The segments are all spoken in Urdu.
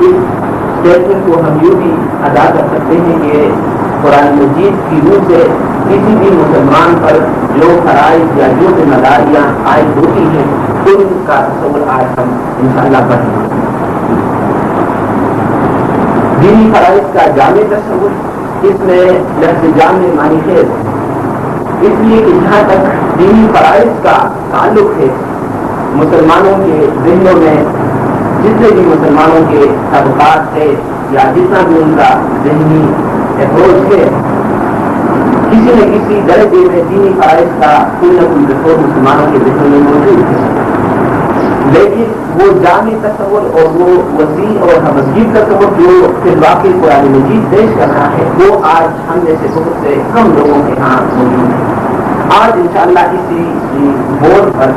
اس اسٹیٹمنٹ کو ہم یوں بھی ادا کر سکتے ہیں کہ قرآن مجید کی روح سے کسی بھی مسلمان پر جو فرائض یا جو ذمہ داریاں عائد ہوتی ہیں ان کا تصور آج ہم انشاءاللہ پڑھیں گے۔ دینی فرائض کا جامع تصور، اس میں لفظ جامع معنی خیز، اس لیے کہ جہاں تک دینی فرائض کا تعلق ہے، مسلمانوں کے ذہنوں میں جتنے بھی مسلمانوں کے طبقات ہے یا جتنا بھی ان کا ذہنی اپروچ ہے، کسی نہ کسی درجے میں دینی فرائض کا کوئی نہ کوئی تصور مسلمانوں کے ذہنوں میں موجود ہے، لیکن وہ جامع تصور اور وہ وسیع اور مزید تصور جو پھر واقعی قرآن مجید پیش کر رہا ہے، وہ آج ہم میں سے بہت سے کم لوگوں کے ہاں موجود ہے۔ آج انشاءاللہ اسی بورڈ پر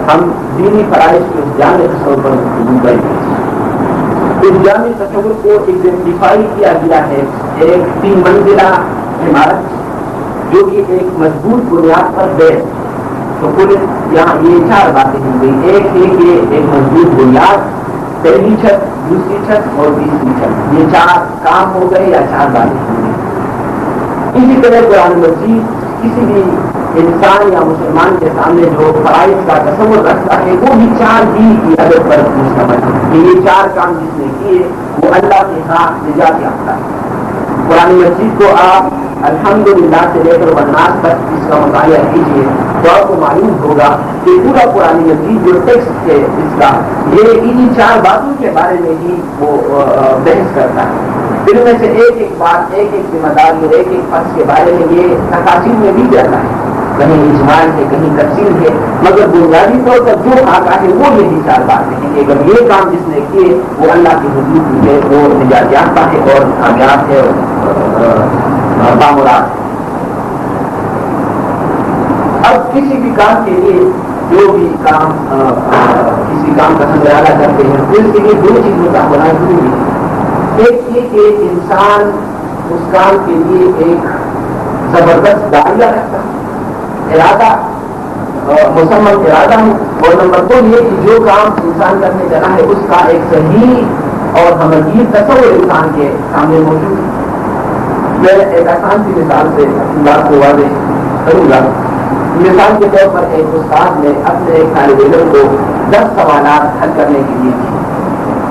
ہم دینی فرائض کے اس جامع تصور پر گفتگو کریں گے۔ اس جامع تصور کو ایگزیمپلیفائی کیا گیا ہے ایک 3 منزلہ عمارت جو کہ ایک مضبوط بنیاد پر بیس، تو کل یہاں یہ 4 باتیں ہو گئی۔ ایک ہے کہ ایک مضبوط بنیاد، پہلی چھت، دوسری چھت اور تیسری چھت، یہ 4 کام ہو گئے یا 4 باتیں ہو گئی۔ اسی طرح قرآن مجید کسی بھی انسان یا مسلمان کے سامنے جو فرائض کا تصور رکھتا ہے وہ بھی 4 بھی کی عدد پر مشتمل ہے کہ یہ 4 کام جس نے کیے وہ اللہ کے ہاں نجات یافتہ ہے۔ قرآن مجید کو آپ الحمدللہ سے لے کر والناس تک اس کا مطالعہ کیجیے تو آپ کو معلوم ہوگا کہ پورا قرآن مجید جو ٹیکسٹ ہے اس کا یہ انہی 4 باتوں کے بارے میں ہی وہ بحث کرتا ہے۔ ان میں سے ایک ایک بات، ایک ایک ذمہ داری اور ایک ایک فرض کے بارے میں یہ تفاصیل میں بھی جاتا ہے، کہیں اجمال ہے کہیں تفصیل ہے، مگر بنیادی طور پر جو آتا ہے وہ یہی 4 باتیں ہیں کہ اگر یہ کام جس نے کیے وہ اللہ کے حضور میں وہ نجات یافتہ ہے اور کامیاب ہے اور بامراد ہے۔ اب کسی بھی کام کے لیے جو بھی کام کسی کام کا سنجھانا کرتے ہیں اس کے لیے 2 چیزوں کا ہونا ضروری ہے۔ ایک یہ کہ انسان اس کام کے لیے ایک زبردست داعیہ رکھتا ہے، ارادہ مسمم ارادہ ہو، اور نمبر 2 یہ کہ جو کام انسان کرنے چلا ہے اس کا ایک صحیح اور ہمگیر تصور انسان کے سامنے موجود ہے۔ میں ایک آسان سی مثال سے اپنی بات کو واضح کروں گا۔ مثال کے طور پر ایک استاد نے اپنے ایک طالب علم کو 10 سوالات حل کرنے کے لیے دیے۔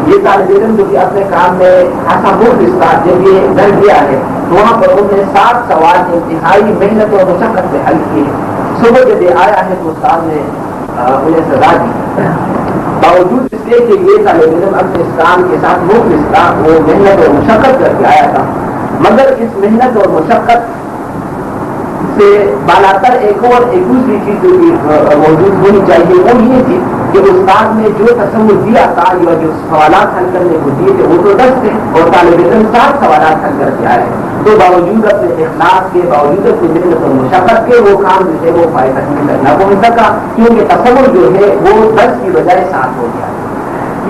یہ طالب علم جو کہ اپنے کام میں ایسا مخلص تھا، جب یہ گھر گیا ہے تو وہاں پر انہوں نے 7 سوال انتہائی محنت اور مشقت سے حل کیے۔ صبح جب یہ آیا ہے تو استاد نے انہیں سزا دی، باوجود اس کے کہ یہ طالب علم اپنے اس کام کے ساتھ مخلص تھا، وہ محنت اور مشقت کر کے آیا تھا، مگر اس محنت اور مشقت سے بالاتر ایک دوسری چیز جو موجود ہونی چاہیے وہ یہ تھی کہ استاد نے جو تصور دیا تھا یا جو سوالات حل کرنے کو دیے تھے وہ تو 10 تھے اور طالب علم 7 سوالات حل کر کے آئے، تو باوجود اپنے اخلاص کے، باوجود اپنی محنت اور مشقت کے وہ کام جو ہے وہ فائدہ تک نہ پہنچ سکا، کیونکہ تصور جو ہے وہ 10 کی بجائے 7 ہو گیا۔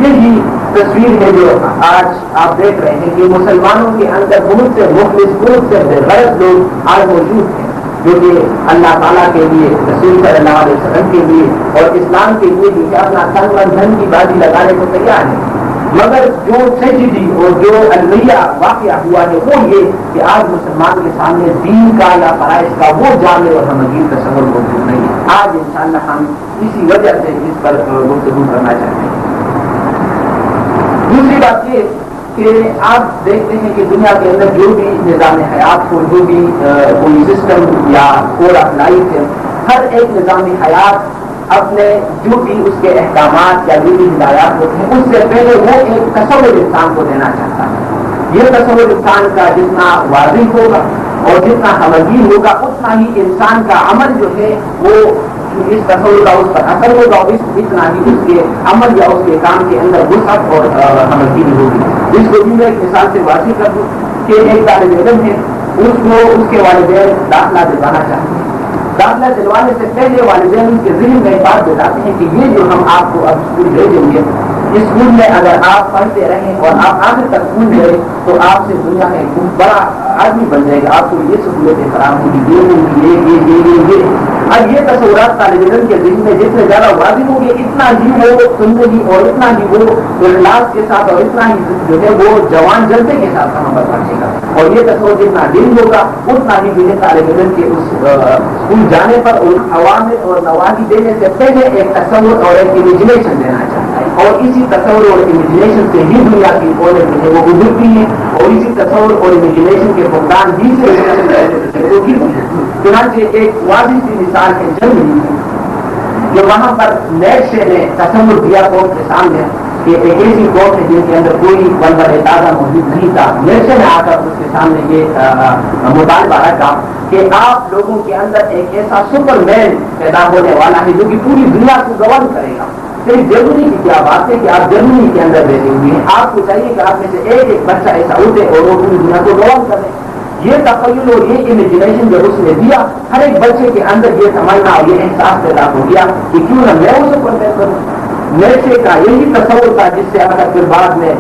یہی تصویر ہے جو آج آپ دیکھ رہے ہیں کہ مسلمانوں کے اندر بہت سے مخلص، بہت سے بے غرض لوگ آج موجود ہیں جو کہ اللہ تعالیٰ کے لیے، رسول صلی اللہ علیہ وسلم کے لیے اور اسلام کے لیے جو کہ اپنا تن من دھن کی بازی لگانے کو تیار ہے، مگر جو ٹریجڈی اور جو المیہ واقعہ ہوا ہے وہ یہ کہ آج مسلمان کے سامنے دین کا یا فرائض کا وہ جامع اور ہمگیر تصور موجود نہیں ہے۔ آج انشاءاللہ ہم اسی وجہ سے اس پر گفتگو کرنا چاہتے ہیں۔ دوسری بات یہ کہ آپ دیکھتے ہیں کہ دنیا کے اندر جو بھی نظام حیات کو، جو بھی کوئی سسٹم یا کوڈ آف لائف ہے، ہر ایک نظام حیات اپنے جو بھی اس کے احکامات یا جو بھی ہدایات ہوتے ہیں اس سے پہلے وہ ایک تصور انسان کو دینا چاہتا ہے۔ یہ تصور انسان کا جتنا واضح ہوگا اور جتنا ہمگیر ہوگا اتنا ہی انسان کا عمل جو ہے وہ اس تصور کا اس پر اثر ہوگا، اتنا ہی اس کے عمل یا اس کے کام کے اندر وسعت اور ہمگیری ہوگی۔ اس کو بھی میں ایک مثال سے واضح کر دوں کہ ایک طالب علم ہے، اس کو اس کے والدین داخلہ دلوانا چاہتے ہیں۔ داخلہ دلوانے سے پہلے والدین ان کے ذہن میں بات بتاتے ہیں کہ یہ جو ہم آپ کو اب اسکول بھیجیں گے، اس اسکول میں اگر آپ پڑھتے رہیں اور آپ آخر تک پھول گئے تو آپ سے دنیا میں ایک بڑا آدمی بن جائے گا، آپ کو یہ سہولتیں فراہم ہوگی، یہ اب یہ تصورات طالب علم کے ذہن میں جتنے زیادہ واضح ہوں گے اتنا ہی وہ زندگی اور اتنا ہی وہ اخلاص کے ساتھ اور اتنا ہی جو ہے وہ جوان جذبے کے ساتھ وہاں پر پہنچے گا. اور یہ تصور جتنا دن ہوگا اتنا ہی جو ہے طالب علم کے اس اسکول جانے پر عوامل اور نواحی دینے سے پہلے ایک تصور اور ایک امیجنیشن دینا چاہتا ہے. اور اسی تصور اور امیجنیشن سے ہی دنیا کی قومیں جو ہے وہ گزرتی ہیں اور اسی تصور اور امیجنیشن کے فقدان ہی سے وہ گرتی ہیں. چنانچہ ایک واضح سی مثال ہے جرمنی کی جو وہاں پر نیٹشے نے تصور دیا قوم کے سامنے کہ ایک ایسی قوم ہے جن کے اندر کوئی بلبل تازہ موجود نہیں تھا. نیٹشے نے آ کر اس کے سامنے یہ مطالبہ رکھا کہ آپ لوگوں کے اندر ایک ایسا سپر مین پیدا ہونے والا ہے جو کہ پوری دنیا کو گورن کرے گا. صرف جرمنی کی کیا بات ہے کہ آپ جرمنی کے اندر بیٹھے ہوئے ہیں, آپ کو چاہیے کہ آپ میں سے ایک ایک بچہ ایسا اٹھے اور وہ پوری دنیا کو گورن کرے. یہ تخیل اور یہ امیجنیشن جب اس نے دیا ہر ایک بچے کے اندر یہ تمنا اور یہ احساس پیدا ہو گیا کہ کیوں نہ میں اسے پرفیکٹ کروں. نیٹشے کا یہی تصور تھا جس سے آ کر پھر بعد میں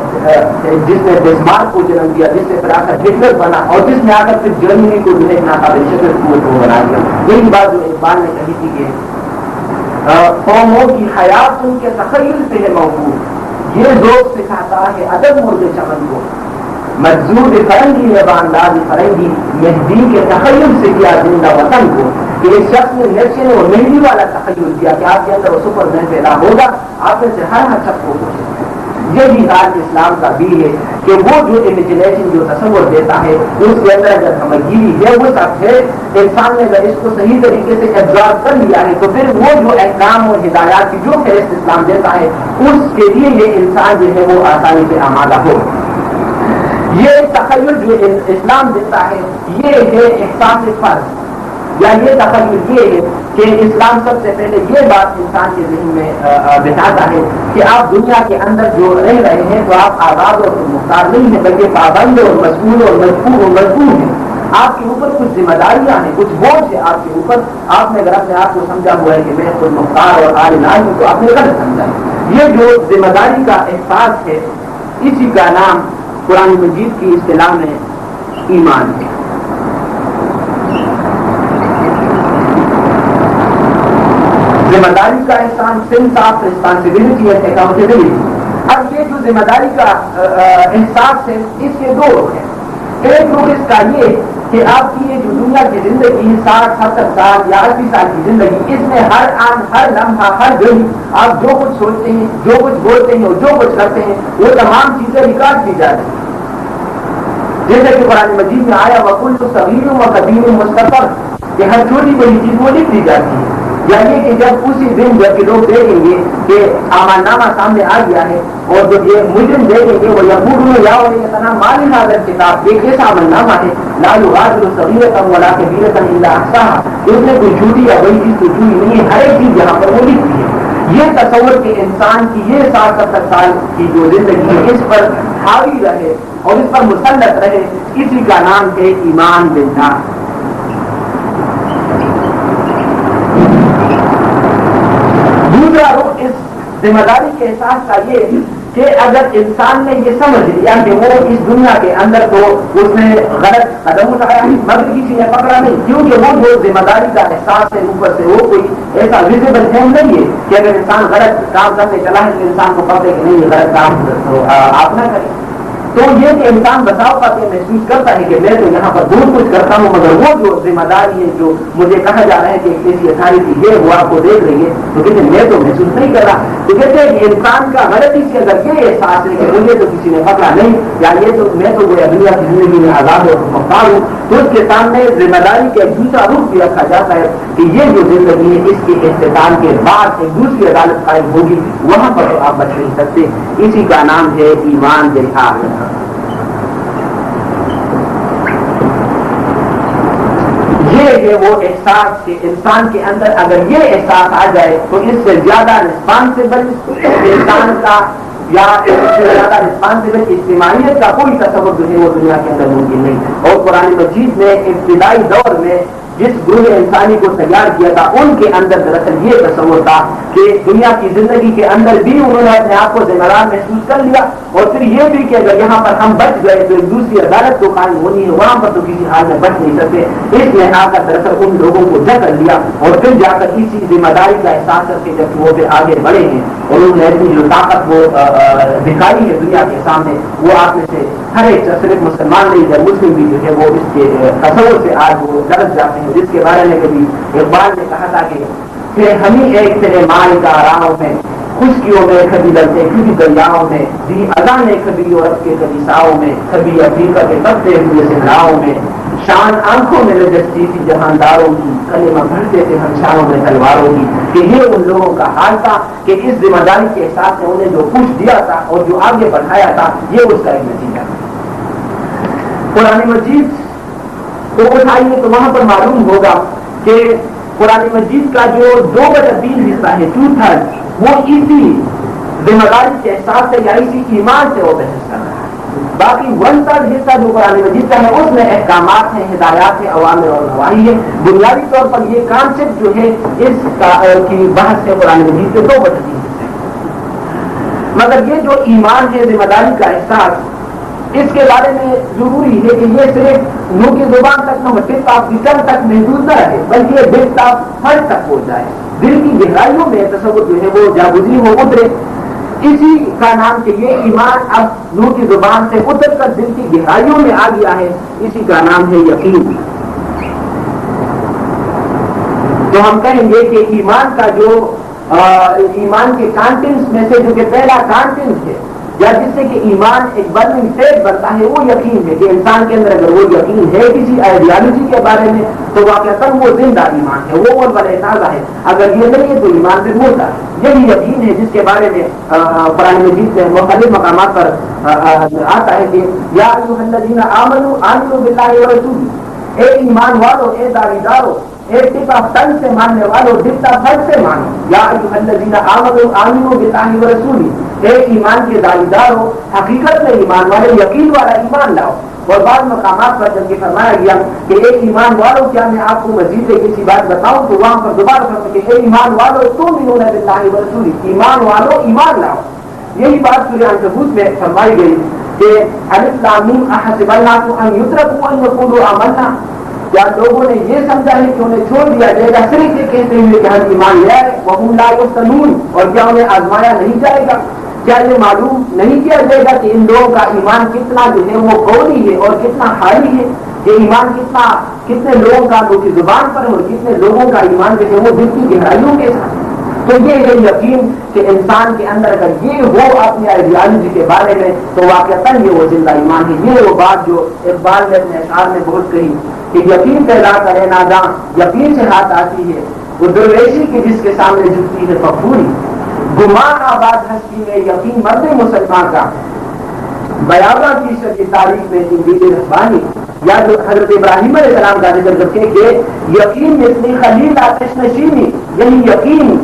جس نے بسمارک کو جنم دیا, جس سے پھر آ کر ہٹلر بنا اور جس نے آ کر پھر جرمنی کو جو ہے ناقابل شکل قوت کو بنا دیا. یہی بات جو اقبال نے کہی تھی کہ قوموں کی حیات ان کے تخیل سے ہے موجود, یہ ذوق سکھاتا ہے ادب مرد چمن کو, مجذوب فرنگی ہے بانداز فرنگی مہدی کے تخیل سے کیا زندہ وطن کو. کہ اس شخص نے نیٹشے نے وہ مہدی والا تخیل کیا کہ آپ کے اندر وہ سپر مین پیدا ہوگا, آپ میں سے ہر شخص کو. یہی حال اسلام کا بھی ہے کہ وہ جو امیجنیشن جو تصور دیتا ہے اس کے اندر اگر سمجھگیری ہے وہ سب ہے, انسان نے اگر اس کو صحیح طریقے سے ایبزارب کر لیا ہے تو پھر وہ جو احکام اور ہدایات کی جو فہرست اسلام دیتا ہے اس کے لیے یہ انسان جو ہے وہ آسانی سے آمادہ ہو. یہ تخیل جو اسلام دیتا ہے یہ ہے احساس فرض, یا یہ تخیل یہ ہے کہ اسلام سب سے پہلے یہ بات انسان کے ذہن میں بٹھاتا ہے کہ آپ دنیا کے اندر جو رہ رہے ہیں تو آپ آزاد اور مختار نہیں ہیں بلکہ پابند اور مسئول اور مجبور اور مجبور ہیں. آپ کے اوپر کچھ ذمہ داریاں ہیں, کچھ بوجھ ہے آپ کے اوپر. آپ نے اگر اپنے آپ کو سمجھا ہوا ہے کہ میں خود مختار اور عالم ہوں تو آپ نے غلط سمجھا. یہ جو ذمہ داری کا احساس ہے اسی کا نام قرآن مجید کی اصطلاح میں ایمان ہے. ذمہ داری کا احساس, sense of responsibility and accountability. اب یہ جو ذمہ داری کا احساس ہے اس کے دو رخ ہیں. ایک رخ اس کا یہ کہ آپ کی یہ جو دنیا کی زندگی 60-70 سال یا 80 سال کی زندگی, اس میں ہر آن ہر لمحہ ہر گھڑی آپ جو کچھ سوچتے ہیں, جو کچھ بولتے ہیں اور جو کچھ کرتے ہیں وہ تمام چیزیں ریکارڈ کی جاتی ہیں. جیسے کہ قرآن مجید میں آیا وَكُلُّ صَغِيرٍ وَكَبِيرٍ مُسْتَطَرٍ کہ ہر چھوٹی بڑی چیز وہ لکھ دی جاتی ہے. یعنی کہ جب اسی دن جب کہ لوگ دیکھیں گے کہ اعمال نامہ سامنے آ گیا ہے اور جب یہ مجرم دیکھیں گے وہ یقولون یا ویلتنا ما لهذا الکتاب, یہ کیسا عمل نامہ ہے لا یغادر صغیرۃ ولا کبیرۃ الا احصاها, اس میں کوئی چھوٹی یا بڑی چیز کوئی چھوٹی نہیں ہے, ہر ایک چیز یہاں پر وہ لکھتی ہے. یہ تصور کہ انسان کی یہ 60-70 سال کی جو زندگی ہے اس پر حاوی رہے اور اس پر مسلط رہے, اسی کا نام ہے ایمان باللہ. دوسرا رخ اس ذمہ داری کے احساس کا یہ کہ اگر انسان نے یہ سمجھ لیا کہ وہ اس دنیا کے اندر تو اس نے غلط قدم اٹھایا مگر کسی نے پکڑا نہیں, کیونکہ وہ جو ذمہ داری کا احساس ہے اوپر سے وہ کوئی ایسا ویزیبل فون نہیں ہے کہ اگر انسان غلط کام کرنے چلا ہے تو انسان کو پکڑے کہ نہیں یہ غلط کام تو آپ نہ کریں. تو یہ کہ انسان بتاؤ کا محسوس کرتا ہے کہ میں تو یہاں پر بہت کچھ کرتا ہوں مگر وہ جو ذمہ داری ہے جو مجھے کہا جا رہا ہے کہ ایک ایسی اتھارٹی ہے وہ آپ کو دیکھ رہی ہے تو کہتے میں تو محسوس نہیں کر رہا. تو کہتے ہیں کہ انسان کا غلطی سے اگر یہ احساس ہے کہ مجھے تو کسی نے پکڑا نہیں یا یہ تو میں تو گویا دنیا کی زندگی میں آزاد اور مختار ہوں, تو اس کے سامنے ذمہ داری کا ایک دوسرا رخ بھی رکھا جاتا ہے کہ یہ جو زندگی ہے اس کے اختتام کے بعد ایک دوسری عدالت قائم ہوگی, وہاں پر تو آپ بچ نہیں سکتے. اسی کا نام ہے ایمان بالآخرہ. یہ ہے وہ احساس کہ انسان کے اندر اگر یہ احساس آ جائے تو اس سے زیادہ رسپانسبل انسان کا یا اس سے زیادہ رسپانسبل اجتماعیت کا کوئی تصور جو ہے وہ دنیا کے اندر ممکن نہیں. اور قرآن مجید نے ابتدائی دور میں جس گروہ انسانی کو تیار کیا تھا ان کے اندر دراصل یہ تصور تھا کہ دنیا کی زندگی کے اندر بھی انہوں نے اپنے آپ کو ذمہ دار محسوس کر لیا، اور پھر یہ بھی کہ اگر یہاں پر ہم بچ گئے تو ایک دوسری عدالت تو قائم ہونی ہے، وہاں پر تو کسی حال میں بچ نہیں سکتے۔ اس نے آ کر دراصل ان لوگوں کو جکڑ لیا، اور پھر جا کر اسی ذمہ داری کا احساس کر کے جب وہ پہ آگے بڑھے ہیں اور انہوں نے اپنی جو طاقت وہ دکھائی ہے دنیا کے سامنے، وہ آپ میں سے ہر ایک صرف مسلمان نہیں ہے، مسلم بھی جو ہے وہ اس کے تصور سے آج وہ غلط جاتے ہیں، جس کے بارے میں کبھی اقبال نے کہا تھا کہ ہمیں ایک تیرے مال کا راہوں میں، خشکیوں میں کبھی لگتے کبھی دریاؤں میں، دی اذانے کبھی یورپ کے کبھی ساؤں میں، کبھی افریقہ کے تبتے ہوئے صحراؤں میں، شان آنکھوں میں رجستی تھی جہانداروں کی، کلمہ بھرتے تھے ہم شانوں میں تلواروں کی۔ کہ یہ ان لوگوں کا حال تھا کہ اس ذمہ داری کے احساس نے انہیں جو پوچھ دیا تھا اور جو آگے بڑھایا تھا، یہ اس کا ایک نتیجہ تھا۔ قرآن مجید کو اٹھائیے تو وہاں پر معلوم ہوگا کہ قرآن مجید کا جو 2/3 حصہ ہے، 2/3، وہ اسی ذمہ داری کے احساس سے یا اسی ایمان سے وہ بحث کر رہا ہے۔ باقی 1/3 حصہ جو قرآن مجید کا ہے اس میں احکامات ہیں، ہدایات ہیں، اوامر اور نواہی ہے۔ بنیادی طور پر یہ کانسیپٹ جو ہے اس کی بحث ہے قرآن مجید کے 2/3 حصے، مگر یہ جو ایمان ہے، ذمہ داری کا احساس، اس کے بارے میں ضروری ہے کہ یہ صرف منہ کی زبان تک نہ ہو، ٹپ آف دی ٹنگ تک محدود نہ رہے، بلکہ یہ ڈپتھ آف ہارٹ تک پہنچ جائے، دل کی گہرائیوں میں تصور جو ہے وہ جاگزی ہو، اترے۔ اسی کا نام کہ یہ ایمان اب منہ کی زبان سے اتر کر دل کی گہرائیوں میں آ گیا ہے، اسی کا نام ہے یقین۔ تو ہم کہیں گے کہ ایمان کا جو ایمان کے کانٹینٹس میں سے جو کہ پہلا کانٹینٹ ہے یا جس سے کہ ایمان ایک برننگ اسٹیٹ بنتا ہے، وہ یقین ہے کہ انسان کے اندر اگر وہ یقین ہے کسی آئیڈیالوجی کے بارے میں تو واقعتاً وہ زندہ ایمان ہے، وہ اور بڑے تازہ ہے۔ اگر یہ نہیں ہے تو ایمان پھر مردہ ہے۔ یہی یقین ہے جس کے بارے میں قرآن مجید میں مختلف مقامات پر آتا ہے کہ یا ایھا الذین آمنوا آمنوا باللہ ورسولہ، اے ایمان والو، اے داریدارو، ایک ٹپ آف ٹنگ سے ماننے والوں، ڈپتھ آف ہارٹ سے مانو۔ یا ایھا الذین آمنوا آمنوا باللہ ورسولہ، اے ایمان کے داریدار ہو، حقیقت میں ایمان والے، یقین والا ایمان لاؤ۔ اور بعض مقامات پر جب یہ فرمایا گیا کہ اے ایمان والو، کیا میں آپ کو مزید کسی بات بتاؤں، تو وہاں پر دوبارہ فرمایا کہ اے ایمان والو تؤمنون باللہ ورسولہ، ایمان والو ایمان لاؤ۔ یہی بات سورہ عنکبوت میں فرمائی گئی کہ الف لام میم احسب الناس ان یترکوا ان یقولوا آمنا، کیا لوگوں نے یہ سمجھا ہے کہ انہیں چھوڑ دیا جائے گا صرف یہ کہتے ہوئے کہ ہم ایمان لے آئے، وہم لا یفتنون، اور کیا انہیں آزمایا نہیں جائے گا؟ کیا یہ معلوم نہیں کیا جائے گا کہ ان لوگوں کا ایمان کتنا جو ہے وہ قولی ہے اور کتنا حالی ہے؟ یہ ایمان کتنے لوگوں کا جو کی زبان پر ہے اور کتنے لوگوں کا ایمان جو ہے وہ دل کی گہرائیوں کے ساتھ۔ تو یہ ہے یقین کہ انسان کے اندر اگر یہ ہو اپنی آئیڈیالوجی کے بارے میں تو واقعتاً یہ وہ زندہ ایمان ہے۔ یہ وہ بات جو اقبال نے اپنے اشعار میں بہت کہی کہ یقین پیدا کرے ناداں، یقین سے ہاتھ آتی ہے وہ درویشی کی جس کے سامنے جھکتی ہے فخوری، گمان آباد ہستی میں یقین مرد مسلمان کا، بیاباں کی شدید تاریخ میں انجیل رحمانی۔ یا جو حضرت ابراہیم علیہ السلام کا ذکر کرتے ہیں کہ یقین مثل خلیل آتش نشینی، یہی یقین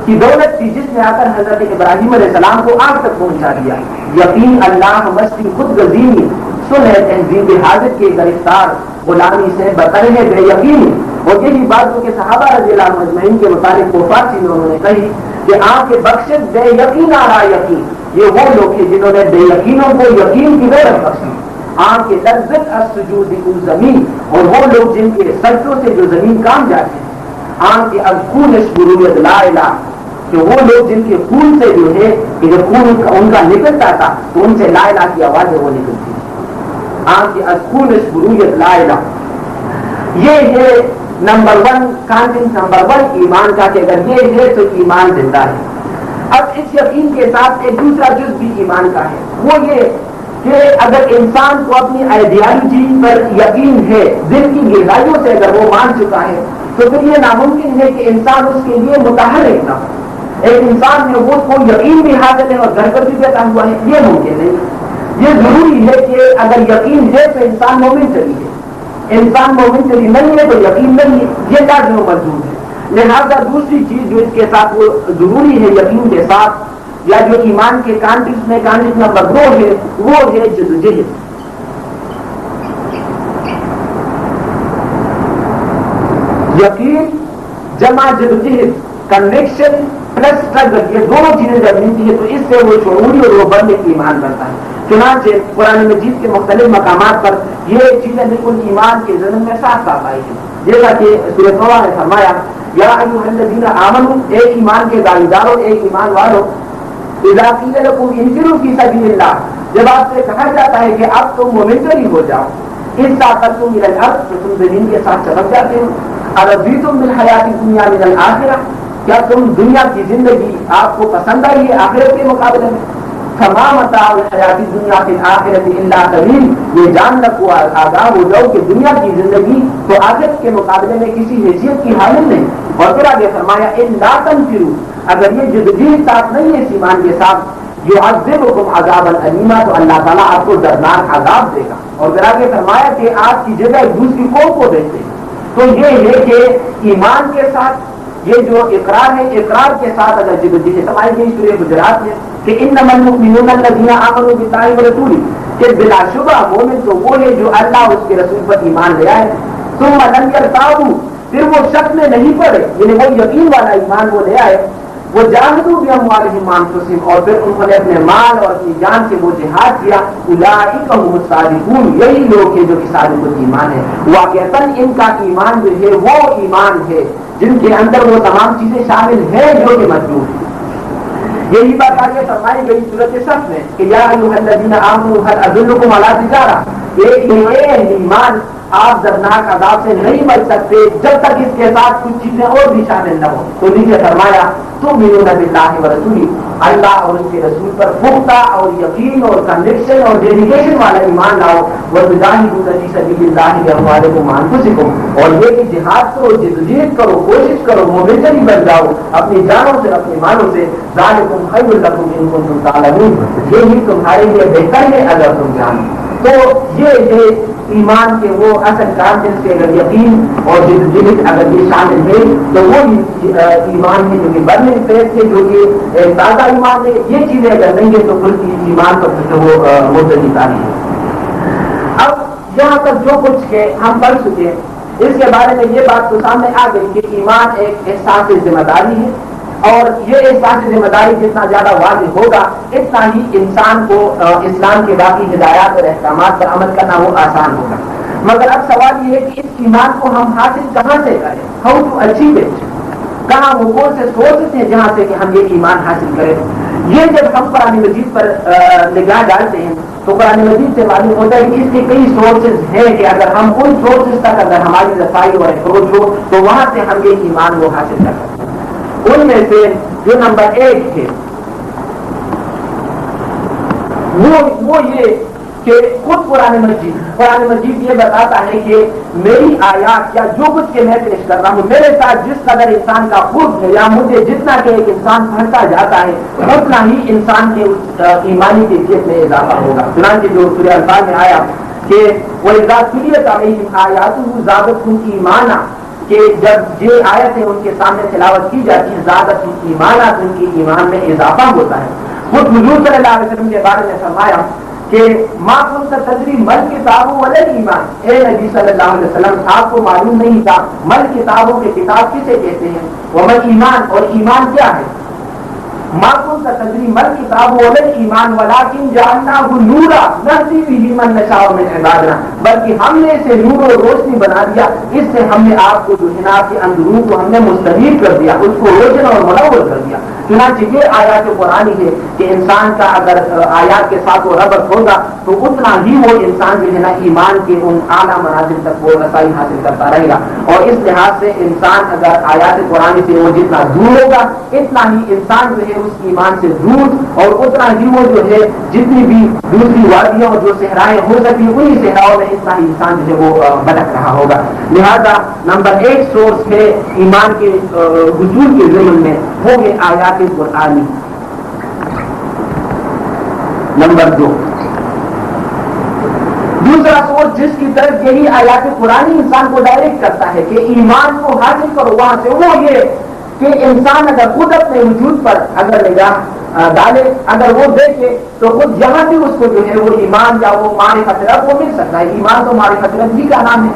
کی دولت تھی جس نے آ کر حضرت ابراہیم علیہ السلام کو آگ تک پہنچا دیا۔ یقین اللہ مستی خود گزینی، سن تہذیب حاضر کے گرفتار، غلامی سے بتر ہے بے یقینی۔ اور یہی بات جو کہ صحابہ رضی اللہ عنہ اجمعین کے متعلق فارسی میں انہوں نے کہی کہ آپ کے بخشش بے یقین آ رہا یقین، یہ وہ لوگ ہیں جنہوں نے بے یقینوں کو یقین کی دولت بخشی۔ آنکھ کے لذت السجود زمین، اور وہ لوگ جن کے سجدوں سے جو زمین کام جاتے ہیں۔ آنکھ کے خون شروعیت لا الہ، کہ وہ لوگ جن کے خون سے جو ہے کہ جب خون ان کا نکلتا تھا تو ان سے لا الہ کی آوازیں وہ نکلتی تھی۔ آنکھ کے خون شروعیت لا الہ، یہ ہے نمبر 1 کانٹینٹ، نمبر 1 ایمان کا، کہ اگر یہ ہے تو ایمان زندہ ہے۔ اب اس یقین کے ساتھ ایک دوسرا جز بھی ایمان کا ہے، وہ یہ کہ اگر انسان کو اپنی آئیڈیالوجی پر یقین ہے، دل کی گہرائیوں سے اگر وہ مان چکا ہے، تو پھر یہ ناممکن ہے کہ انسان اس کے لیے متحرک نہ ہو۔ ایک انسان میں وہ کو یقین بھی حاصل ہے اور گھر پر بھی بیٹھا ہوا ہے، یہ ممکن نہیں۔ یہ ضروری ہے کہ اگر یقین ہے تو انسان مومن چلی ہے، انسان مومن چلی نہیں ہے تو یقین نہیں ہے، یہ لازم و ملزوم ہے۔ لہذا دوسری چیز جو اس کے ساتھ وہ ضروری ہے یقین کے ساتھ، یا جو ایمان کے کانٹیکس میں کانٹیکس نمبر 2 ہے، وہ ہے جدوجہد۔ یقین جمع جدوجہد، کنوکشن پلس اسٹرگل، یہ دونوں چیزیں جب ملتی ہے تو اس سے وہ شعوری اور وہ بند ایک ایمان بنتا ہے. چنانچہ قرآن مجید کے مختلف مقامات پر یہ چیزیں بالکل ایمان کے ضمن میں ساتھ ساتھ آئی ہیں. جیسا کہ سورۃ توبہ نے فرمایا یا ایھا الذین آمنوا، اے ایمان کے دعویداروں، اے ایمان والوں، اذا قیل لکم انفروا فی سبیل اللہ، جب آپ سے کہا جاتا ہے کہ اب تم مومنٹری ہو جاؤ، اس طاقتم الی الارض، تو تم زمین کے ساتھ چمک جاتے ہو، ارضیتم بالحیات الدنیا من الآخرہ، کیا تم دنیا کی زندگی آپ کو پسند آئی ہے آخرت کے مقابلے میں؟ فما متاع الحیات الدنیا فی الآخرۃ الا قلیل، یہ جان رکھو، آگاہ ہو جاؤ کہ دنیا کی زندگی تو آخرت کے مقابلے میں کسی حیثیت کی حامل نہیں. اور پھر آگے فرمایا الا تنفروا، اگر یہ جدوجہد ساتھ نہیں ہے اس ایمان کے ساتھ، یعذبکم عذابا الیما، تو اللہ تعالیٰ آپ کو دردناک عذاب دے گا. اور پھر آگے فرمایا کہ آپ کی جگہ دوسری قوم کو دیتے ہیں. تو یہ ہے کہ ایمان کے ساتھ یہ جو اقرار ہے، اقرار کے ساتھ اگر جدوجہد سمائی گئی سورہ حجرات میں کہ انما المؤمنون الذین آمنوا باللہ ورسولہ، کہ بلا شبہ مومن تو وہ ہے جو اللہ اور اس کے رسول پر ایمان لے آئے، ثم لم یرتابوا، پھر وہ شک میں نہیں پڑے، یعنی وہ یقین والا ایمان وہ لے آئے، وہ جاہدوا باموالہم وانفسہم، اور پھر انہوں نے اپنے مال اور اپنی جان سے وہ جہاد کیا، اولئک هم الصادقون، یہی لوگ ہیں جو کہ صادق الایمان ہے. واقعتاً ان کا ایمان جو ہے وہ ایمان ہے جن کے اندر وہ تمام چیزیں شامل ہیں جو کہ مطلوب ہیں. یہی بات آگے فرمائی گئی سورۃ صف میں کہ یا ایھا الذین آمنوا هل ادلکم علی تجارہ، اے ایمان آپ دردناک عذاب سے نہیں بچ سکتے جب تک اس کے ساتھ کچھ چیزیں اور بھی شامل نہ ہوں. تو نیچے فرمایا تؤمنون باللہ ورسولہ، اللہ اور اس کے رسول پر پختہ اور یقین اور کنوکشن اور ڈیڈیکیشن والا ایمان لاؤ، وتجاہدون فی سبیل اللہ باموالکم وانفسکم، اور یہ کہ جہاد کرو، جدوجہد کرو، کوشش کرو، مومنٹری بن جاؤ اپنی جانوں سے، اپنی مالوں سے. ذالکم خیر لکم ان کنتم تعلمون، یہی تمہارے لیے بہتر ہے اگر تم جانو. تو یہ ہے ایمان کے وہ اصل کانٹینٹس کے اگر یقین اور جدوجہد اگر یہ شامل ہے تو وہ ایمان ہے جو کہ برننگ فیتھ ہے، جو کہ تازہ ایمان ہے. یہ چیزیں اگر نہیں ہے تو پھر ایمان پر وہ مدتی تاریخ ہے. اب یہاں تک جو کچھ کہ ہم پڑھ چکے ہیں اس کے بارے میں یہ بات تو سامنے آ گئی کہ ایمان ایک احساس ذمہ داری ہے، اور یہ احساس ذمہ داری جتنا زیادہ واضح ہوگا اتنا ہی انسان کو اسلام کے باقی ہدایات اور احکامات پر عمل کرنا وہ آسان ہوگا. مگر اب سوال یہ ہے کہ اس ایمان کو ہم حاصل کہاں سے کریں، ہاؤ ٹو اچیو اٹ، کہاں وہ کون سے سورسز ہیں جہاں سے کہ ہم یہ ایمان حاصل کریں. یہ جب ہم قرآن مجید پر نگاہ ڈالتے ہیں تو قرآن مجید سے معلوم ہوتا ہے کہ اس کے کئی سورسز ہیں کہ اگر ہم ان سورسز تک اگر ہماری رسائی اور اپروچ ہو تو وہاں سے ہم یہ ایمان وہ حاصل کر سکتے ہیں. ان میں سے جو نمبر 1 ہے وہ یہ کہ خود قرآن مجید یہ بتاتا ہے کہ میری آیات یا جو کچھ کہ میں پیش کر رہا ہوں میرے ساتھ جس قدر انسان کا خود ہے یا مجھے جتنا کہ ایک انسان پڑھتا جاتا ہے اتنا ہی انسان کے اس ایمانی کیفیت میں اضافہ ہوگا. چنانچہ جو سورہ انفال میں آیا کہ وَإِذَا تُلِيَتْ عَلَيْهِمْ آيَاتُهُ زَادَتْهُمْ إِيمَانًا، کہ جب یہ آیتیں ان کے سامنے تلاوت کی جاتی ہیں زادتہم ایمانا، تو ان کی ایمان میں اضافہ ہوتا ہے. خود حضور صلی اللہ علیہ وسلم کے بارے میں فرمایا کہ ما كنت تدری مل کتاب ولا ایمان، اے نبی صلی اللہ علیہ وسلم آپ کو معلوم نہیں تھا مل کتابوں کے کتاب کسے کہتے ہیں، ومل ایمان، اور ایمان کیا ہے. ما كنت تدری مل کتاب ولا ایمان ولکن جعلناه نورا نهدی به من نشاء من عبادنا، بلکہ ہم نے اسے نور اور روشنی بنا دیا، اس سے ہم نے آپ کو جو ہے نا آپ کے اندرون کو ہم نے مستنیر کر دیا، اس کو روشن اور منور کر دیا. چنانچہ یہ آیات قرآنی ہے کہ انسان کا اگر آیات کے ساتھ وہ ربط ہوگا تو اتنا ہی وہ انسان جو ہے نا ایمان کے ان اعلیٰ منازل تک وہ رسائی حاصل کرتا رہے گا. اور اس لحاظ سے انسان اگر آیات قرآنی سے وہ جتنا دور ہوگا اتنا ہی انسان جو ہے اس ایمان سے دور، اور اتنا ہی وہ جو ہے جتنی بھی دوسری وادیاں اور جو صحرائیں ہو سکتی انہی صحراؤں میں اتنا ہی انسان جو ہے وہ بھٹک رہا ہوگا. لہذا نمبر 1 سورس ہے ایمان کے حصول کے ضمن میں وہ ہے آیات قرآنی. نمبر 2 دوسرا سورس جس کی طرف یہی آیات قرآنی انسان کو ڈائریکٹ کرتا ہے کہ ایمان کو حاصل کرو وہاں سے، وہ یہ کہ انسان اگر خود اپنے وجود پر اگر نگاہ ڈالے، اگر وہ دیکھے تو خود یہاں بھی اس کو جو ہے وہ ایمان یا وہ معرفت رب وہ مل سکتا ہے. ایمان تو معرفت رب بھی کا نام ہے.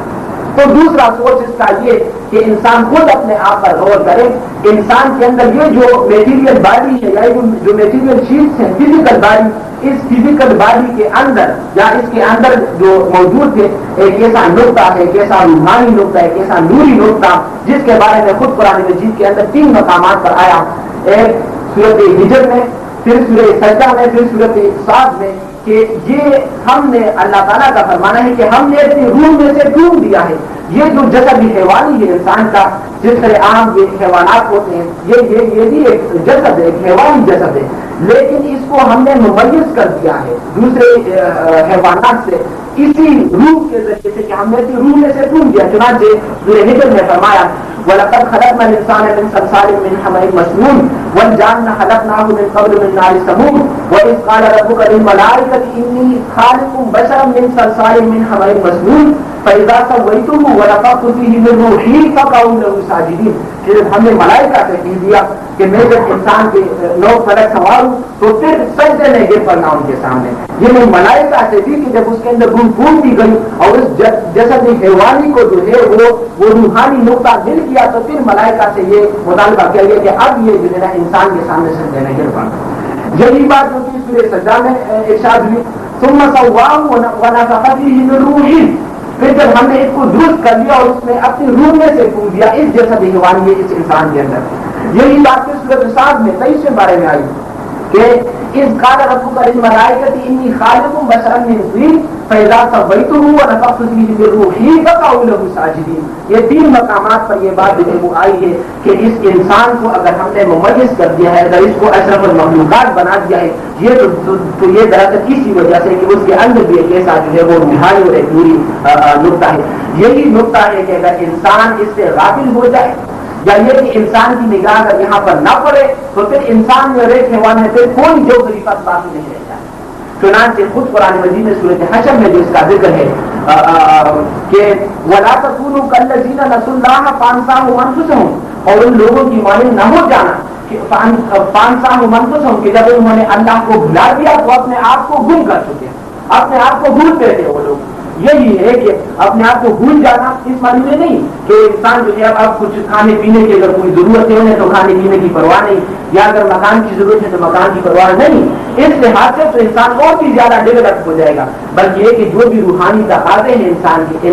تو دوسرا سوچ اس کا یہ کہ انسان خود اپنے آپ پر غور کرے. انسان کے اندر یہ جو میٹیریل باڈی ہے یا جو میٹیریل شیٹس ہیں فزیکل باڈی, اس فزیکل باڈی کے اندر یا اس کے اندر جو موجود ہے ایک ایسا نقطہ ہے, ایک ایسا روحانی نقطہ ہے, ایک ایسا نوری نقطہ جس کے بارے میں خود قرآن مجید کے اندر 3 مقامات پر آیا, ایک سورۃ ہجر میں, پھر سورۃ سجدہ میں, پھر سورۃ صاد میں, کہ یہ ہم نے اللہ تعالیٰ کا فرمانا ہے کہ ہم نے اپنی روح میں سے ڈھونڈ دیا ہے. یہ جو جسد حیوانی ہے انسان کا, جس طرح عام یہ حیوانات ہوتے ہیں, یہ بھی ایک جسد ہے, ایک حیوانی جسد ہے, لیکن اس کو ہم نے ممیز کر دیا ہے دوسرے حیوانات سے اسی روح کے ذریعے سے کہ ہم نے اپنی روح میں سے ڈھونڈ دیا. چنانچہ سورۃ ہجر میں فرمایا وَلَقَدْ خَلَقْنَا الْإِنسَانَ مِنْ صَلْصَالٍ مِنْ حَمَإٍ مَسْنُونٍ وَالْجَانَّ خَلَقْنَاهُ مِنْ قَبْلُ مِنْ نَارِ السَّمُومِ وَإِذْ قَالَ رَبُّكَ لِلْمَلَائِكَةِ إِنِّي خَالِقٌ بَشَرًا مِنْ صَلْصَالٍ مِنْ حَمَإٍ مَسْنُونٍ فَإِذَا سَوَّيْتُهُ وَنَفَخْتُ فِيهِ مِنْ رُوحِي فَقَعُوا لَهُ سَاجِدِينَ. پھر ہم نے ملائکہ سے کہہ دیا کہ میں جب انسان کے 9 فلک سنواروں تو پھر سجدے میں گر پڑنا ان کے سامنے. یہ میں ملائکہ سے بھی کہ جب اس کے اندر روح پھوٹ دی گئی اور اس جسد حیوانی کو جو ہے وہ روحانی نقطہ مل گیا تو پھر ملائکہ سے یہ مطالبہ کیا گیا کہ اب یہ جو ہے نا انسان کے سامنے سجدے میں گر پڑنا. یہی بات جو کہ سورۃ سجدہ میں ارشاد ہوئی ثم سواه ونفخ فيه من روحه. پھر جب ہم نے اس کو درست کر لیا اور اس میں اپنی روح میں سے پھونک دیا اس جیسا حیوانی ہے اس انسان کے اندر. یہی بات سورۃ صاد میں 23 بارے میں آئی کہ اذ قال ربک للملائکۃ انی خالق بشرا من طین فاذا سویتہ ونفخت فیہ من روحی فقعوا لہ ساجدین. یہ 3 مقامات پر یہ بات جو وہ آئی ہے کہ اس انسان کو اگر ہم نے ممیز کر دیا ہے, اگر اس کو اشرف المخلوقات بنا دیا ہے, یہ تو یہ دراصل اسی وجہ سے کہ اس کے اندر بھی ایک ایسا جو ہے وہ روحانی اور ایک نوری نقطہ ہے. یہی نقطہ ہے کہ اگر انسان اس سے غافل ہو جائے یا یہ کہ انسان کی نگاہ اگر یہاں پر نہ پڑے تو پھر انسان میں ایک حیوان ہے, پھر کوئی جو غریبت باقی نہیں رہ جائے. چنانچہ خود قرآن مجید میں سورۃ حشر میں جو اس کا ذکر ہے کہ وَلَا تَكُونُوا كَالَّذِينَ نَسُوا اللَّهَ فَأَنسَاهُمْ أَنفُسَهُمْ, اور ان لوگوں کی مانند نہ ہو جانا کہ فَأَنسَاهُمْ أَنفُسَهُم کہ جب انہوں نے اللہ کو بھلا دیا تو اپنے آپ کو گم کر چکے, اپنے آپ کو بھولتے تھے وہ لوگ. یہی ہے کہ اپنے آپ کو بھول جانا اس معنی میں نہیں کہ انسان جو ہے اب کچھ کھانے پینے کی اگر کوئی ضرورت ہے انہیں تو کھانے پینے کی پرواہ نہیں, یا اگر مکان کی ضرورت ہے تو مکان کی پرواہ نہیں. اس لحاظ سے تو انسان اور بھی زیادہ ڈیولپ ہو جائے گا, بلکہ یہ کہ جو بھی روحانی تقاضے ہیں انسان کی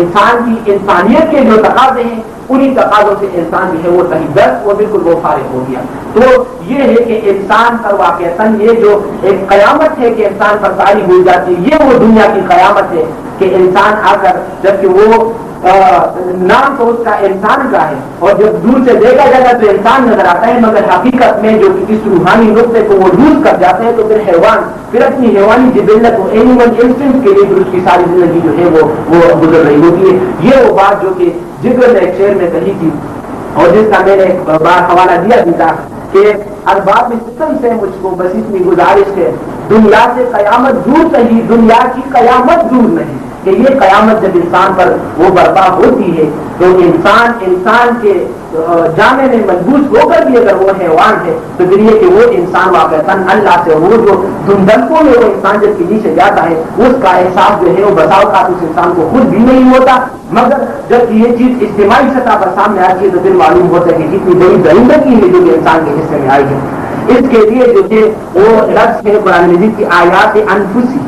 انسانیت کے جو تقاضے ہیں انہی تقاضوں سے انسان جو ہے وہ تحیدت وہ بالکل وہ فارغ ہو گیا. تو یہ ہے کہ انسان پر واقعتاً یہ جو ایک قیامت ہے کہ انسان پر طاری ہو جاتی ہے, یہ وہ دنیا کی قیامت ہے کہ انسان آ کر جبکہ وہ نام تو اس کا انسان کا ہے اور جب دور سے دیکھا جاتا ہے تو انسان نظر آتا ہے, مگر حقیقت میں جو اس روحانی نقطے کو وہ لوز کر جاتے ہیں تو پھر حیوان پھر اپنی حیوانی جبلت و اینیمل انسٹنکٹ کے لیے اس کی ساری زندگی جو ہے وہ گزر رہی ہوتی ہے. یہ وہ بات جو کہ جگر نے ایک شعر میں کہی تھی اور جس کا میں نے ایک بار حوالہ دیا بھی تھا کہ ارباب ستم سے مجھ کو بس اتنی گزارش ہے, دنیا سے قیامت دور نہیں, دنیا کی قیامت دور نہیں. کہ یہ قیامت جب انسان پر وہ برپا ہوتی ہے تو انسان کے جامع میں ملبوس ہو کر بھی اگر وہ حیوان ہے تو پھر یہ کہ وہ انسان واقعتاً اللہ سے وہ جو دھندلکوں میں وہ انسان جب کے نیچے جاتا ہے اس کا احساس جو ہے وہ بسا اوقات اس انسان کو خود بھی نہیں ہوتا, مگر جب یہ چیز اجتماعی سطح پر سامنے آتی ہے تو پھر معلوم ہوتا ہے کہ کتنی بڑی درندگی ہے جو کہ انسان کے حصے میں آئی ہے. اس کے لیے جو ہے وہ لفظ ہے قرآن مجید کی آیات انفسی.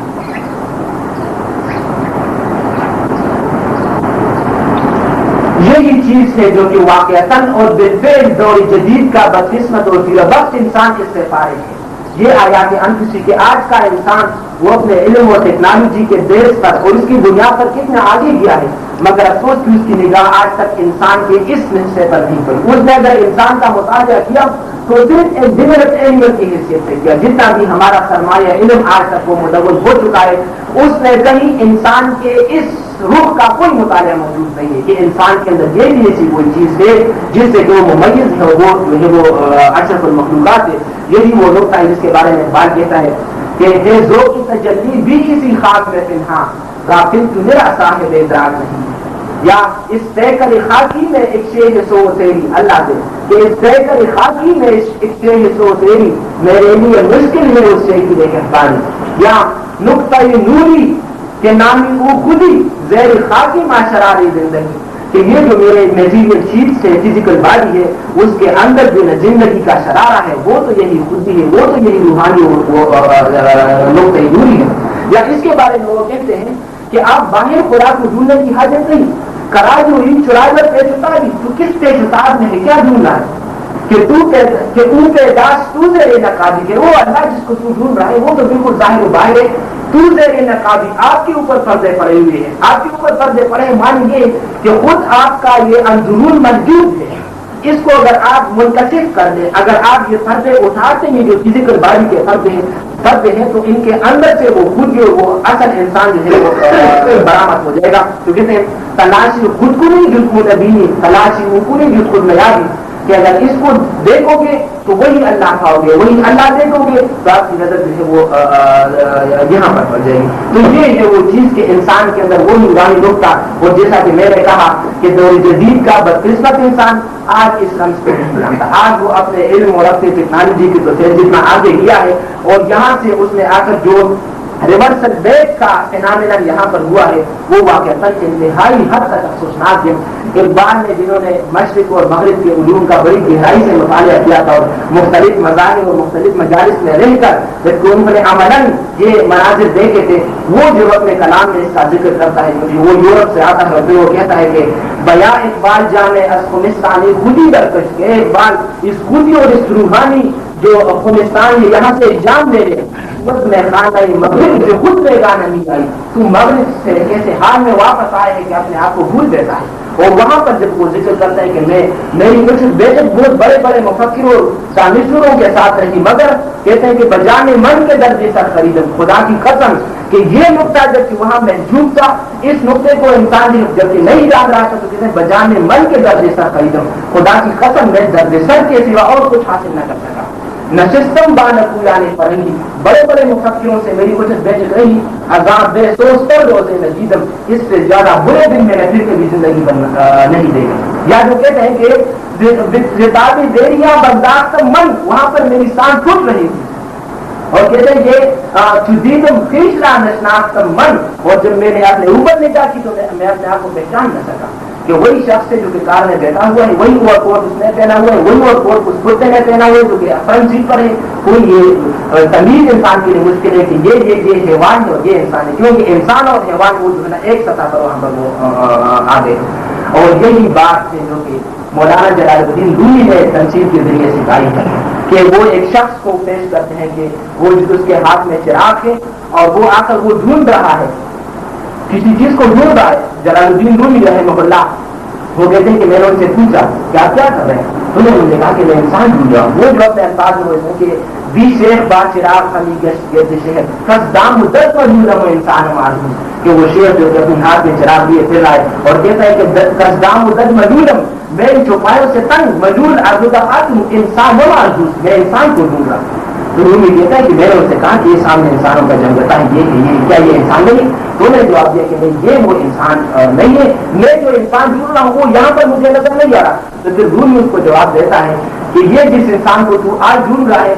یہی چیز ہے جو کہ واقعتاً اور بالفعل دور جدید کا بدقسمت اور فی وقت انسان اس سے فارغ ہے. یہ آیات انفسی کہ آج کا انسان وہ اپنے علم اور ٹیکنالوجی کے بیس پر اور اس کی بنیاد پر کتنا آگے گیا ہے, مگر افسوس کہ اس کی نگاہ آج تک انسان کے اس حصے پر نہیں پڑی. اس نے اگر انسان کا مطالعہ کیا تو صرف ایک ڈیولپ اینیمل کی حیثیت سے کیا. جتنا بھی ہمارا سرمایہ علم آج تک وہ مدون ہو چکا ہے اس میں کہیں انسان کے اس روح کا کوئی مطالعہ موجود نہیں ہے کہ انسان کے اندر یہ بھی ایسی کوئی چیز ہے جس سے کہ وہ ممیز ہے, وہ جو ہے وہ اشرف المخلوقات ہے. یہی وہ نقطہ ہے جس کے بارے میں بات کہتا ہے کہ ہے ذوق کی تجلی بھی کسی خاک میں پنہاں, غافل تو میرا صاحب ادراک نہیں. یا اس پیکر خاکی میں ایک شے سو تیری اللہ سے کہ اس پیکر خاکی میں ایک شے سو تیری میرے لیے مشکل ہے اس شے کی دیکھ پانی. یا نقطہ نوری کہ نامی او خودی زیر خاکی معاشراری زندگی, کہ یہ جو میرے میٹیریل چیز سے فزیکل باڈی ہے اس کے اندر جو زندگی کا شرارہ ہے وہ تو یہی خودی ہے، وہ تو یہی روحانی نقطۂ دوری ہے. یا اس کے بارے میں وہ کہتے ہیں کہ آپ باہر خوراک کو ڈھونڈنے کی حاجت نہیں، کرا جو ہی چرائے پر پیش اتاری، تو کس پیش اتار میں ہے کیا ڈھونڈ رہا ہے کہ تو پہ داس تو زیر نقابی، کہ وہ اللہ جس کو تو ڈھونڈ رہا ہے وہ تو بالکل ظاہر و باہر ہے. تو زیر نقابی، آپ کے اوپر پردے پڑے ہوئے ہیں، آپ کے اوپر پردے پڑے ہیں. مانیے کہ خود آپ کا یہ اندرون موجود ہے، اس کو اگر آپ منکشف کر دیں، اگر آپ یہ پردے اٹھاتے ہیں جو فزیکل باڈی کے پردے ہیں، تو ان کے اندر سے وہ خود جو وہ اصل انسان جو ہے وہ برآمد ہو جائے گا. تو کہتے ہیں تلاشی خود کو نہیں جس کو نبینی، تلاشی وہ کو نہیں جس کو نیابی، کہ اگر اس کو دیکھو گے تو وہی اللہ کھاؤ گے، وہی اللہ دیکھو گے تو آپ کی نظر جو ہے وہ یہاں پر پڑ جائے گی. تو یہ ہے وہ چیز کہ انسان کے اندر وہ نورانی نقطہ، اور جیسا کہ میں نے کہا کہ دور جدید کا بدقسمت انسان آج اس رمز پہ نہیں جانتا. آج وہ اپنے علم اور اپنے ٹیکنالوجی کی تو جتنا آگے گیا ہے، اور یہاں سے اس نے آ کر جو ریورسل بیک کا فینامینل یہاں پر ہوا ہے وہ واقعہ انتہائی حد تک افسوسناک ہے. اقبال نے جنہوں نے مشرق اور مغرب کے علوم کا بڑی گہرائی سے مطالعہ کیا تھا اور مختلف مذاہب اور مختلف مجالس میں رہ کر جبکہ انہوں نے عملاً یہ مناظر دیکھے تھے، وہ جو اپنے کلام میں اس کا ذکر کرتا ہے، وہ یورپ سے آتا ہے، وہ کہتا ہے کہ بیا اقبال جامع از خمستانی خودی درکش، کہ اقبال اس خودی اور اس روحانی جو خمستان ہے یہاں سے جان دے رہے میں خانہ مغرب سے خود بیگانہ نہیں آئی، تو مغرب سے کیسے حال میں واپس آئے ہے کہ اپنے آپ کو بھول دیتا ہے. اور وہاں پر جب وہ ذکر کرتا ہے کہ میری کچھ بیٹے بہت بڑے بڑے مفکروں دانشوروں کے ساتھ رہی، مگر کہتے ہیں کہ بجانے من کے درجے سر خریدم، خدا کی قسم کہ یہ نقطہ جبکہ وہاں محجوب تھا، اس نقطے کو انسان جبکہ نہیں جان رہا تھا، تو کہتے ہیں بجانے من کے درجے سر خریدم، خدا کی قسم میں درجے سر کے سوا اور کچھ حاصل نہ کر سکا. نشستم بانکویانے فرنگی، بڑے بڑے مفکروں سے میری کچھ بیٹھ رہی، عذاب بے سوچ پر روزے نجیدم، اس سے زیادہ برے دن میں پھر کبھی زندگی نہیں دے گا. یا جو کہتے ہیں کہ رتابی دیریاں برداشت من، وہاں پر میری سانس ٹوٹ رہی تھی، اور کہتے ہیں کہ چدیدم خیشلا نشناختم من، اور جب میں نے اپنے اوپر نگاہ کی تو میں اپنے آپ کو پہچان نہ سکا کہ وہی شخص ہے جو کہ کار میں بیٹھا ہوا ہے، وہی اوور کوٹ اس نے پہنا ہوا ہے، وہی اوور کوٹ اس کتے نے پہنا ہوا ہے جو کہ فرنٹ سیٹ پر ہے. کوئی یہ تمیز انسان کے لیے مشکل ہے کہ یہ حیوان ہے اور یہ انسان ہے، کیونکہ انسان اور حیوان وہ جو ہے نا ایک سطح پر وہاں پر وہ آگے. اور یہی بات ہے جو کہ مولانا جلال الدین رومی نے تنصیب کے ذریعے سکھائی ہے کہ وہ ایک شخص کو پیش کرتے ہیں کہ وہ اس کے ہاتھ میں چراغ ہے اور وہ آ کر وہ ڈھونڈ رہا ہے، کسی چیز کو ڈھونڈ رہا ہے. جلال الدین رومی رحمہ اللہ وہ کہتے ہیں کہ میں نے ان سے پوچھا کیا کر رہے ہیں، انہوں نے مجھے کہا کہ میں انسان ڈھونڈ رہا ہوں. وہ جو اپنے الفاظ میں ہوئے کہ 20 شیخ با چراغ خمی گشت شہر کس دام مدت موجود ہے انسان معلوم، کہ وہ شیخ جو کہ اپنے ہاتھ میں چراغ لیے پھر آئے اور کہتا ہے کہ کس دام مدت موجودم، میں ان چوپایوں سے تنگ موجود آزودات انسان و معذوز، میں انسان کو ڈھونڈ رہا ہوں. تو وہ یہ کہتا ہے کہ میں نے ان سے کہا کہ یہ سامنے انسانوں کا جنگ ہے، یہ کیا یہ انسان نہیں؟ تو انہوں نے جواب دیا کہ نہیں، یہ وہ انسان نہیں ہے، میں جو انسان ڈھونڈ رہا ہوں وہ یہاں پر مجھے نظر نہیں آ رہا. تو پھر رومی اس کو جواب دیتا ہے کہ یہ جس انسان کو تو آج ڈھونڈ رہا ہے،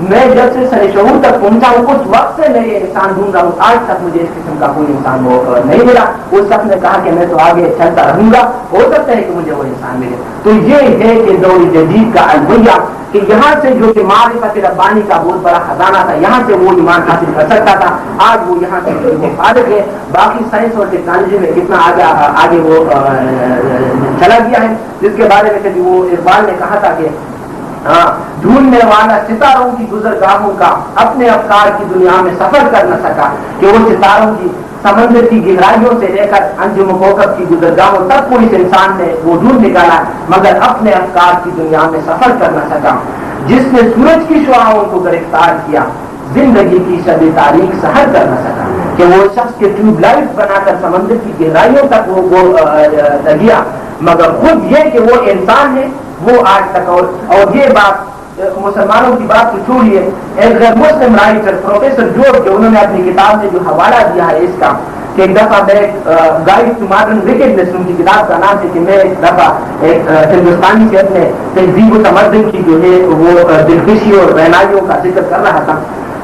میں جب سے سر شعور تک پہنچا ہوں اس وقت سے میں یہ انسان ڈھونڈ رہا ہوں، آج تک مجھے اس قسم کا کوئی انسان وہ نہیں ملا. اس شخص نے کہا کہ میں تو آگے چلتا رہوں گا، ہو سکتا ہے کہ مجھے وہ انسان ملے. تو یہ ہے کہ دور جدید کا المیہ کہ یہاں سے جو کہ معرفت ربانی کا بہت بڑا خزانہ تھا، یہاں سے وہ ایمان حاصل کر سکتا تھا، آج وہ یہاں سے فارغ ہے. باقی سائنس اور ٹیکنالوجی میں کتنا آگے وہ چلا گیا ہے، جس کے بارے میں کبھی وہ اقبال نے کہا تھا کہ ڈھونڈنے والا ستاروں کی گزرگاہوں کا اپنے افکار کی دنیا میں سفر کر نہ سکا، کہ وہ ستاروں کی سمندر کی گہرائیوں سے لے کر انجم کوکب کی گزرگاہوں تک کو اس انسان نے وہ ڈھونڈ نکالا، مگر اپنے افکار کی دنیا میں سفر کر نہ سکا. جس نے سورج کی شعاعوں کو گرفتار کیا، زندگی کی شب تاریخ سحر کر نہ سکا، کہ وہ شخص کے ٹیوب لائٹ بنا کر سمندر کی گہرائیوں تک وہ گیا، مگر خود یہ کہ وہ انسان ہے وہ آج تک. اور یہ بات مسلمانوں کی بات تو چھوڑیے، ایک غیر مسلم رائٹر پروفیسر جورج کے انہوں نے اپنی کتاب میں جو حوالہ دیا ہے اس کا کہ ایک دفعہ میں گائیڈ ٹو ماڈرن ویکڈنس، ان کی کتاب کا نام ہے کہ میں ایک دفعہ ایک ہندوستانی سے اپنے تہذیب و تمدن کی جو ہے وہ دلکشی اور رہنائیوں کا ذکر کر رہا تھا.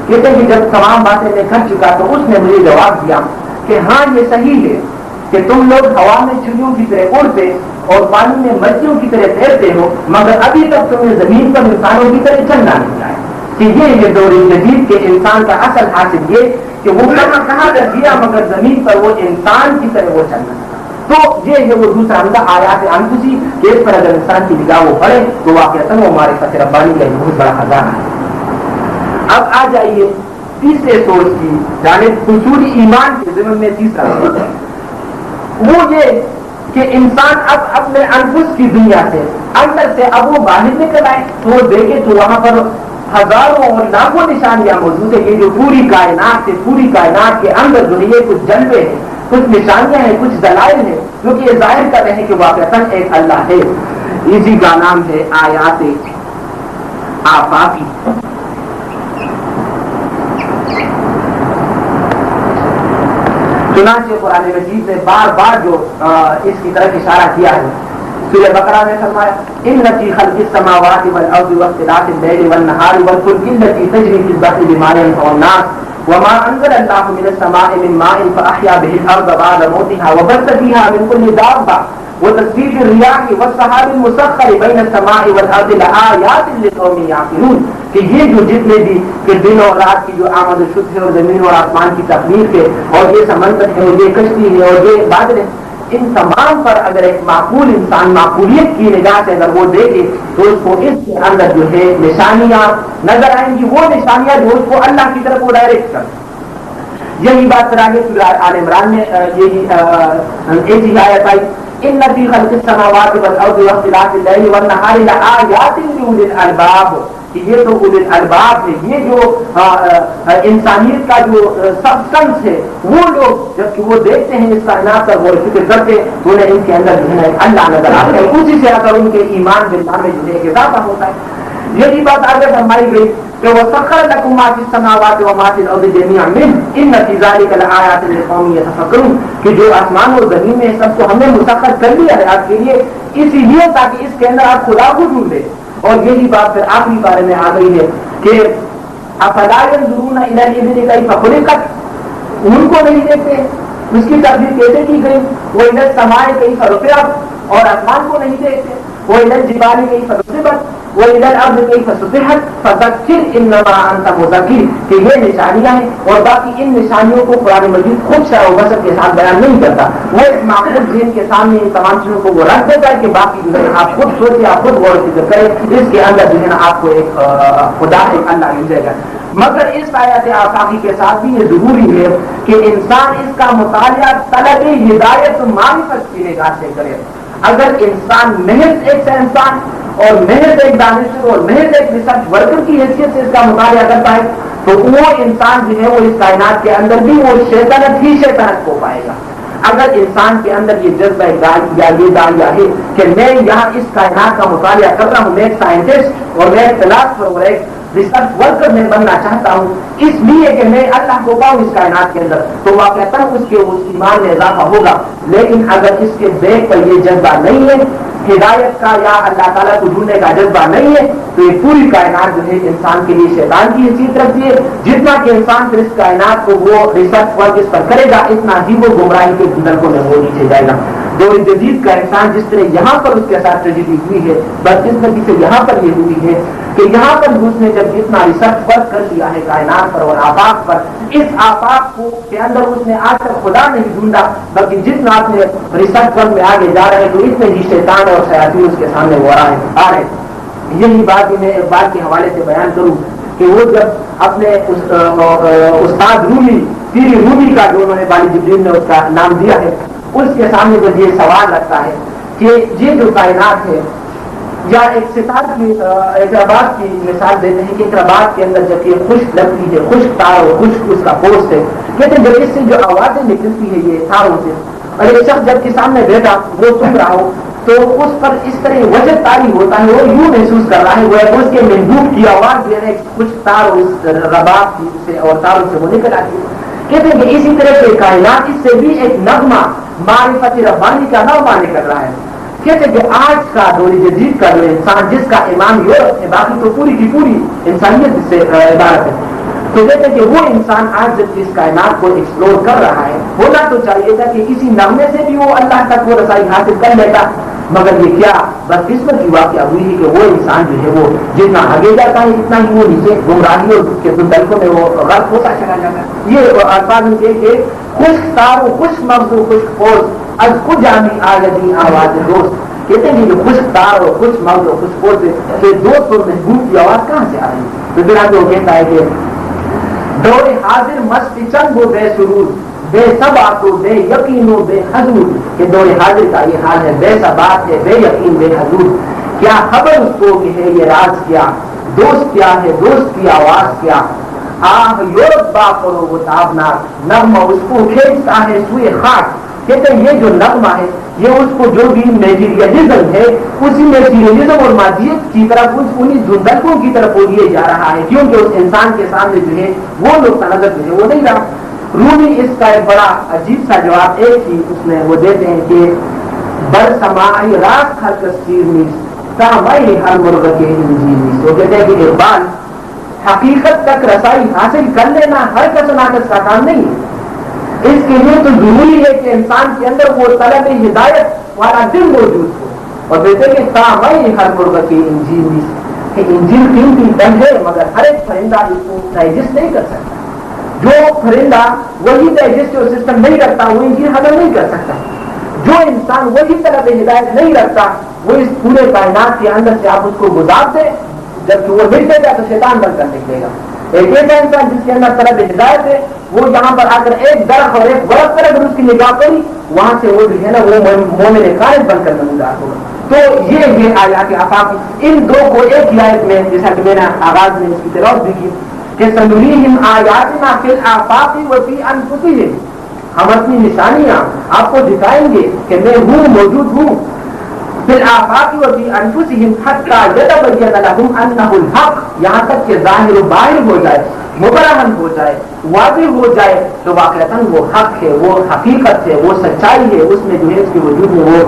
کہتے ہیں کہ جب تمام باتیں میں کر چکا تو اس نے مجھے جواب دیا کہ ہاں یہ صحیح ہے کہ تم لوگ ہوا میں چڑیوں کی طرح اڑتے اور پانی میں مچھلیوں کی طرح تیرتے ہو، مگر ابھی تک تمہیں زمین پر انسانوں کی طرح چلنا نہیں آیا۔ کہ یہ دور جدید کے انسان کا اصل حاصل یہ کہ وہ کہاں کر دیا، مگر زمین پر وہ انسان کی طرح وہ چلنا۔ تو یہ ہے وہ دوسرا عمدہ آیات انفسی کہ اس پر اگر انسان کی نگاہ وہ پڑے تو واقعتاً وہ معرفت ربانی کا ایک بہت بڑا خزانہ ہے۔ اب آ جائیے تیسرے سوچ کی جانب، حصول ایمان کے ضمن میں تیسرا سوچ ہے وہ یہ کہ انسان اب اپنے انفس کی دنیا سے اندر سے اب وہ باہر نکل آئے تو وہ دیکھے تو وہاں پر ہزاروں اور لاکھوں نشانیاں موجود ہیں۔ یہ جو پوری کائنات سے پوری کائنات کے اندر جو یہ کچھ جلوے ہیں، کچھ نشانیاں ہیں، کچھ دلائل ہیں جو کہ یہ ظاہر کر رہے ہیں کہ واقعتاً ایک اللہ ہے۔ اسی کا نام ہے آیات آفاقی۔ چنانچہ قرآن مجید نے بار بار جو اس کی طرف اشارہ کیا ہے، سورہ بقرہ میں فرمایا ان فی خلق السماوات والارض واختلاف اللیل والنہار والفلک التی تجری فی البحر بما ينفع الناس وما انزل اللہ من السماء من ماء فاحیا به الارض بعد موتها وبث فیها من كل دابة وتصريف الرياح والسحاب المسخر بين السماء والارض لآیات لقوم یعقلون۔ کہ یہ جو جتنے بھی کہ دن اور رات کی جو آمد و شد ہے اور زمین اور آسمان کی تخلیق ہے اور یہ سمندر ہے اور یہ کشتی ہے اور یہ بادل ہے، ان تمام پر اگر ایک معقول انسان معقولیت کی نگاہ سے اگر وہ دیکھے تو اس کو اس کے اندر جو ہے نشانیاں نظر آئیں گی، وہ نشانیاں جو اس کو اللہ کی طرف وہ ڈائریکٹ کر۔ یہی بات پھر آگے سورہ آل عمران میں یہی ایک ہی آیت آئی ان فی خلق السماوات والارض واختلاف اللیل والنہار لآیات لأولی الالباب۔ کہ یہ تو اولي الالباب ہے، یہ جو انسانیت کا جو سبسٹنس ہے وہ لوگ جبکہ وہ دیکھتے ہیں اس کائنات پر غور و فکر کرتے تو انہیں ان کے اندر جو ہے اللہ نظر آتا ہے، اسی سے اگر ان کے ایمان باللہ میں جو ہے ایک اضافہ ہوتا ہے۔ یہی بات آگے فرمائی گئی کہ وَسَخَّرَ لَكُم مَّا فِي السَّمَاوَاتِ وَمَا فِي الْأَرْضِ جَمِيعًا مِّنْهُ إِنَّ فِي ذَلِكَ لَآيَاتٍ لِقَوْمٍ يَتَفَكَّرُونَ۔ کہ جو آسمان اور زمین میں سب کو ہم نے مسخر کر لیا ہے آپ کے لیے، اسی لیے تاکہ اس کے اندر آپ خدا کو ڈھونڈ لیں۔ اور یہی بات پھر آخری بارے میں آ گئی ہے کہ افلا ينظرون الى الابل كيف خلقت، ان کو نہیں دیکھتے اس کی تقدیر کیسے کی گئی، وہ الى السماء كيف رفعت، اور آسمان کو نہیں دیکھتے، وہ الى الجبال كيف نصبت وإلى الأرض كيف سطحت فذكر إنما أنت مذكر۔ کہ یہ نشانیاں ہیں اور باقی ان نشانیوں کو قرآن مجید خود شرح و بسط کے ساتھ بیان نہیں کرتا، وہ ایک معقول ذہن کے سامنے ان تمام چیزوں کو وہ رکھ دیتا ہے کہ باقی جو ہے آپ خود سوچیں، آپ خود غور و فکر کریں، اس کے اندر جو ہے نا آپ کو ایک خدا ایک اللہ مل جائے گا۔ مگر اس آیات آفاقی کے ساتھ بھی یہ ضروری ہے کہ انسان اس کا مطالعہ طلب ہدایت معرفت کی نگاہ سے کرے۔ اگر انسان محض ایک سائنسدان اور محض ایک دانشور اور محض ایک ریسرچ ورکر کی حیثیت سے اس کا مطالعہ کرتا ہے تو وہ انسان جو ہے وہ اس کائنات کے اندر بھی وہ شیطنت ہی شیطنت کو پائے گا۔ اگر انسان کے اندر یہ جذبہ یا یہ داعیہ ہے کہ میں یہاں اس کائنات کا مطالعہ کر رہا ہوں، میں ایک سائنٹسٹ اور میں ایک فلاسفر اور ایک ریسرچ ورکر میں بننا چاہتا ہوں اس لیے کہ میں اللہ کو پاؤں اس کائنات کے اندر، تو واقعتا اس کے اس ایمان میں اضافہ ہوگا۔ لیکن اگر اس کے بیک پر یہ جذبہ نہیں ہے، ہدایت کا یا اللہ تعالیٰ کو ڈھونڈنے کا جذبہ نہیں ہے، تو یہ پوری کائنات جو ہے انسان کے لیے شیطان کی حیثیت رکھتی ہے۔ جتنا کہ انسان پھر اس کائنات کو وہ ریسرچ ورک اس پر کرے گا، اتنا ہی وہ گمراہی کے دلکوں میں وہ نیچے جائے گا۔ دور جدید کا انسان جس طرح یہاں پر اس کے ساتھ ٹریجڈی ہوئی ہے، بس اس طرح سے یہاں پر یہ ہوئی ہے کہ یہاں پر اس نے جب جتنا ریسرچ ورک کر دیا ہے کائنات پر اور آفاق پر، اس آفاق کو کے اندر اس نے آج تک خدا نہیں ڈھونڈا، بلکہ جتنا آپ نے ریسرچ ورک میں آگے جا رہے ہیں تو اس میں ہی شیطان اور شیاطین اس کے سامنے وہ آ رہے ہیں۔ یہی بات میں اقبال کے حوالے سے بیان کروں کہ وہ جب اپنے استاد رومی پیری رومی کا جو انہوں نے بالی جبریل نے اس کا نام دیا ہے، اس کے سامنے جب یہ سوال رکھتا ہے کہ یہ جو کائنات ہے یا ایک ستارہ کی اقربات کی مثال دیتے ہیں کہ اقربات کے اندر جب یہ خشک لگتی ہے، خشک تار اور خشک اس کا پوسٹ ہے، کہتے ہیں جب اس سے جو آوازیں نکلتی ہے یہ تاروں سے، اور ایک شخص جب کے سامنے بیٹھا وہ سن رہا ہو تو اس پر اس طرح وجہ تاری ہوتا ہے، وہ یوں محسوس کر رہا ہے وہ اس کے مندوب کی آواز جو ہے خشک تار اور اس رباب سے اور تاروں سے وہ نکل آتی ہے۔ کہتے ہیں کہ اسی طرح سے کائنات اس سے بھی ایک نغمہ معرفت ربانی کا نغمہ نکل رہا ہے۔ کہتے ہیں کہ آج کا دور جدید کا جو انسان جس کا ایمان یورپ ہے، باقی تو پوری کی پوری انسانیت سے عبارت ہے، تو کہتے ہیں کہ وہ انسان آج جب اس کائنات کو ایکسپلور کر رہا ہے، ہونا تو چاہیے تھا کہ کسی نغمے سے بھی وہ اللہ تک وہ رسائی حاصل کر لیتا، مگر یہ کیا بدقسمت کی واقعہ ہوئی ہے کہ وہ انسان جو ہے وہ جتنا آگے جاتا ہے اتنا ہی وہ نیچے گمراہی اور کے دلکوں میں وہ غرق ہوتا چلا جاتا ہے۔ یہ الفاظ ان کے کہ خشک تار و خشک مغز و خشک پوز از کجامی آیدی آواز دوست، کہتے ہیں کہ خشک تار اور خشک مغز اور خشک پوز کے دوست اور محبوب کی آواز کہاں سے آ رہی ہے؟ تو پھر آگے وہ کہتا ہے کہ دور حاضر مست چند و بے سرور، بے ثبات و بے یقین و بے حضور، کہ دور حاضر کا یہ حال ہے، بے ثبات ہے، بے یقین بے حضور، کیا خبر اس کو کہ ہے یہ راز کیا، دوست کیا ہے، دوست کی آواز کیا، آہ یورپ با کرو وہ تابناک، نغمہ اس کو کھینچتا ہے سوئے خاک، کہتے ہیں یہ جو نغمہ ہے یہ اس کو جو بھی میٹیریلزم ہے اسی میٹیریلزم اور مادیت کی طرف انہیں دھندلکوں کی طرف وہ لیے جا رہا ہے، کیونکہ اس انسان کے سامنے جو ہے وہ نقطہ نظر جو ہے وہ نہیں رہا۔ رومی اس کا ایک بڑا عجیب سا جواب ایک ہی اس میں وہ دیتے ہیں کہ بر سماعی راست ہر کثیر نیز سامعی ہر مرغ کے انجیل نیز، وہ کہتے ہیں کہ اقبال حقیقت تک رسائی حاصل کر لینا ہر کس ناقص کا کام نہیں ہے، اس کے لیے تو ضروری ہے کہ انسان کے اندر وہ طلب ہدایت والا دل موجود ہو، اور کہتے ہیں کہ سامعی ہر مرغ کے انجیل نیز، کہ انجیل قیمتی دم ہے مگر ہر ایک پرندہ اس کو ڈائجسٹ نہیں کر سکتا، جو پرندہ وہی ڈائجسٹو سسٹم نہیں رکھتا وہ انجیل ہضم نہیں کر سکتا، جو انسان وہی طلب ہدایت نہیں رکھتا وہ اس پورے کائنات کے اندر سے آپ اس کو گزار دے، جبکہ وہ مٹ جائے گا تو شیطان بن کر نکلے گا۔ ایک ایسا انسان جس کے اندر طلب ہدایت ہے وہ یہاں پر آ کر ایک درخت اور ایک برف پر اگر اس کی نگاہ پڑی وہاں سے وہ جو ہے نا وہ مومن خالص بن کر نمودار ہوگا۔ تو یہ ہے آیات آفاق، ان دو کو ایک ہی آیت میں جیسا کہ میں نے آغاز میں اس کی تلاوت بھی کی کہ سنریہم آیاتنا فی الآفاق وفی انفسہم، ہم اپنی نشانیاں آپ کو دکھائیں گے کہ میں ہوں، موجود ہوں، فی الآفاق وفی انفسہم حتی یتبین لہم انہ الحق، یہاں تک کہ ظاہر و باہر ہو جائے، مبرہن ہو جائے، واضح ہو جائے تو واقعتاً وہ حق ہے، وہ حقیقت ہے، وہ سچائی ہے، اس میں جو ہے اس کے وجود میں وہ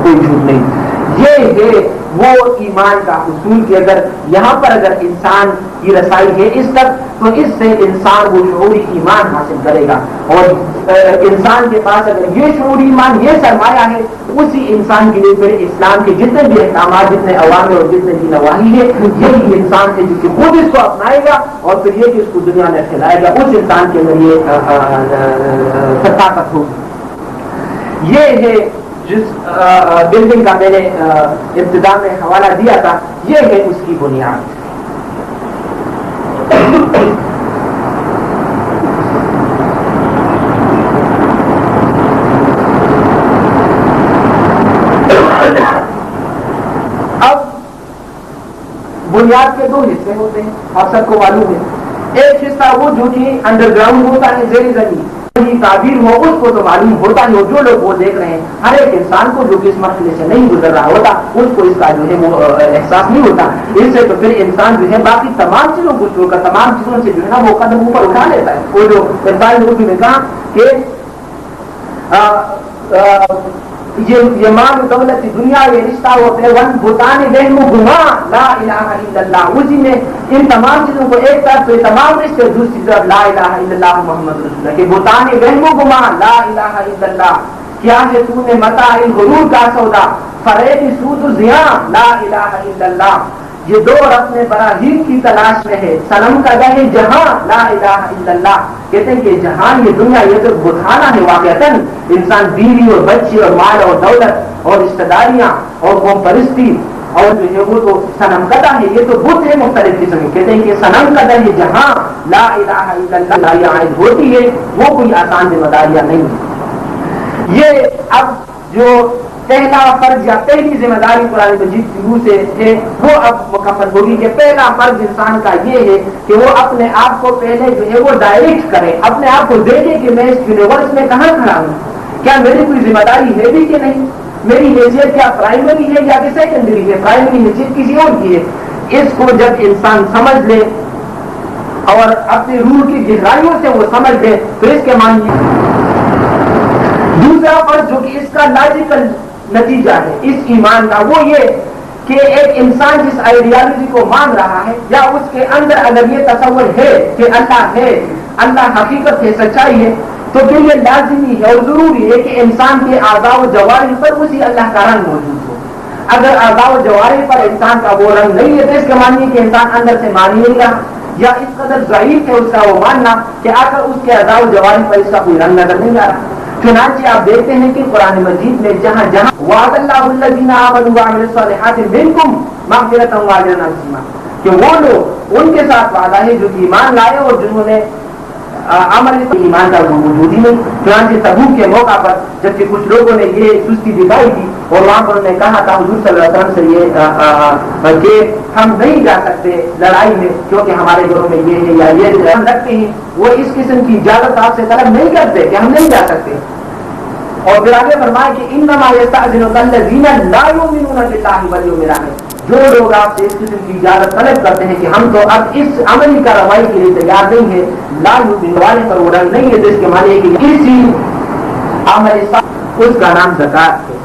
کوئی جھوٹ نہیں۔ یہ ہے وہ ایمان کا حصول کہ اگر یہاں پر اگر انسان کی رسائی ہے اس تک تو اس سے انسان وہ شعوری ایمان حاصل کرے گا، اور انسان کے پاس اگر یہ شعوری ایمان، یہ سرمایہ ہے، اسی انسان کے لیے پھر اسلام کے جتنے بھی احکامات، جتنے عوامر اور جتنے بھی نواہی ہے، یہی انسان ہے جو کہ خود اس کو اپنائے گا اور پھر یہ کہ اس کو دنیا میں پھیلائے گا، اس انسان کے اندر یہ طاقت ہوگی۔ یہ ہے جس بلڈنگ کا میں نے ابتدا میں حوالہ دیا تھا، یہ ہے اس کی بنیاد۔ اب بنیاد کے دو حصے ہوتے ہیں، آپ سب کو معلوم ہے، ایک حصہ وہ جو کہ انڈر گراؤنڈ ہوتا ہے، زیر زمین تعبیر ہو اس کو تو معلوم ہوتا ہے، اور جو لوگ وہ دیکھ رہے ہیں ہر ایک انسان کو جو کہ اس مرحلے سے نہیں گزر رہا ہوتا اس کو اس کا جو ہے وہ احساس نہیں ہوتا، اس سے تو پھر انسان جو ہے باقی تمام چیزوں کو چھوڑ کر تمام چیزوں سے جو ہے نا وہ قدم اوپر اٹھا لیتا ہے۔ وہ جو انسان اردو میں کہا کہ یہ مال دولت دنیا یہ رشتہ و پیون بھوتان وہم و گما لا الہ الا اللہ، اسی میں ان تمام چیزوں کو ایک طرف تو تمام رشتے، دوسری طرف لا الہ الا اللہ محمد رسول اللہ، کہ بھوتان وہم و گما لا الہ الا اللہ، کیا ہے تو نے متاع الغرور کا سودا فریب سود و زیاں لا الہ الا اللہ، یہ دور اپنے براہیم کی تلاش میں ہے، صنم کا گہ جہاں لا الہ الا اللہ، کہتے ہیں کہ جہان یہ دنیا یہ تو بتانا ہے، واقعتاً انسان بیوی اور بچی اور مال اور دولت اور رشتہ داریاں اور قوم پرستی اور جو ہے وہ تو صنم قدہ ہے، یہ تو بت ہے مختلف قسم کے، کہتے ہیں کہ صنم قدہ ہے جہاں لا الہ الا اللہ یہ عائد ہوتی ہے وہ کوئی آسان ذمہ داریاں نہیں ہے۔ یہ اب جو پہلا فرض یا پہلی ذمہ داری قرآن مجید کی روح سے ہے وہ اب مکمل ہوگی کہ پہلا فرض انسان کا یہ ہے کہ وہ اپنے آپ کو پہلے جو ہے وہ ڈائریکٹ کرے، اپنے آپ کو دیکھے کہ میں اس یونیورس میں کہاں کھڑا ہوں، کیا میری کوئی ذمہ داری ہے بھی کہ نہیں، میری حیثیت کیا پرائمری ہے یا کہ سیکنڈری ہے، پرائمری حیثیت کسی اور کی ہے۔ اس کو جب انسان سمجھ لے اور اپنی روح کی گہرائیوں سے وہ سمجھ لے تو اس کے معنی دوسرا فرض جو کہ اس کا لاجیکل نتیجہ ہے اس ایمان کا وہ یہ کہ ایک انسان جس آئیڈیالوجی کو مان رہا ہے یا اس کے اندر اگر یہ تصور ہے کہ اللہ ہے، اللہ حقیقت ہے، سچائی ہے، تو پھر یہ لازمی ہے اور ضروری ہے کہ انسان کے اعضاء و جوارح پر اسی اللہ کا رنگ موجود ہو۔ اگر اعضاء و جوارح پر انسان کا وہ رنگ نہیں ہے تو اس کے معنی کہ انسان اندر سے مان نہیں رہا، یا اس قدر ضعیف ہے اس کا وہ ماننا کہ آخر اس کے اعضاء و جوارح پر اس کا کوئی رنگ نظر نہیں آ رہا۔ چنانچہ آپ دیکھتے ہیں کہ قرآن مجید میں جہاں جہاں وعد اللہ الذین آمنوا وعملوا الصالحات منکم مغفرۃ واجرا عظیما، کہ وہ لوگ ان کے ساتھ وعدہ ہے جو ایمان لائے اور جنہوں نے عمل ایمان کا موجود ہی نہیں۔ چنانچہ تبوک کے موقع پر جبکہ کچھ لوگوں نے یہ سستی دکھائی تھی اور وہاں پر انہوں نے کہا تھا حضور صلی اللہ علیہ وسلم سے یہ کہ ہم نہیں جا سکتے لڑائی میں کیونکہ ہمارے گھروں میں یہ ہے یا یہ رکھتے ہیں، وہ اس قسم کی اجازت آپ سے طلب نہیں کرتے کہ ہم نہیں جا سکتے۔ اور پھر آگے فرمایا کہ انما یستأذنک الذین لا یؤمنون باللہ والیوم الآخر، جو لوگ آپ سے اس قسم کی اجازت طلب کرتے ہیں کہ ہم تو اب اس عملی کارروائی کے لیے تیار نہیں ہے، لا یؤمنون والے پر وہ رنگ نہیں ہے، تو اس کے معنی ہے کہ کسی عمل صالح اس کا نام زکات ہے،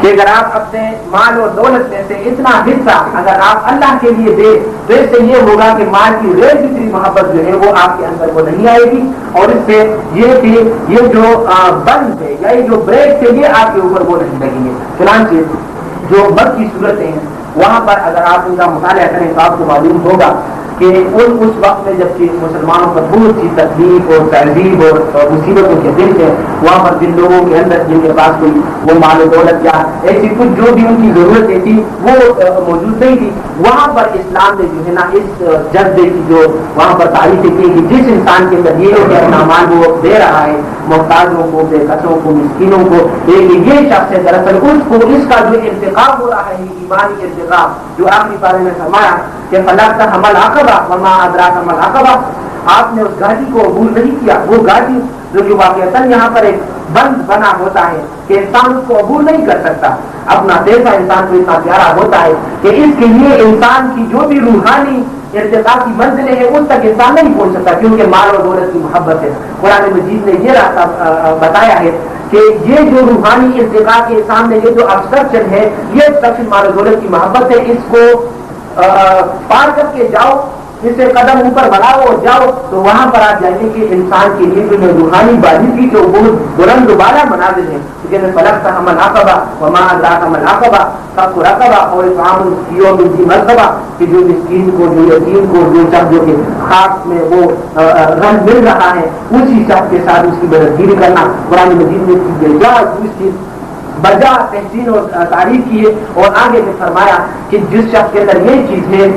کہ اگر آپ اپنے مال اور دولت میں سے اتنا حصہ اگر آپ اللہ کے لیے دے تو اس سے یہ ہوگا کہ مال کی غیر فطری محبت جو ہے وہ آپ کے اندر وہ نہیں آئے گی، اور اس سے یہ کہ یہ جو بند ہے یا یہ جو بریک ہے یہ آپ کے اوپر وہ نہیں لگیں گے۔ چنانچہ جو بد کی صورتیں ہیں وہاں پر اگر آپ ان کا مطالعہ کریں تو آپ کو معلوم ہوگا کہ اس وقت میں جبکہ مسلمانوں پر بہت سی تکلیف اور تہذیب اور مصیبتوں کے دن تھے، وہاں پر جن لوگوں کے اندر جن کے پاس کوئی وہ مال و دولت یا ایسی کچھ جو بھی ان کی ضرورتیں تھی وہ موجود نہیں تھی، وہاں پر اسلام نے جو ہے نا اس جذبے کی جو وہاں پر تعریفیں کی کہ جس انسان کے اندر یہ ہے کہ اپنا مال وہ دے رہا ہے محتاجوں کو، بے قصوں کو، مسکینوں کو، یہ شخص ہے دراصل اس کو اس کا جو ارتقاب ہو رہا ہے ایمانی ارتقاب جو آخری پارے میں فرمایا کہ فلاح حمل عقبہ وما ادراک حمل عقبہ، آپ نے اس گاڑی کو عبور نہیں کیا، وہ گاڑی جو کہ واقعتاً یہاں پر ایک بند بنا ہوتا ہے کہ انسان اس کو عبور نہیں کر سکتا، اپنا پیسہ انسان کو اتنا پیارا ہوتا ہے کہ اس کے لیے انسان کی جو بھی روحانی ارتقاء کی منزلیں ہیں اس تک انسان نہیں پہنچ سکتا کیونکہ مال اور دولت کی محبت ہے۔ قرآن مجید نے یہ راستہ بتایا ہے کہ یہ جو روحانی ارتقاء کے سامنے یہ جو ابسٹرکشن ہے یہ ابسٹرکشن مال و دولت کی محبت ہے، اس کو پار کر کے جاؤ، اس سے قدم اوپر بڑھاؤ اور جاؤ تو وہاں پر آپ جائیں گے کہ انسان کے لیے جو روحانی بازی جو بہت بلند و بالا منازل ہے، لیکن فلک حمل عقبہ وما ادراک حمل عقبہ فک رقبہ اور اطعام یوم ذی مسغبہ، کہ جو مسکین کو، جو یتیم کو، جو شخص جو کہ خاک میں وہ رنگ مل رہا ہے اسی شخص کے ساتھ اس کی مددگیری کرنا۔ قرآن مجید نے بجا تحسین اور تعریف کی ہے اور آگے میں فرمایا کہ جس شخص کے اندر یہ چیز ہے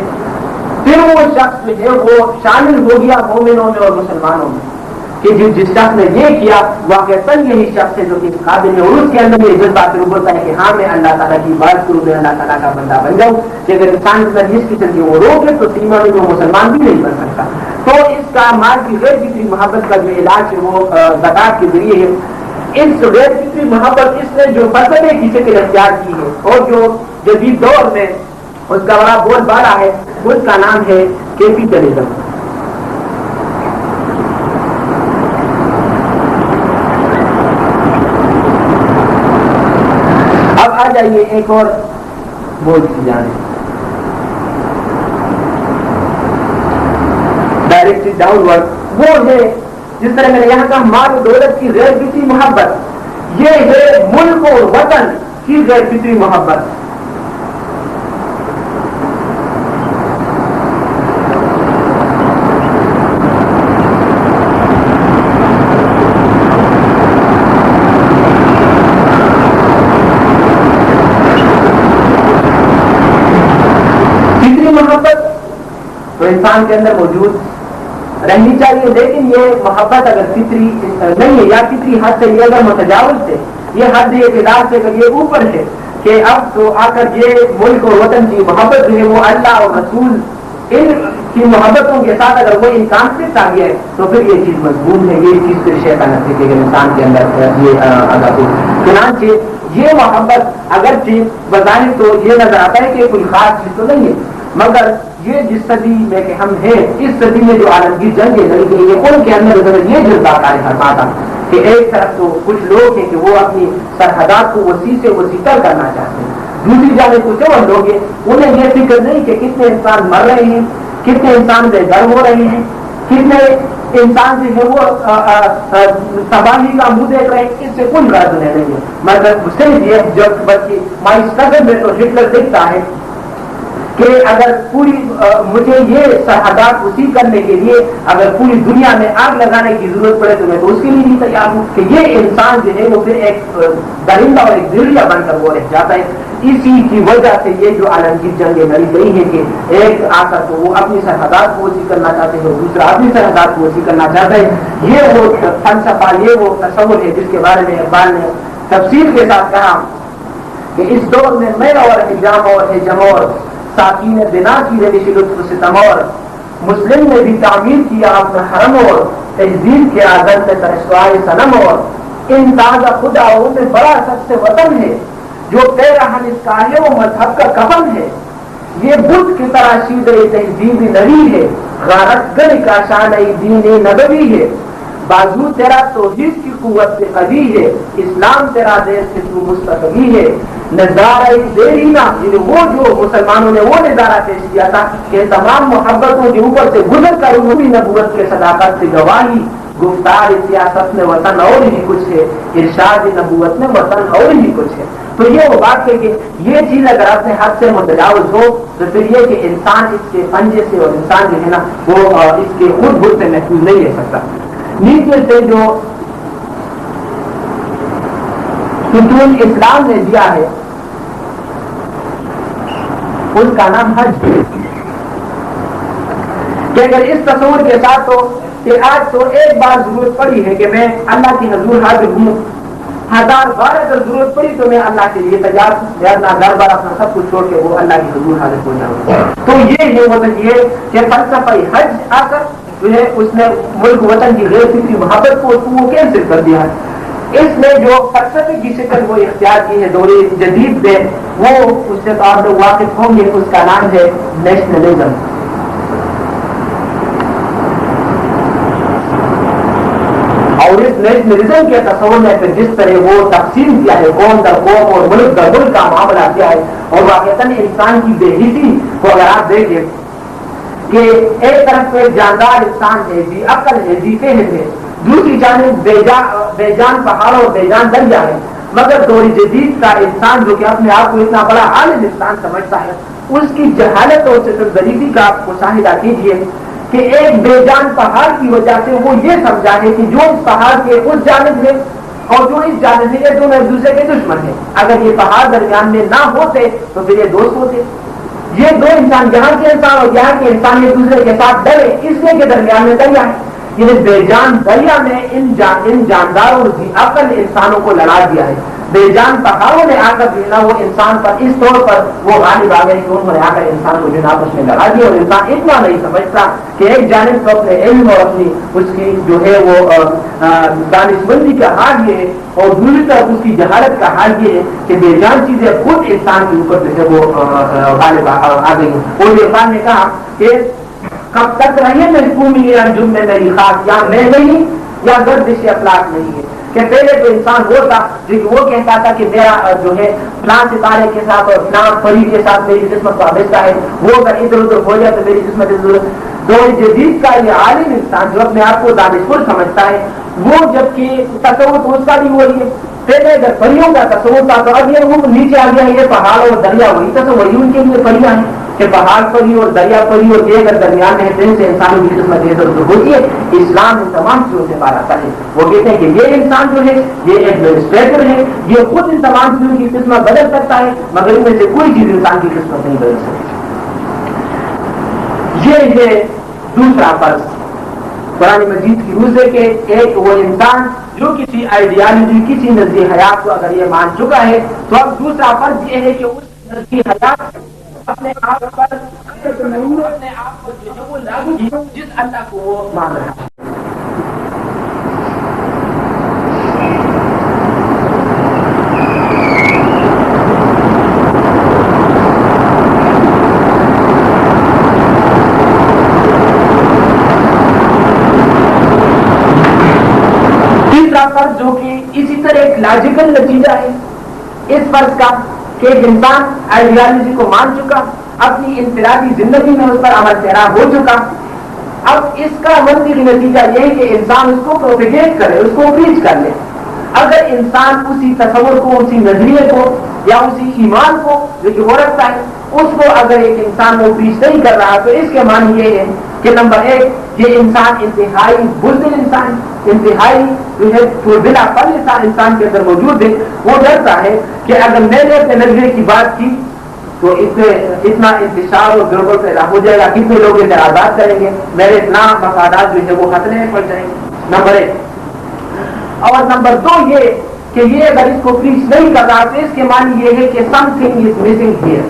پھر وہ شخص جو ہے وہ شامل ہو گیا مومنوں میں اور مسلمانوں میں، کہ جس شخص نے یہ کیا واقعتاً یہی شخص ہے جو کہ قابل ہے، اور اس کے اندر یہ جذبہ پھر ابھرتا ہے کہ ہاں میں اللہ تعالیٰ کی بات کروں، میں اللہ تعالیٰ کا بندہ بن جاؤں، کہ اگر انسان کے اندر اس قسم کی وہ روک ہے تو سیما میں وہ مسلمان بھی نہیں بن سکتا۔ تو اس کا مال کی غیر فطری محبت کا جو علاج ہے وہ زکات کے ذریعے ہے۔ اس غیر فطری محبت اس نے جو فلسفے کی شکل اختیار کی ہے اور جو جدید دور میں اس کا بڑا بول بالا ہے اس کا نام ہے کیپیٹلزم۔ اب آ جائیے ایک اور بول کی جانب، ڈائریکٹ ڈاؤن ورڈ، وہ ہے جس طرح میں نے یہاں کہا مال و دولت کی غیر فطری محبت، یہ ہے ملک اور وطن کی غیر فطری محبت۔ فطری محبت تو انسان کے اندر موجود رہنی چاہیے، لیکن یہ محبت اگر فطری نہیں ہے یا فطری حد سے یہ اگر متجاوز ہے، یہ حد اعتدال سے اگر یہ اوپر ہے کہ اب تو آ کر یہ ملک اور وطن کی محبت جو ہے وہ اللہ اور رسول ان کی محبتوں کے ساتھ اگر وہ انسان سے آ گیا ہے تو پھر یہ چیز مضمون ہے، یہ چیز پھر شیطان ہے کہ انسان کے اندر یہ ادا ہو۔ چنانچہ یہ محبت اگرچہ بظاہر تو یہ نظر آتا ہے کہ کوئی خاص چیز تو نہیں ہے، مگر یہ جس صدی میں کہ ہم ہیں، اس صدی میں جو عالمگیر جنگیں لڑی گئی ہیں، ان کے اندر یہ جذبہ قائم فرما تھا کہ ایک طرف تو کچھ لوگ ہیں کہ وہ اپنی سرحدات کو وسیع سے وسیع تر کرنا چاہتے ہیں، دوسری جانب کچھ اور لوگ ہیں انہیں یہ فکر نہیں کہ کتنے انسان مر رہے ہیں، کتنے انسان بے گھر ہو رہے ہیں، کتنے انسان جو ہے وہ تباہی کا منہ دیکھ رہے ہیں، اس سے کوئی غرض نہیں ہے، مگر صرف یہ جو بلکہ مائی اسٹرگل میں تو ہٹلر دیکھتا ہے کہ اگر پوری مجھے یہ سرحدات وسیع کرنے کے لیے اگر پوری دنیا میں آگ لگانے کی ضرورت پڑے تو میں تو اس کے لیے نہیں تیار ہوں، کہ یہ انسان جو ہے وہ پھر ایک درندہ اور ایک ذریعہ بن کر وہ رہ جاتا ہے۔ اسی کی وجہ سے یہ جو عالمگیر جنگیں لڑی گئی ہیں کہ ایک آ کر تو وہ اپنی سرحدات کو وسیع کرنا چاہتے ہیں، دوسرا اپنی سرحدات کو وسیع کرنا چاہتا ہے۔ یہ وہ فلسفہ، یہ وہ تصور ہے جس کے بارے میں اقبال نے تفصیل کے ساتھ کہا کہ اس دور میں میں اور حجام اور حجم اور ساکین بنا کی روش لطف ستم اور مسلم نے بھی تعمیر کیا اپنا حرم اور تجدید کے آزم میں ترشوائے صنم اور ان تازہ خداؤں میں بڑا سب سے وطن ہے جو پیرہن اس کا ہے وہ مذہب کا کفن ہے، یہ بدھ کی طرح شیدہ تہذیب نبی ہے، غارت گڑ کا شان دین نبوی ہے، بازو تیرا توحید کی قوت سے قوی ہے، اسلام تیرا دیر سے تو مستقبی ہے، نظارہ دیرینا یعنی وہ جو مسلمانوں نے وہ نظارہ پیش کیا تھا کہ تمام محبتوں کے اوپر سے گزر کر انہوں نے نبوت کے صداقت سے گواہی، گفتار سیاست میں وطن اور ہی کچھ ہے، ارشاد نبوت میں وطن اور ہی کچھ ہے۔ تو یہ وہ بات ہے کہ یہ چیز اگر اپنے ہاتھ سے متجاوز ہو تو پھر یہ کہ انسان اس کے پنجے سے اور انسان جو ہے نا وہ اس کے خود خود سے محفوظ نہیں رہ سکتا۔ نیچے سے جو ستون اسلام نے دیا ہے اس کا نام حج ہے، کہ اگر اس تصور کے ساتھ تو کہ آج تو ایک بار ضرورت پڑی ہے کہ میں اللہ کی حضور حاضر ہوں، 1000 بار اگر ضرورت پڑی تو میں اللہ کے لیے تیار ہوں، میں اپنا گھر بار اپنا سب کچھ چھوڑ کے وہ اللہ کی حضور حاضر ہو جاؤں۔ تو یہ وطن یہ کہ فلسفہ حج آ کر جو ہے اس نے ملک وطن کی غیر فطری محبت کو وہ کینسل کر دیا ہے۔ اس نے جو فلسفے کی شکل وہ اختیار کی ہے دور جدید میں، وہ اس سے تو آپ لوگ واقف ہوں گے، اس کا نام ہے نیشنلزم۔ اور اس نیشنلزم کے تصور میں پھر جس طرح وہ تقسیم کیا ہے قوم در قوم اور ملک در ملک کا معاملہ کیا ہے، اور واقعتاً انسان کی بے حسی کو اگر آپ دیکھیں کہ ایک طرف ایک جاندار انسان ہے، بے عقل ہے، بے فہم ہے، دوسری جانب بے جان پہاڑ اور بے جان دریا ہے، مگر دور جدید کا انسان جو کہ اپنے آپ کو اتنا بڑا عالم انسان سمجھتا ہے، اس کی جہالت اور غریبی کا آپ مشاہدہ کیجیے کہ ایک بے جان پہاڑ کی وجہ سے وہ یہ سمجھا ہے کہ جو اس پہاڑ کے اس جانب ہے اور جو اس جانب ہے یہ دونوں ایک دوسرے کے دشمن ہیں، اگر یہ پہاڑ درمیان میں نہ ہوتے تو پھر یہ دوست ہوتے، یہ دو انسان یہاں کے انسان اور یہاں کے انسان ایک دوسرے کے ساتھ ڈرے اس لیے کہ درمیان میں دریا ہے، یعنی بے جان دریا نے ان جاندار اور ذی عقل انسانوں کو لڑا دیا ہے، بے جان پہاڑوں نے آ کر جو وہ انسان پر اس طور پر وہ غالب آ گئے کہ انہوں نے آ کر انسان کو جو آپس میں لڑا دیا، اور انسان اتنا نہیں سمجھتا کہ ایک جانب تو اپنے علم اور اپنی اس کی جو ہے وہ دانش مندی کا حال یہ ہے، اور دوسری طرف اس کی جہالت کا حال یہ ہے کہ بے جان چیزیں خود انسان کے اوپر جو ہے وہ غالب آ گئی ہیں۔ اور عرفان نے کہا کہ کب تک رہیے محکومی انجم میں میری خاک، یا میں نہیں یا گردش اخلاق نہیں ہے، کہ پہلے تو انسان وہ تھا جو وہ کہتا تھا کہ میرا جو ہے فلاں ستارے کے ساتھ اور فلاں پری کے ساتھ میری قسمت وابستہ ہے، وہ اگر ادھر ادھر ہو جائے تو میری قسمت ادھر۔ دور جدید کا یہ عالم انسان جو اپنے آپ کو دانشور سمجھتا ہے، وہ جبکہ تصور تو اس کا بھی وہی ہے، پہلے اگر پریوں کا تصور تھا تو اب یہ وہ نیچے آ گیا، یہ پہاڑ اور دریا وہی تصور ان کے لیے پریاں ہیں کہ پہاڑ پری اور دریا پری اور یہ اگر درمیان میں ہے سے انسانوں کی قسمت ادھر ادھر ہوتی ہے۔ اسلام ان تمام چیزوں سے باہر آتا ہے، وہ کہتے ہیں کہ یہ انسان جو ہے یہ ایڈمنسٹریٹر ہے، یہ خود ان تمام چیزوں کی قسمت بدل سکتا ہے، مگر ان میں سے کوئی چیز انسان کی قسمت نہیں بدل سکتی۔ یہ ہے دوسرا فرض قرآن مجید کی روح سے کہ ایک وہ انسان جو کسی آئیڈیالوجی کسی نظریہ حیات کو اگر یہ مان چکا ہے تو اب دوسرا فرض یہ ہے کہ اس نظریہ حیات اپنے آپ پر جو ہے وہ لاگو جس اللہ کو وہ مان رہا ہے۔ دوسرا فرض جو کہ اسی طرح ایک لاجیکل نتیجہ ہے اس فرض کا کہ ایک انسان آئیڈیالوجی کو مان چکا، اپنی انفرادی زندگی میں اس پر عمل پیرا ہو چکا، اب اس کا منطقی نتیجہ یہ ہے کہ انسان اس کو پروپیگیٹ کرے، اس کو پریچ کر لے۔ اگر انسان اسی تصور کو، اسی نظریے کو یا اسی ایمان کو جو کہ وہ رکھتا ہے اس کو اگر ایک انسان وہ پریچ نہیں کر رہا تو اس کے معنی یہ ہے کہ نمبر ایک یہ انسان انتہائی بزدل انسان، انتہائی جو ہے بلا پل انسان کے اندر موجود ہے۔ وہ ڈرتا ہے کہ اگر میں نے اپنے نظریے کی بات کی تو اس سے اتنا انتشار اور گڑبڑ پیدا ہو جائے گا، کتنے لوگ اعتراضات کریں گے، میرے اتنا مفادات جو ہے وہ خطرے میں پڑ جائیں گے، نمبر ایک۔ اور نمبر دو یہ کہ یہ اگر اس کو پریچ نہیں کر رہا تو اس کے معنی یہ ہے کہ some thing is missing hair,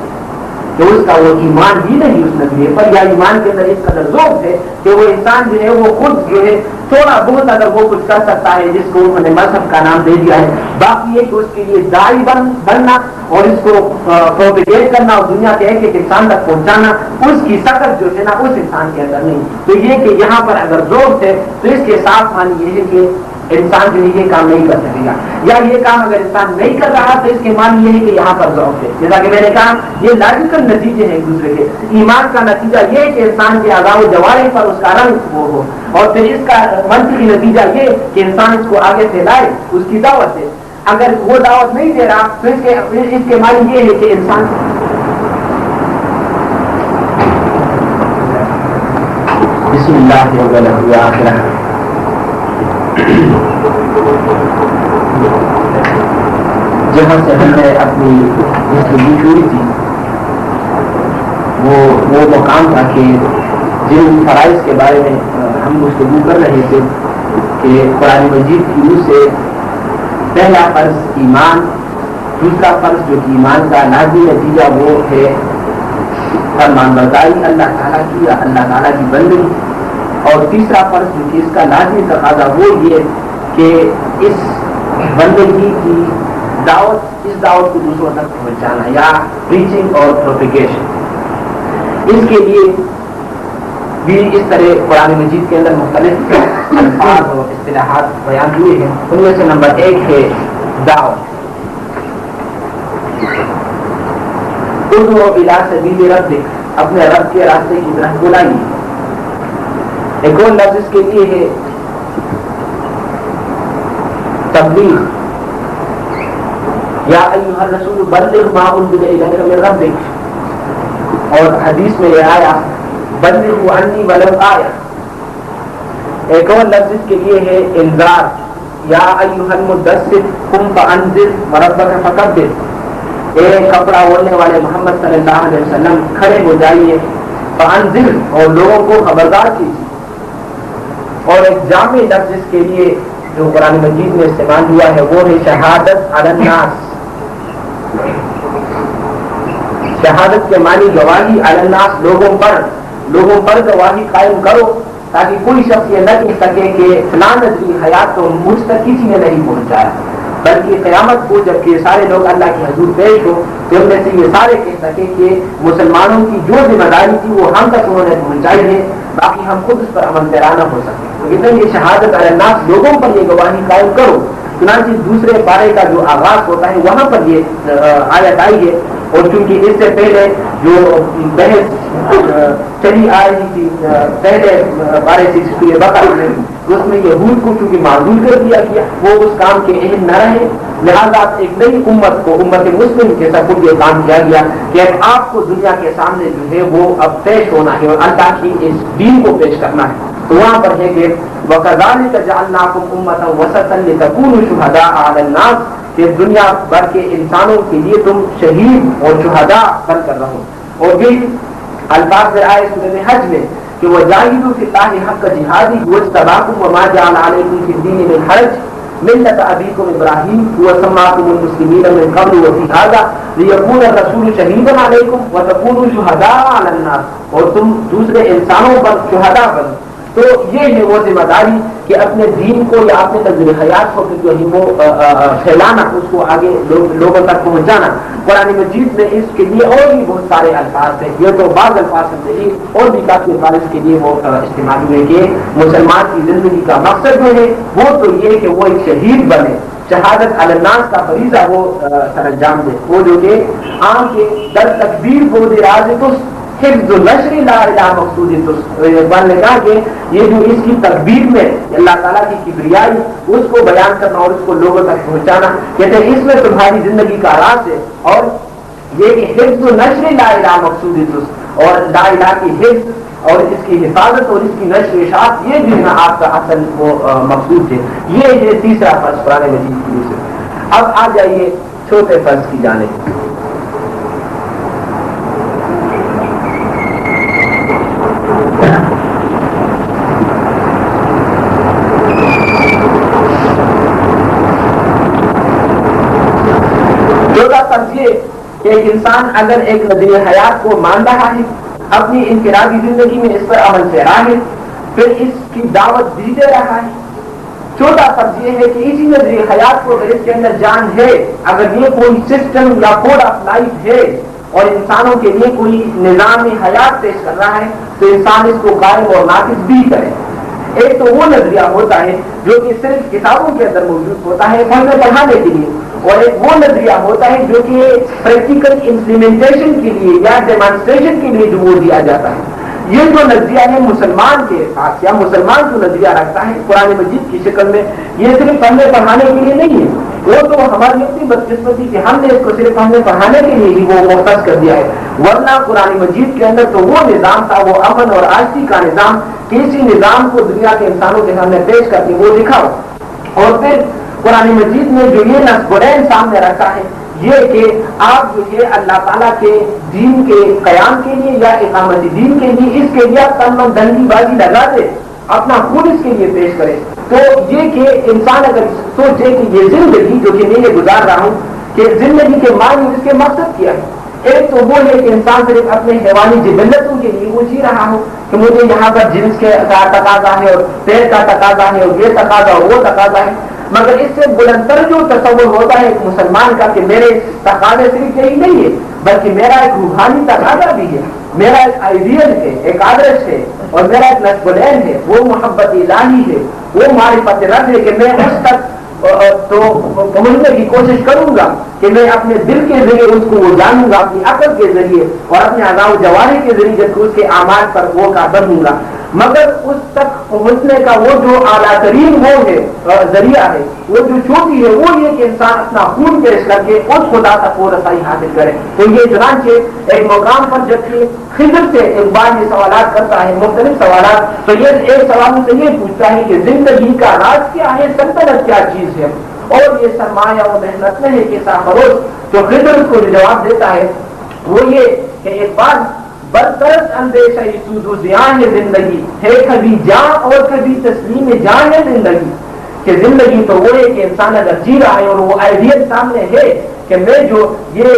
کہ اس کا وہ ایمان ہی نہیں اس نظریے پر، یا ایمان کے اندر اس قدر ذوق ہے کہ وہ انسان جو ہے وہ خود جو ہے تھوڑا بہت اگر وہ کچھ کر سکتا ہے جس کو انہوں نے مذہب کا نام دے دیا ہے، باقی یہ کہ اس کے لیے داعی بننا اور اس کو پروپیگیٹ کرنا اور دنیا کے ایک ایک انسان تک پہنچانا اس کی سخت جو ہے نا اس انسان کے اندر نہیں۔ تو یہ کہ یہاں پر اگر ذوق ہے تو اس کے ساتھ معنی یہ ہے کہ انسان جو یہ کام نہیں کر سکے گا، یا یہ کام اگر انسان نہیں کر رہا تو اس کے معنی یہ ہے کہ یہاں پر ذوق ہے۔ جیسا کہ میں نے کہا یہ لاجیکل نتیجے ہیں ایک دوسرے کے۔ ایمان کا نتیجہ یہ ہے کہ انسان کے اعضاء و جوارح پر اس کا رنگ وہ ہو، اور پھر اس کا منطقی نتیجہ یہ کہ انسان اس کو آگے سے لائے، اس کی دعوت دے۔ اگر وہ دعوت نہیں دے رہا تو اس کے معنی یہ ہے کہ انسان بسم اللہ جہاں سے ہم نے اپنی گفتگو شروع تھی وہ مقام تھا کہ جن فرائض کے بارے میں ہم گفتگو کر رہے تھے کہ قرآن مجید کی روح سے پہلا فرض ایمان، دوسرا فرض جو کہ ایمان کا لازمی نتیجہ وہ ہے فرمان برداری اللہ تعالیٰ کی یا اللہ تعالیٰ کی بندگی، اور تیسرا فرض جو کہ اس کا لازمی تقاضا وہ یہ کہ اس بندگی کی دعوت، اس دعوت کو دوسروں تک پہنچانا یا پریچنگ اور پروپیگیشن۔ اس کے لیے بھی اس طرح قرآن مجید کے اندر مختلف الفاظ اور اصطلاحات بیان ہوئے ہیں۔ ان میں سے نمبر ایک ہے دعوت، ادعو الی سبیل ربک، اپنے رب کے راستے کی طرف بلائیے۔ ایک اور لفظ اس کے لیے ہے تبلیغ، یا ایھا الرسول بلغ ما انزل الیک من ربک، اور حدیث میں یہ آیا بلغوا عنی ولو آیہ۔ ایک اور لفظ اس کے لیے ہے انذار، یا ایھا المدثر قم فانذر وربک فکبر، اے کپڑا اوڑھنے والے محمد صلی اللہ علیہ وسلم کھڑے ہو جائیے، فانذر، اور لوگوں کو خبردار کیجیے۔ اور ایک جامع لفظ اس کے لیے جو قرآن مجید میں استعمال ہوا ہے وہ ہے شہادت علی الناس۔ شہادت کے معنی گواہی، علی الناس، لوگوں پر گواہی قائم کرو، تاکہ کوئی شخص یہ نہ کہہ سکے کہ فلاں نظری حیات تو مجھ تک کسی نے نہیں پہنچایا، بلکہ قیامت کو جب کہ سارے لوگ اللہ کے حضور پیش ہو تو ان میں سے یہ سارے کہہ سکے کہ مسلمانوں کی جو ذمہ داری تھی وہ ہم تک انہوں نے پہنچائی ہے، باقی ہم خود اس پر عمل پیرا نہ ہو سکے۔ تو یہ شہادت علی الناس، لوگوں پر یہ گواہی قائم کرو۔ چنانچہ دوسرے پارے کا جو آغاز ہوتا ہے وہاں پر یہ آیت آئی ہے، اور چونکہ اس سے پہلے جو بحث چلی آ رہی تھی پہلے پارے سے سورہ بقرہ میں، اس میں یہود کو چونکہ معذور کر دیا گیا، وہ اس کام کے اہل نہ رہے، لہذا ایک نئی امت کو، امت مسلم کے سپرد یہ کام کیا گیا کہ اب آپ کو دنیا کے سامنے جو ہے وہ اب پیش ہونا ہے اور اللہ کی اس دین کو پیش کرنا ہے۔ تو وہاں پر ہے کہ وَكَذَلِكَ جَعَلْنَاكُمْ أُمَّةً وَسَطًا لِتَكُونُوا شُهَدَاءَ عَلَى النَّاسِ، کہ دنیا بھر کے انسانوں کے لیے تم شہید اور شہداء بن کر رہو۔ اور بھی الفاظ آئے سورہ حج میں کہ وَجَاهِدُوا فِي اللَّهِ حَقَّ جِهَادِهِ هُوَ اجْتَبَاكُمْ وَمَا جَعَلَ عَلَيْكُمْ فِي الدِّينِ مِنْ حَرَجٍ مِلَّةَ أَبِيكُمْ إِبْرَاهِيمَ هُوَ سَمَّاكُمُ الْمُسْلِمِينَ مِنْ قَبْلُ وَفِي هَذَا لِيَكُونَ الرَّسُولُ شَهِيدًا عَلَيْكُمْ وَتَكُونُوا شُهَدَاءَ عَلَى النَّاسِ، اور تم دوسرے انسانوں پر شہداء بنو تو یہ ہے وہ ذمہ داری کہ اپنے دین کو یا اپنے طرز حیات کو جو ہے وہ پھیلانا، اس کو آگے لوگوں تک پہنچانا۔ قرآن مجید میں اس کے لیے اور بھی بہت سارے الفاظ ہیں، یہ تو بعض الفاظ ہیں، اور بھی کافی الفاظ اس کے لیے وہ استعمال ہوئے کہ مسلمان کی زندگی کا مقصد جو ہے وہ تو یہ کہ وہ ایک شہید بنے، شہادت علی الناس کا فریضہ وہ سر انجام دے، وہ جو کہ عام کے در تکبیر کو دے راز تو حفظ نشر لا الہ مقصود اقبال نے کہا کہ یہ جو اس کی تکبیر میں اللہ تعالیٰ کی کبریائی اس کو بیان کرنا اور اس کو لوگوں تک پہنچانا، کہتے ہیں اس میں تمہاری زندگی کا راز ہے، اور یہ کہ حفظ نشر لا الہ مقصود اور لا الہ کی حفظ اور اس کی حفاظت اور اس کی نشر اشاعت، یہ جو ہے آپ کا اصل وہ مقصود ہے۔ یہ ہے تیسرا فرض قرآن مجید کی سے۔ اب آ جائیے چھوٹے فرض کی جانب۔ کہ ایک انسان اگر ایک نظریہ حیات کو مان رہا ہے، اپنی انفرادی زندگی میں اس پر عمل پیرا ہے، پھر اس کی دعوت دی دے رہا ہے۔ چوتھا فرض یہ ہے کہ اسی نظریہ حیات کو اگر اس کے اندر جان ہے، اگر یہ کوئی سسٹم یا کوڈ آف لائف ہے اور انسانوں کے لیے کوئی نظام حیات پیش کر رہا ہے، تو انسان اس کو قائم اور نافذ بھی کرے۔ ایک تو وہ نظریہ ہوتا ہے جو کہ صرف کتابوں کے اندر موجود ہوتا ہے پڑھنے پڑھانے کے لیے، اور ایک وہ نظریہ ہوتا ہے جو کہ پریکٹیکل امپلیمنٹیشن کے لیے یا ڈیمانسٹریشن کے لیے جو وہ دیا جاتا ہے۔ یہ جو نظریہ ہے مسلمان کے پاس یا مسلمان جو نظریہ رکھتا ہے قرآن مجید کی شکل میں، یہ صرف پڑھنے پڑھانے کے لیے نہیں ہے، وہ تو ہماری اپنی بدقسمتی کہ ہم نے اس کو صرف پڑھنے پڑھانے کے لیے ہی وہ مختص کر دیا ہے، ورنہ قرآن مجید کے اندر تو وہ نظام تھا، وہ امن اور آشتی کا نظام، کسی نظام کو دنیا کے انسانوں کے سامنے پیش کرتی وہ دکھاؤ۔ اور پھر قرآن مجید میں جو یہ نصبرین سامنے رکھا ہے، یہ کہ آپ جو ہے اللہ تعالیٰ کے دین کے قیام کے لیے یا اقامت دین کے لیے اس کے لیے تن من دھن کی بازی لگا دے، اپنا خون اس کے لیے پیش کرے۔ تو یہ کہ انسان اگر سوچے کہ یہ زندگی جو کہ میں یہ گزار رہا ہوں، کہ زندگی کے معنی اس کے مقصد کیا ہے، ایک تو وہ ہے کہ انسان صرف اپنے حیوانی جبلتوں کے لیے وہ جی رہا ہو کہ مجھے یہاں پر جنس کے تقاضا ہے اور پیر کا تقاضا ہے اور یہ تقاضا وہ تقاضا ہے، مگر اس سے بلندتر جو تصور ہوتا ہے ایک مسلمان کا کہ میرے تقاضے صرف یہی نہیں ہے بلکہ میرا ایک روحانی تقاضا بھی ہے، میرا ایک آئیڈیل ہے، ایک آدرش ہے، اور میرا ایک نصب العین ہے، وہ محبت الہی ہے، وہ معرفت رب ہے کہ میں اس تک تو پہنچنے کی کوشش کروں گا کہ میں اپنے دل کے ذریعے اس کو وہ جانوں گا، اپنی عقل کے ذریعے اور اپنے اعضاء و جوارح کے ذریعے جب اس کے اعمال پر وہ قابل ہوں گا، مگر اس تک پہنچنے کا وہ جو اعلیٰ ترین وہ ہے ذریعہ ہے، وہ جو چوٹی ہے، وہ یہ کہ انسان اپنا خون پیش کر کے اس خدا تک وہ رسائی حاصل کرے۔ تو یہ چنانچہ ایک مقام پر جب کہ خضر سے اقبال یہ سوالات کرتا ہے، مختلف سوالات، تو یہ ایک سوال سے یہ پوچھتا ہے کہ زندگی کا راز کیا ہے، سلطنت کیا چیز ہے، اور یہ سرمایہ و محنت میں ہے کہ سرفروش۔ تو خضر اس کو جو جواب دیتا ہے وہ یہ کہ ایک بات برطرف اندیشہ سود و زیان ہے زندگی، ہے کبھی جاں اور کبھی تسلیم جان ہے زندگی، کہ زندگی تو وہ ہے کہ انسان اگر جی رہا ہے اور وہ آئیڈیل سامنے ہے کہ میں جو یہ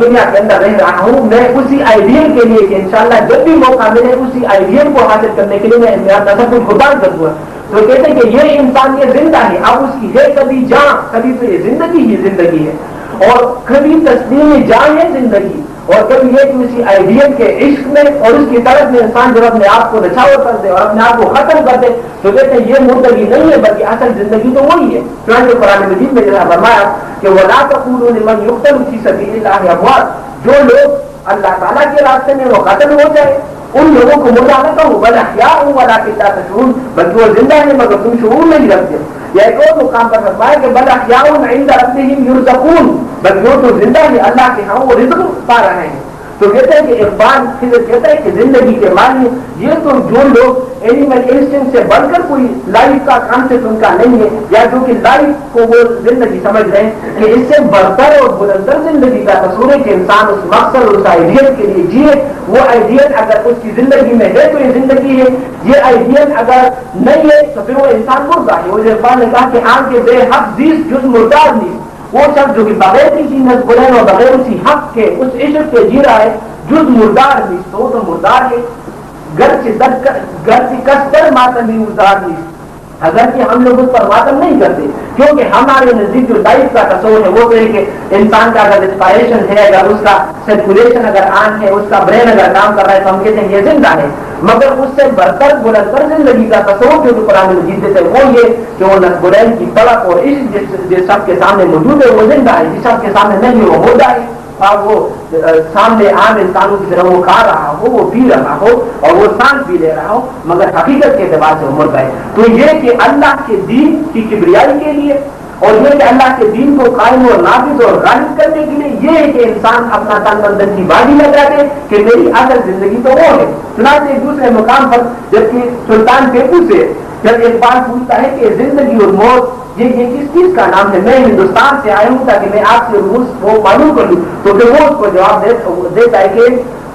دنیا کے اندر رہ رہا ہوں، میں اسی آئیڈیل کے لیے کہ انشاءاللہ جب بھی موقع ملے اسی آئیڈیل کو حاصل کرنے کے لیے میں میرا تصور قربان کر دوں، تو کہتے ہیں کہ یہ انسان یہ زندہ ہے، اب اس کی ہے کبھی جاں، کبھی تو یہ زندگی ہی زندگی ہے، اور کبھی تسلیم جان ہے زندگی، اور کبھی یہ کہ اسی آئیڈیل کے عشق میں اور اس کی طرف میں انسان جب اپنے آپ کو نچھاور کر دے اور اپنے آپ کو ختم کر دے، تو کہتے ہیں یہ مردگی نہیں ہے بلکہ اصل زندگی تو وہی ہے۔ چنانچہ قرآن مجید میں جیسا فرمایا کہ وَلَا تَقُولُوا لِمَنْ يُقْتَلُ فِي سَبِيلِ اللَّهِ أَمْوَاتٌ، جو لوگ اللہ تعالیٰ کے راستے میں وہ قتل ہو جائے ان لوگوں کو مردہ نہ کہو، بل احیاء وَلَٰكِن لَا تَشْعُرُونَ، بلکہ وہ زندہ ہیں مگر تم شعور نہیں رکھتے۔ یا ایک اور مقام پر فرمایا کہ بل احیاء عند ربهم يرزقون، بلکہ وہ تو زندہ ہے اللہ کے ہاں وہ رزق پا رہے ہیں۔ تو کہتے ہیں کہ اقبال خضر کہتا ہے کہ زندگی کے معنی یہ تو جو لوگ اینیمل انسٹنکٹ سے بڑھ کر کوئی لائف کا کانسیپٹ ان کا نہیں ہے، یا جو کہ لائف کو وہ زندگی سمجھ رہے ہیں کہ اس سے بڑھتر اور بلندر زندگی کا تصور ہے کہ انسان اس مقصد اور اس آئیڈیل کے لیے جیے۔ وہ آئیڈیل اگر اس کی زندگی میں ہے تو یہ زندگی ہے، یہ آئیڈیل اگر نہیں ہے تو پھر وہ انسان مردہ ہے۔ وہ اقبال نے کہا کہ آن کے بے حق زیست جز مردار نہیں، وہ شخص جو کہ بغیر کسی نصب العین اور بغیر اسی حق کے اس عشق کے جی رہا ہے جز مردار بھی تو مردار ہے۔ گرچہ کسر ماتمی ازار نہیں، اگر کہ ہم لوگ اس پر ماتم نہیں کرتے، کیونکہ ہمارے نزدیک جو لائف کا تصور ہے وہ تو ہے کہ انسان کا اگر ریسپائریشن ہے، اگر اس کا سرکولیشن اگر آن ہے، اس کا برین اگر کام کر رہا ہے تو ہم کہتے ہیں یہ زندہ ہے. مگر اس سے برتر بلند تر زندگی کا تصور جو قرآن مجید دیتے وہ یہ کہ وہ نسبرین کی تڑپ اور عشق جس شخص کے سامنے موجود ہے وہ زندہ ہے، جس شخص کے سامنے نہیں وہ مردہ ہے. اور وہ سامنے عام انسانوں کی طرح وہ کھا رہا ہو، وہ پی رہا ہو اور وہ سانس بھی لے رہا ہو، مگر حقیقت کے اعتبار سے وہ مردہ ہے. تو یہ کہ اللہ کے دین کی کبریائی کے لیے اور یہ کہ اللہ کے دین کو قائم اور نافذ اور غالب کرنے کے لیے یہ ہے کہ انسان اپنا تن بندن کی بازی لگا دے کہ میری اصل زندگی تو وہ ہے. چنانچہ ایک دوسرے مقام پر جبکہ سلطان ٹیپو سے جب ایک بار پوچھتا ہے کہ زندگی اور موت یہ کس چیز کا نام ہے، میں ہندوستان سے آیا ہوں تاکہ میں آپ سے وہ معلوم کر لوں، تو پھر وہ اس کو جواب دیتا ہے کہ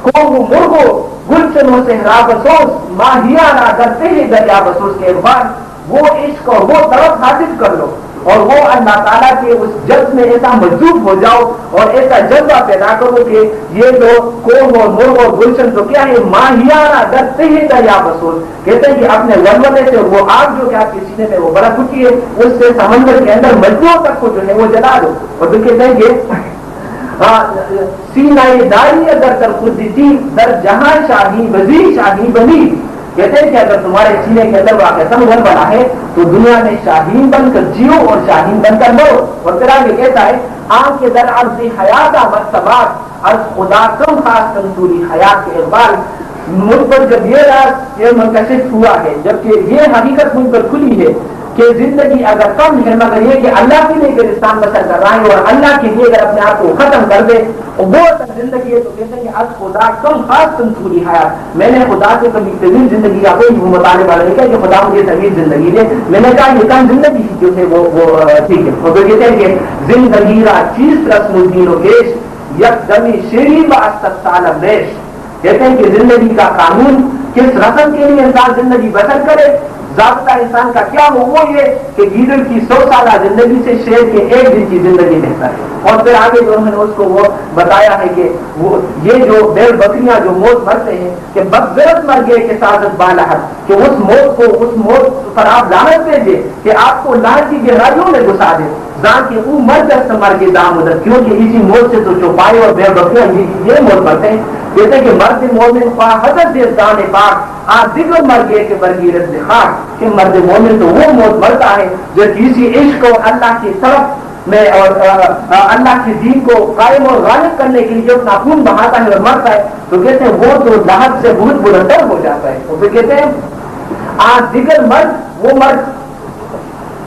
کو مرغو گلشنوں سے ہرا بسوس ماہیانہ کرتے ہی دریا بسوس کے بعد وہ عشق اور وہ طرف حاصل کر لو اور وہ اللہ تعالیٰ کے اس جذب میں ایسا مجذوب ہو جاؤ اور ایسا جذبہ پیدا کرو کہ یہ جو کوہ اور مرغ اور گلشن تو کیا ہے ماہیانہ درتے ہی دریا بسوس، کہتے ہیں کہ اپنے ولولے سے وہ آگ جو کہ آپ کے سینے میں وہ برف اٹھی ہے اس سے سمندر کے اندر مجموعوں تک کو جو ہے وہ جلا دو. اور تو کہتے ہیں کہ سینہ داری اگر در خودتی در جہاں شاہی وزیر شاہی بنی، کہتے ہیں کہ اگر تمہارے سینے کے اندر واقع سمجھ بنا ہے تو دنیا میں شاہین بن کر جیو اور شاہین بن کر مرو. اور پھر آگے کہتا ہے آنکھ کے در عرض حیات مرتبات از خدا کم خاص کنتوری حیات کے اقبال. مجھ پر جب یہ راز یہ منکشف ہوا ہے، جبکہ یہ حقیقت مجھ پر کھلی ہے کہ زندگی اگر کم ہے مگر یہ کہ اللہ کے لیے گرستان بسر کر رہا ہے اور اللہ کے لیے اگر اپنے آپ کو ختم کر دے وہ زندگی ہے، تو کہتے ہیں کہ از خدا کم خاص تنسوری حیات، میں نے خدا سے کبھی طویل زندگی کا کوئی مطالبہ نہیں کیا کہ خدا مجھے طویل زندگی دے، میں نے کہا یہ کم زندگی جو ہے وہ ٹھیک ہے. اور پھر کہتے ہیں کہ زندگی را چیز رسم الدین و گیش یک دمی شیری و استت سال ریش، کہتے ہیں کہ زندگی کا قانون کس رسم کے لیے انسان زندگی بسر کرے. ضابطہ انسان کا کیا ہو وہ یہ کہ گیدڑ کی 100 سالہ زندگی سے شیر کے ایک دن کی زندگی بہتر ہے. اور پھر آگے جو انہوں نے اس کو وہ بتایا ہے کہ وہ یہ جو بیل بکریاں جو موت مرتے ہیں کہ بغرض مر گئے کہ سعادت بالحد، کہ اس موت پر آپ لعنت بھیجے کہ آپ کو لعنت کی گہرائیوں میں گھسا دے جان کے وہ مر دست مر کے دام ادھر، کیونکہ اسی موت سے تو چوپائے اور بیل بکریاں یہ موت مرتے ہیں. کہتے ہیں کہ مرد مومن پا حضرت دان پاک آ دیگر مر گئے کہ برگیرت خاک، کہ مرد مومن تو وہ موت مرتا ہے جو کسی عشق اور اللہ کی طرف میں اور اللہ کے دین کو قائم اور غالب کرنے کے لیے جو اپنا خون بہاتا ہے اور مرتا ہے، تو کہتے ہیں وہ تو لحد سے بہت بلندر ہو جاتا ہے. تو پھر کہتے ہیں آج دیگر مرد وہ مرد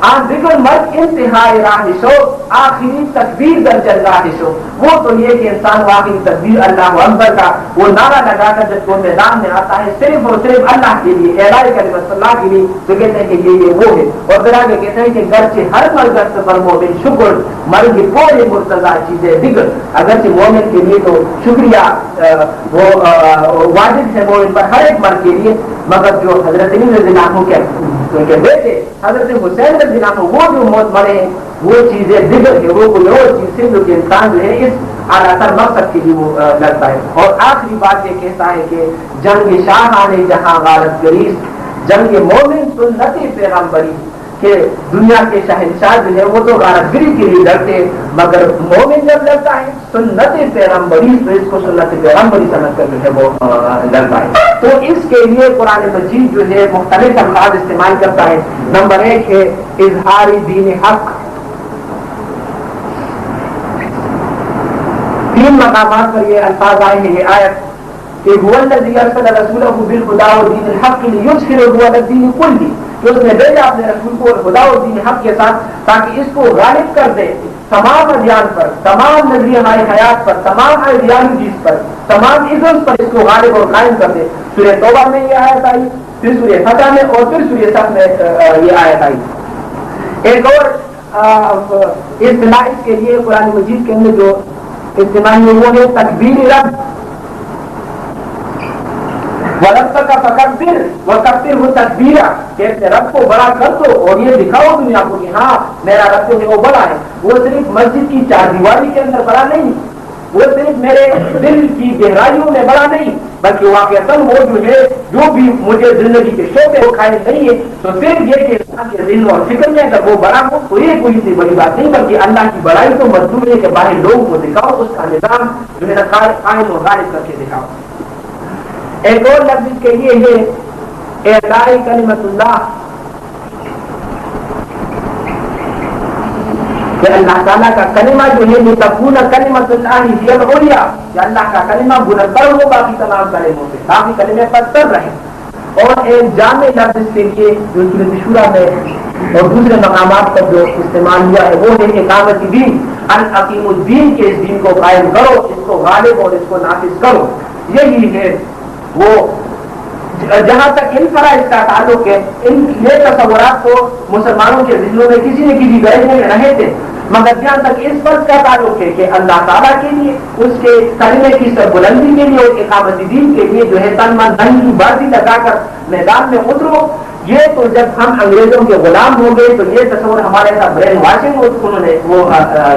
آج دیگر مرد انتہائی راہ شو آخری تکبیر در جلگاہ شو، وہ تو یہ کہ انسان واقعی تکبیر اللہ اکبر کا وہ نعرہ لگا کر جب وہ میدان میں آتا ہے صرف اور صرف اللہ کے لیے اعلان کلمت اللہ کے لیے، تو کہتے ہیں کہ یہ وہ ہے. اور پھر آگے کہتے ہیں کہ گرچہ ہر مرگست پر مومن شکر مرگ پورے مرتضی چیزیں دیگر، اگرچہ مومن کے لیے تو شکریہ وہ واجب ہے مومن پر ہر ایک مرد کے لیے، مگر جو حضرت علی رضی اللہ عنہ کے بیٹے حضرت حسین رضی اللہ عنہ وہ جو موت مرے ہیں وہ چیزیں دیگر ہے، وہ کوئی اور چیز سے جو کہ انسان جو ہے اس اعلیٰ تر مقصد کے لیے وہ لگتا ہے. اور آخری بات یہ کہتا ہے کہ جنگ شاہان جہاں غارت گریز جنگ مومن سنت پیغمبری، کہ دنیا کے شہنشاہ جو ہے وہ تو غارت گری کے لیے لڑتے ہیں مگر مومن جب لڑتا ہے سنت پیغمبری تو اس کو سنت پیغمبری سمجھ کر جو ہے وہ لڑتا ہے. تو اس کے لیے قرآن مجید جو ہے مختلف الفاظ استعمال کرتا ہے. نمبر 1 ہے اظہار دین حق. 3 مقامات پر یہ الفاظ آئے ہیں. یہ آیت کہ هو الذی ارسل رسولہ بالہدی ودین الحق لیظہرہ علی الدین کلہ، کہ اس نے بھیجا اپنے رسول کو خدا اور دین حق کے ساتھ تاکہ اس کو غالب کر دے تمام ادیان پر، تمام نظریہ حیات پر، تمام آئیڈیالوجیز پر، تمام ازمز پر اس کو غالب اور قائم کر دے. سورہ توبہ میں یہ آیت آئی، پھر سورہ فتح میں اور پھر سورہ صف میں یہ آیت آئی. ایک اور اصطلاح اس کے لیے قرآن مجید کے اندر جو اصطلاح ہے وہ ہے تکبیر رب. رب کا فکبر وکبر وہ تکبیرہ، کہ رب کو بڑا کر دو اور یہ دکھاؤ دنیا کو کہ ہاں میرا رب جو ہے وہ بڑا ہے. وہ صرف مسجد کی چار دیواری کے اندر بڑا نہیں، وہ صرف میرے دل کی گہرائیوں میں بڑا نہیں، بلکہ واقعتاً وہ جو بھی مجھے زندگی کے شعبے وہ کھائے نہیں ہے، تو صرف یہ کہ انسان کے ذہن اور فکر میں اگر وہ بڑا ہو تو یہ کوئی سی بڑی بات نہیں، بلکہ اللہ کی بڑائی تو مطلوب ہے کہ باہر لوگوں کو دکھاؤ، اس کا نظام جو ہے قائم و غالب کر کے دکھاؤ۔ ایک اور لفظ اس کے لیے ہے اعلاء کلمت اللہ، کہ اللہ تعالیٰ کا کلمہ جو ہے لتکون کلمۃ اللہ ہی العلیٰ، کہ اللہ کا کلمہ بلندتر ہو باقی تمام کلموں سے، باقی کلمے برتر رہیں۔ اور ایک جامع لفظ اس کے لیے جو سورۃ شورى میں اور دوسرے مقامات پر جو استعمال ہوا ہے وہ ہے اقامت دین، اقیم الدین، کے اس دین کو قائم کرو، اس کو غالب اور اس کو نافذ کرو۔ یہی ہے وہ جہاں تک ان فرائض کا تعلق ہے، یہ تصورات تو مسلمانوں کے ذہنوں میں کسی نہ کسی درجے میں رہے تھے، مگر جہاں تک اس فرض کا تعلق ہے کہ اللہ تعالیٰ کے لیے، اس کے کلمے کی سربلندی کے لیے اور اقامت دین کے لیے جو ہے تن من دھن کی بازی لگا کر میدان میں اترو، یہ تو جب ہم انگریزوں کے غلام ہو گئے تو یہ تصور ہمارے ساتھ برین واشنگ انہوں نے وہ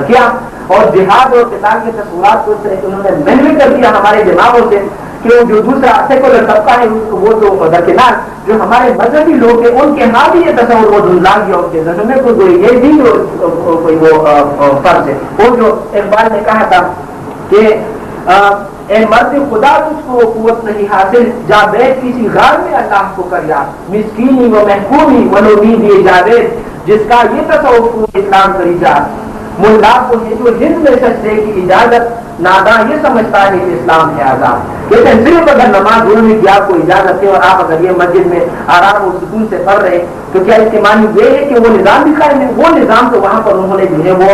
کیا، اور جہاد اور قتال کے تصورات کو انہوں نے محو کر دیا ہمارے دماغوں سے، کہ جو دوسرا سیکولر طبقہ ہے وہ تو درکنار، جو ہمارے مذہبی لوگ ہیں ان کے ہاں بھی یہ تصور وہ دھندلا گیا ان کے ذہن میں، کوئی یہ بھی کوئی وہ فرض ہے۔ وہ جو اقبال نے کہا تھا کہ اے مرد خدا تجھ کو قوت نہیں حاصل، جا بیٹھ کسی غار میں اللہ کو کر یاد، مسکینی و محکومی و نومیدی جاوید، جس کا یہ تصور اسلام کری جا، ملا کو ہے جو ہند میں سجدے کی اجازت، ناداں یہ سمجھتا ہے کہ اسلام ہے آزاد۔ کہتے ہیں صرف اگر نماز ضروری کی آپ کو اجازت ہے اور آپ اگر یہ مسجد میں آرام اور سکون سے پڑھ رہے تو کیا اس کے معنی یہ ہے کہ وہ نظام بھی قائم ہے؟ وہ نظام تو وہاں پر انہوں نے جو ہے وہ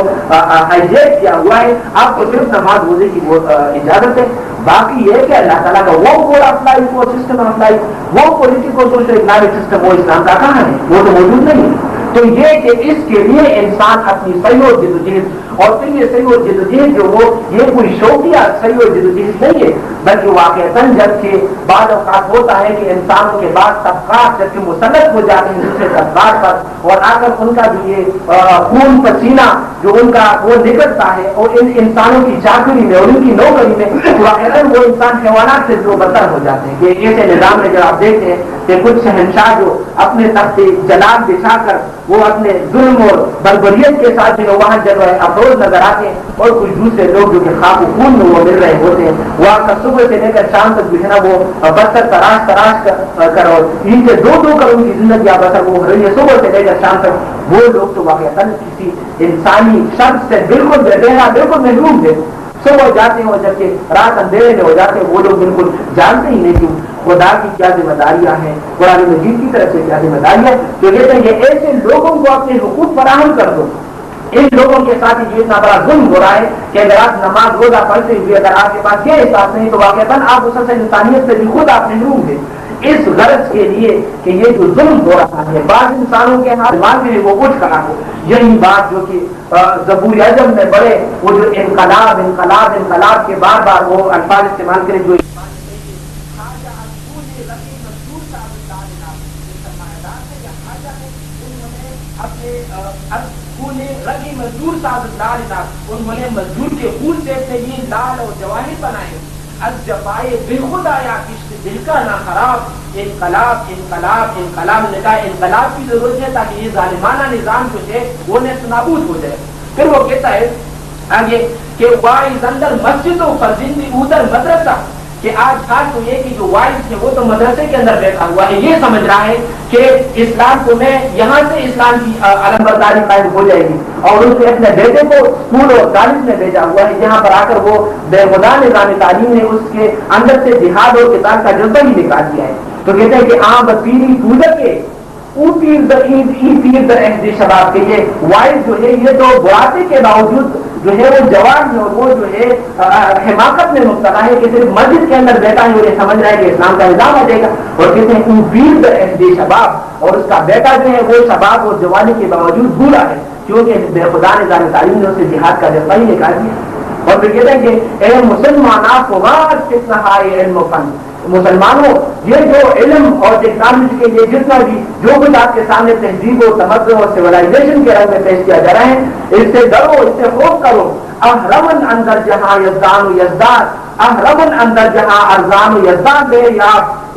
ہائیجیک کیا ہوا ہے، آپ کو صرف نماز روزے کی وہ اجازت ہے۔ باقی یہ کہ اللہ تعالیٰ کا وہ کوڈ آف لائف، وہ سسٹم آف لائف، وہ پولیٹیکل سوشل اکنامک سسٹم وہ اسلام کا کہاں ہے؟ وہ تو موجود نہیں ہے۔ تو یہ کہ اس کے لیے انسان اپنی صحیح اور جدوجہد، اور پھر یہ صحیح اور جدوجہد جو وہ یہ کوئی شوقیہ صحیح اور جدوجہد نہیں ہے، بلکہ واقعتاً جبکہ بعض اوقات ہوتا ہے کہ انسانوں کے بعد طبقات جبکہ مسلط ہو جاتے ہیں دوسرے طبقات پر، اور اگر ان کا جو یہ خون پسینہ جو ان کا وہ نکلتا ہے اور ان انسانوں کی چاکری میں اور ان کی نوکری میں، واقعتاً وہ انسان حیوانات سے جو بدتر ہو جاتے ہیں۔ کہ ایسے نظام میں جب آپ دیکھتے ہیں کہ کچھ شہنشاہ جو اپنے تخت جلال بچھا کر وہ اپنے ظلم اور بربریت کے ساتھ جو وہاں جب افروز نظر آتے ہیں، اور کچھ دوسرے لوگ جو کہ خاک و خون میں وہ مل رہے ہوتے ہیں، وہاں کا صبح سے لے کر شام تک جو ہے نا وہ بستر تراش کر اور ان کے دو کروڑ کی زندگی بسر وہ ہو رہی ہے صبح سے لے کر شام تک، وہ لوگ تو واقعتاً کسی انسانی شخص سے بالکل بالکل محروم تھے۔ صبح جاتے ہیں اور جبکہ رات اندھیرے میں ہو جاتے ہیں، وہ لوگ بالکل جانتے ہی نہیں کہ خدا کی کیا ذمہ داریاں ہیں، قرآن مجید کی طرف سے کیا ذمہ داریاں، جو کہتے ہیں کہ ایسے لوگوں کو اپنے حقوق فراہم کر دو۔ ان لوگوں کے ساتھ یہ اتنا بڑا ظلم ہو رہا ہے کہ اگر آپ نماز روزہ پڑھتے ہوئے اگر آپ کے پاس یہ احساس نہیں تو واقعتاً آپ اس سے انسانیت سے بھی خود آپ محروم ہیں۔ اس غرض کے لیے کہ یہ جو ظلم ہو رہا ہے بعض انسانوں کے ہاتھ دماغ میں وہ اٹھ کھڑا ہو، یہی بات جو کہ زبور اعظم میں بڑے وہ جو انقلاب کے بار بار وہ الفاظ استعمال کرے جو انہوں نے مزدور کے خون سے اپنے لیے لال اور جواہر بنائے، از جفائے بے خود آیا کشت دل کا نہ خراب، انقلاب انقلاب انقلاب نے کہا انقلاب کی ضرورت ہے تاکہ یہ ظالمانہ نظام جو ہے وہ نیست نابود ہو جائے۔ پھر وہ کہتا ہے آگے کہ وائز اندر مسجد و فرزندی ادھر مدرسہ، کہ آج خاص تو یہ کہ جو وائز ہے وہ تو مدرسے کے اندر بیٹھا ہوا ہے، یہ سمجھ رہا ہے کہ اسلام کو میں یہاں سے اسلام کی علمبرداری قائم ہو جائے گی، اور اس نے اپنے بیٹے کو اسکول اور کالج میں بھیجا ہوا ہے جہاں پر آ کر وہ بے خدا نظام تعلیم نے اس کے اندر سے جہاد اور قتال کا جذبہ ہی نکال دیا ہے۔ تو کہتے ہیں کہ عام پیری پوجا کے پیر در عہد شباب کے یہ وائز جو ہے یہ تو بڑھاپے کے باوجود جو ہے وہ جوان ہے اور وہ جو ہے حماقت میں مبتلا ہے کہ صرف مسجد کے اندر بیٹھا ہے اور یہ سمجھ رہا ہے کہ اسلام کا نظام آ جائے گا، اور کہتے ہیں پیر در عہد شباب، اور اس کا بیٹا جو ہے وہ شباب اور جوانی کے باوجود بولا ہے کیونکہ بے خدا نظام تعلیم نے اسے جہاد کا جذبہ ہی نکال دیا۔ اور پھر کہتے ہیں کہ اے مسلمان آپ کو کتنا ہے علم و فن، مسلمانوں یہ جو علم اور ٹیکنالوجی کے لیے جتنا بھی جو کچھ آپ کے سامنے تہذیب و تمدن اور سیولائزیشن کے رنگ میں پیش کیا جا رہا ہے، اس سے ڈرو، اس سے خوف کرو۔ احرمن اندر جہاں یزدان و یزداد، احرم اندر جہاں ارزان و یزدان دے یا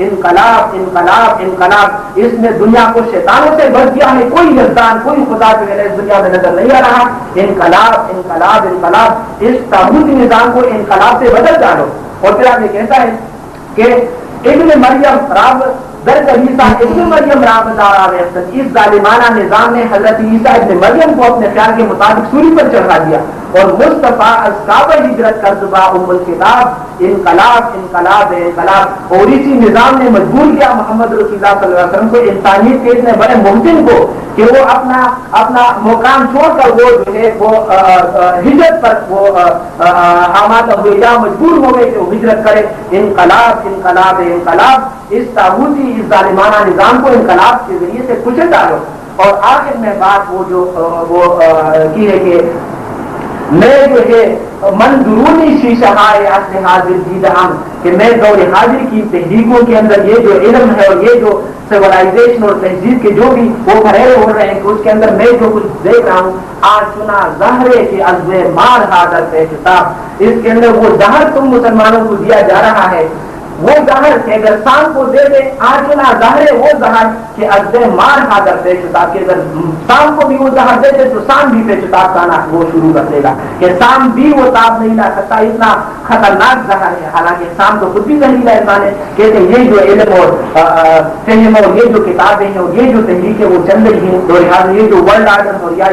انقلاب انقلاب انقلاب، اس نے دنیا کو شیطانوں سے بھر دیا ہے، کوئی یزدان کوئی خدا جو ہے اس دنیا میں نظر نہیں آ رہا، انقلاب انقلاب انقلاب، اس تاغوتی نظام کو انقلاب سے بدل ڈالو۔ اور پھر آپ یہ کہتا ہے کہ ابن مریم رب در عیسیٰ ابن مریم رب دار اس ظالمانہ نظام نے حضرت عیسیٰ ابن مریم کو اپنے خیال کے مطابق سولی پر چڑھا دیا، اور مصطفیٰ از کعبہ ہجرت کر دبا ام الکتاب، انقلاب انقلاب انقلاب۔ اور اسی نظام نے مجبور کیا محمد رسول اللہ صلی اللہ علیہ وسلم کو، انسانیت کے اتنے بڑے ممکن کو، کہ وہ اپنا مقام چھوڑ کر وہ جو ہے وہ ہجرت پر وہ آمادہ ہوئے یا مجبور ہو گئے کہ وہ ہجرت کرے۔ انقلاب انقلاب انقلاب، اس تاغوتی اس ظالمانہ نظام کو انقلاب کے ذریعے سے کچل ڈالو۔ اور آخر میں بات وہ جو وہ کی ہے کہ میں جو ہے منظورونی شیشہ اصل حاضر دیدہم، کہ میں دور حاضر کی تحریکوں کے اندر یہ جو علم ہے اور یہ جو سیولائزیشن اور تہذیب کے جو بھی وہ پھیلے ہو رہے ہیں کہ اس کے اندر میں جو کچھ دیکھ رہا ہوں، آج سنا زہرے کے عزب مار حاضر پہ کتاب، اس کے اندر وہ زہر تم مسلمانوں کو دیا جا رہا ہے، وہ زہر کہ اگر شام کو دے دے، آج سنا زہرے وہ زہر کہ عزب مار حاضر پہ کتاب، کہ اگر شام کو بھی وہ زہر دے دے تو شام بھی پہ کتاب کھانا وہ شروع کر دے گا، کہ شام بھی وہ تاب نہیں لا سکتا، اتنا خطرناک زہر ہے۔ حالانکہ شام تو خود بھی زہریلا انسان ہے۔ کہتے ہیں یہ جو علم اور فہم اور یہ جو کتابیں ہیں اور یہ جو تحریکیں وہ چل رہی ہیں دور حاضر، یہ جو ورلڈ آرڈر اور یا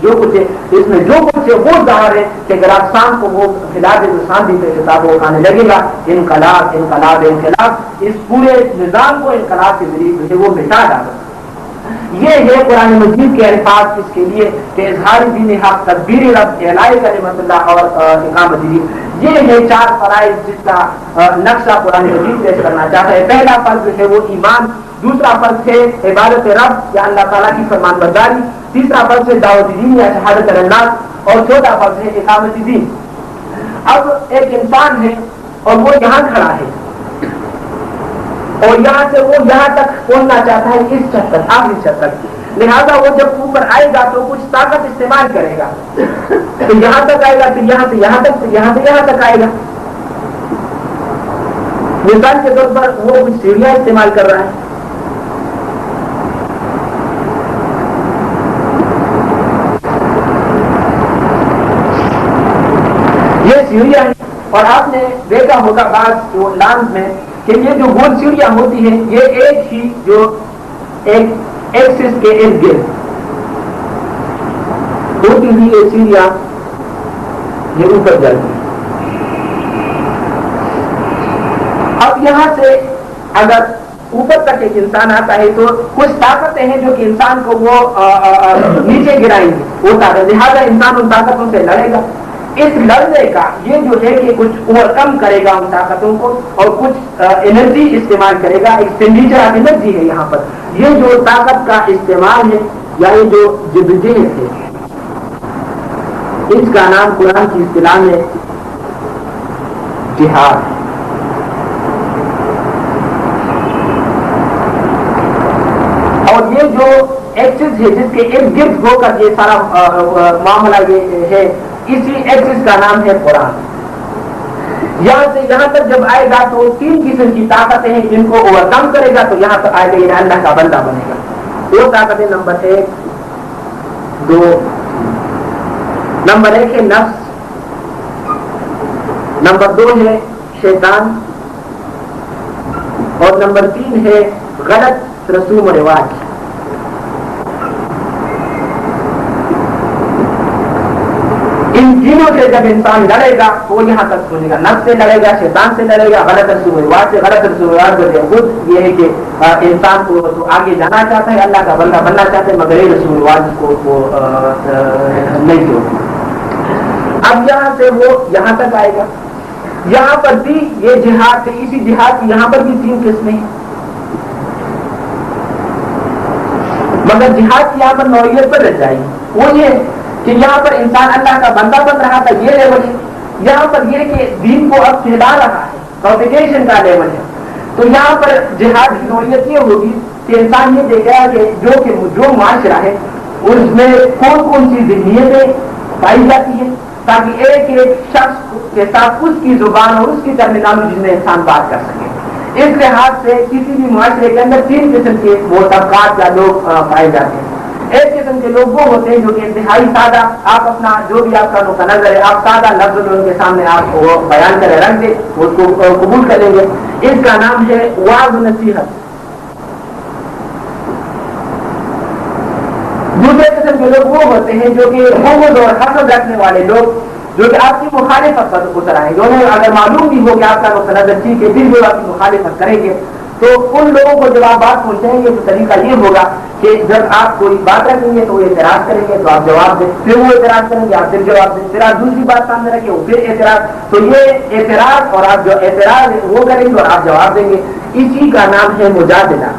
جو کچھ ہے اس میں جو کچھ ہے وہ زہر ہے کہ اگر آپ شام کو وہ کھلا دے تو شام بھی پہ کتاب وہ کھانے لگے گا۔ انقلاب انقلاب انقلاب، اس پورے نظام کو انقلاب کے ذریعے سے وہ مٹا ڈالو۔ یہ ہے قرآن مجید کے الفاظ اس کے لیے کہ اظہار دین حق، تدبیر رب، اعلاء کلمت اللہ اور اقامت دین۔ یہ ہے چار فرائض جس کا نقشہ قرآن مجید پیش کرنا چاہتا ہے۔ پہلا فرض ہے وہ ایمان، دوسرا فرض ہے عبادت رب یا اللہ تعالیٰ کی فرمان برداری، تیسرا فرض ہے دعوت دین یا شہادت الناس، اور چوتھا فرض ہے اقامت دین۔ اب ایک انسان ہے اور وہ یہاں کھڑا ہے اور یہاں سے وہ یہاں تک پہنچنا چاہتا ہے، اس چھت تک، آخری چھت تک، لہذا وہ جب اوپر آئے گا تو کچھ طاقت استعمال کرے گا، تو یہاں تک آئے گا، پھر یہاں سے یہاں تک، پھر یہاں سے یہاں تک آئے گا۔ مثال کے طور پر وہ کچھ سیڑھیاں استعمال کر رہا ہے، یہ سیڑھیاں ہیں، اور آپ نے دیکھا ہوگا بعض وہ لانس میں کہ یہ جو گول سیڑھیاں ہوتی ہیں یہ ایک ہی جو ایک ایکسس کے ارد گرد ہوتی ہوئی یہ سیڑھیاں یہ اوپر جاتی ہیں۔ اب یہاں سے اگر اوپر تک ایک انسان آتا ہے تو کچھ طاقتیں ہیں جو کہ انسان کو وہ نیچے گرائیں گے، وہ طاقت، لہٰذا انسان ان طاقتوں سے لڑے گا۔ اس لڑنے کا یہ جو ہے کہ کچھ اوور کم کرے گا ان طاقتوں کو اور کچھ انرجی استعمال کرے گا، ایکسپینڈیچر آف انرجی ہے یہاں پر۔ یہ جو طاقت کا استعمال ہے یا یہ جو جدوجہد ہے، اس کا نام قرآن کی اصطلاح میں جہاد ہے۔ اور یہ جو ایکسس ہے جس کے ارد گرد ہو کر یہ سارا معاملہ یہ ہے، اسی ایکسس کا نام ہے قرآن۔ یہاں سے یہاں تک جب آئے گا تو تین قسم کی طاقتیں ہیں جن کو اوور کم کرے گا تو یہاں تک آئے گا، یہ اللہ کا بندہ بنے گا۔ وہ طاقتیں نمبر 1 2، نمبر 1 ہے نفس، نمبر 2 ہے شیطان، اور نمبر 3 ہے غلط رسوم و رواج۔ ان تینوں سے جب انسان لڑے گا تو وہ یہاں تک پہنچے گا، نفس سے لڑے گا، شیطان سے لڑے گا، غلط رسوم و رواج سے۔ غلط رسوم و رواج سے خود یہ ہے کہ انسان کو تو آگے جانا چاہتا ہے، اللہ کا بندہ بننا چاہتا ہے، مگر یہ رسوم و رواج کو وہ نہیں چھوڑتا۔ اب یہاں سے وہ یہاں تک آئے گا، یہاں پر بھی یہ جہاد ہے، اسی جہاد کی یہاں پر بھی 3 قسمیں ہیں، مگر جہاد کی یہاں پر نوعیت پر رہ جائے گی۔ وہ یہ کہ یہاں پر انسان اللہ کا بندہ بن رہا تھا، یہ لیول ہے، یہاں پر یہ کہ دین کو اب پھیلا رہا ہے، پروپیگیشن کا لیول ہے۔ تو یہاں پر جہاد کی نوعیت یہ ہوگی کہ انسان یہ دیکھے گا کہ جو معاشرہ ہے اس میں کون کون سی ذہنیتیں پائی جاتی ہیں، تاکہ ایک ایک شخص کے ساتھ اس کی زبان اور اس کی ٹرمینالوجی میں انسان بات کر سکے. اس لحاظ سے کسی بھی معاشرے کے اندر 3 قسم کے وہ طبقات یا لوگ پائے جاتے ہیں. ایک قسم کے لوگ وہ ہوتے ہیں جو کہ انتہائی سادہ، آپ اپنا جو بھی آپ کا نقطہ نظر ہے آپ سادہ لفظ میں ان کے سامنے آپ وہ بیان کریں، رکھ دیں، اس کو قبول کر لیں گے. اس کا نام ہے وعظ و نصیحت. دوسرے قسم کے لوگ وہ ہوتے ہیں جو کہ بغض اور حسد رکھنے والے لوگ، جو کہ آپ کی مخالفت پر اتر آئیں گے. انہیں اگر معلوم بھی ہو کہ آپ کا نقطہ نظر ٹھیک ہے پھر بھی آپ کی مخالفت کریں گے. تو ان لوگوں کو جب آپ بات پہنچائیں گے تو طریقہ یہ ہوگا کہ جب آپ کوئی بات رکھیں گے تو وہ اعتراض کریں گے تو آپ جواب دیں، پھر وہ اعتراض کریں گے آپ پھر جواب دیں، پھر آپ دوسری بات سامنے رکھیں وہ پھر اعتراض. تو یہ اعتراض اور آپ جو اعتراض وہ کریں گے اور آپ جواب دیں گے، اسی کا نام ہے مجادلہ.